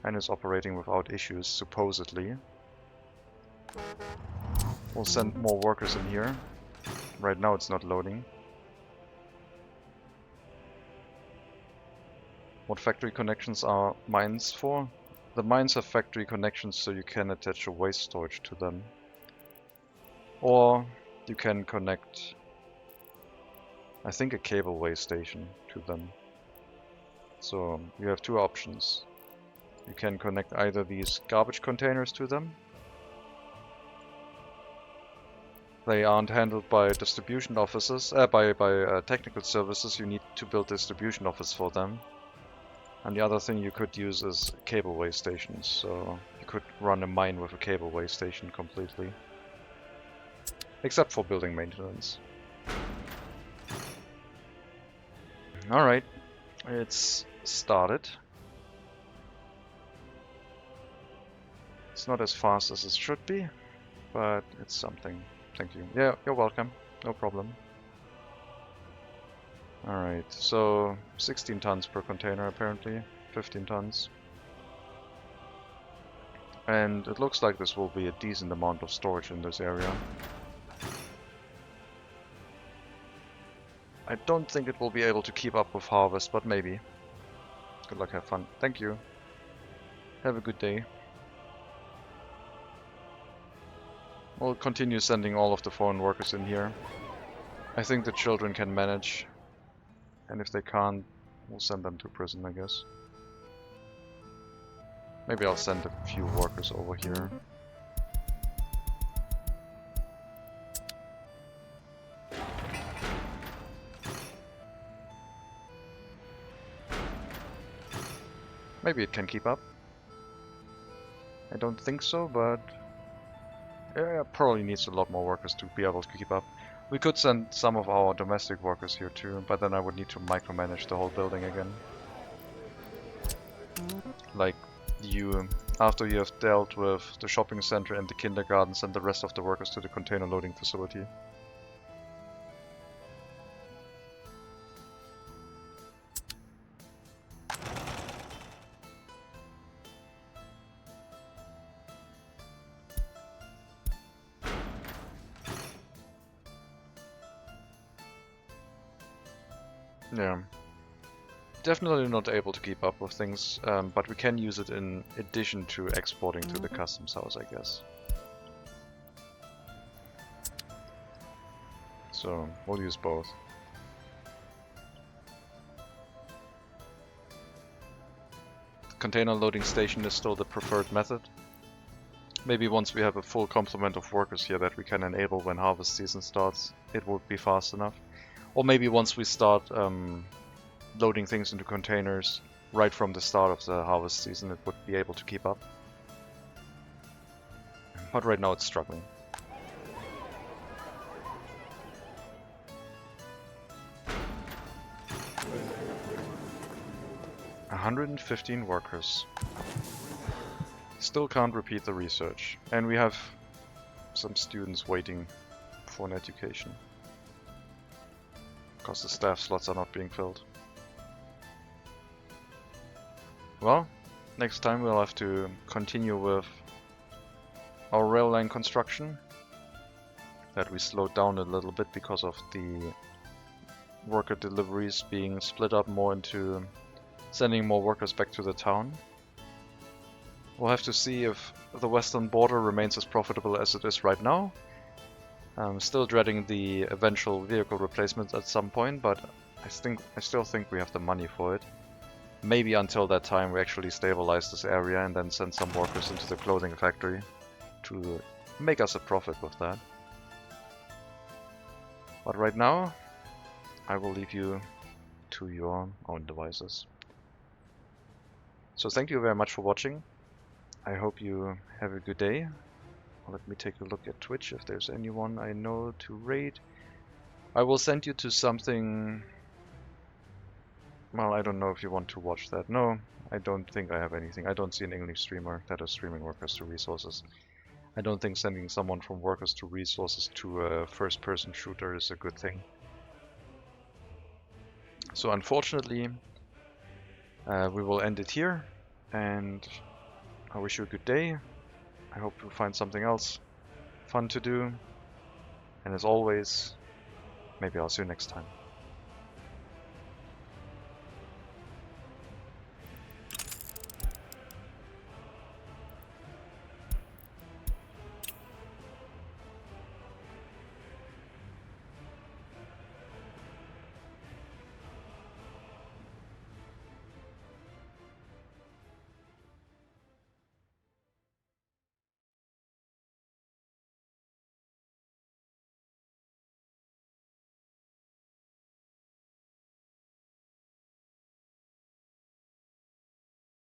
And it's operating without issues, supposedly. We'll send more workers in here. Right now it's not loading. What factory connections are mines for? The mines have factory connections so you can attach a waste storage to them. Or you can connect, I think, a cableway station to them. So you have 2 options. You can connect either these garbage containers to them. They aren't handled by distribution offices, by technical services. You need to build distribution office for them. And the other thing you could use is cableway stations. So you could run a mine with a cableway station completely. Except for building maintenance. Alright, it's started. It's not as fast as it should be, but it's something. Thank you. Yeah, you're welcome. No problem. Alright, so 16 tons per container apparently. 15 tons. And it looks like this will be a decent amount of storage in this area. I don't think it will be able to keep up with harvest, but maybe. Good luck, have fun. Thank you. Have a good day. We'll continue sending all of the foreign workers in here. I think the children can manage. And if they can't, we'll send them to prison, I guess. Maybe I'll send a few workers over here. Maybe it can keep up. I don't think so, but yeah, it probably needs a lot more workers to be able to keep up. We could send some of our domestic workers here too, but then I would need to micromanage the whole building again. Like, after you have dealt with the shopping center and the kindergarten, send the rest of the workers to the container loading facility. Yeah. Definitely not able to keep up with things, but we can use it in addition to exporting to the customs house, I guess. So, we'll use both. The container loading station is still the preferred method. Maybe once we have a full complement of workers here that we can enable when harvest season starts, it would be fast enough. Or maybe once we start loading things into containers right from the start of the harvest season, it would be able to keep up. But right now it's struggling. $115 workers. Still can't repeat the research. And we have some students waiting for an education. Because the staff slots are not being filled. Well, next time we'll have to continue with our rail line construction. That we slowed down a little bit because of the worker deliveries being split up more into sending more workers back to the town. We'll have to see if the western border remains as profitable as it is right now. I'm still dreading the eventual vehicle replacements at some point, but I still think we have the money for it. Maybe until that time we actually stabilize this area and then send some workers into the clothing factory to make us a profit with that. But right now, I will leave you to your own devices. So thank you very much for watching. I hope you have a good day. Let me take a look at Twitch if there's anyone I know to raid. I will send you to something. Well, I don't know if you want to watch that. No, I don't think I have anything. I don't see an English streamer that is streaming workers to resources. I don't think sending someone from workers to resources to a first-person shooter is a good thing. So unfortunately, we will end it here, and I wish you a good day. I hope you find something else fun to do. And as always, maybe I'll see you next time.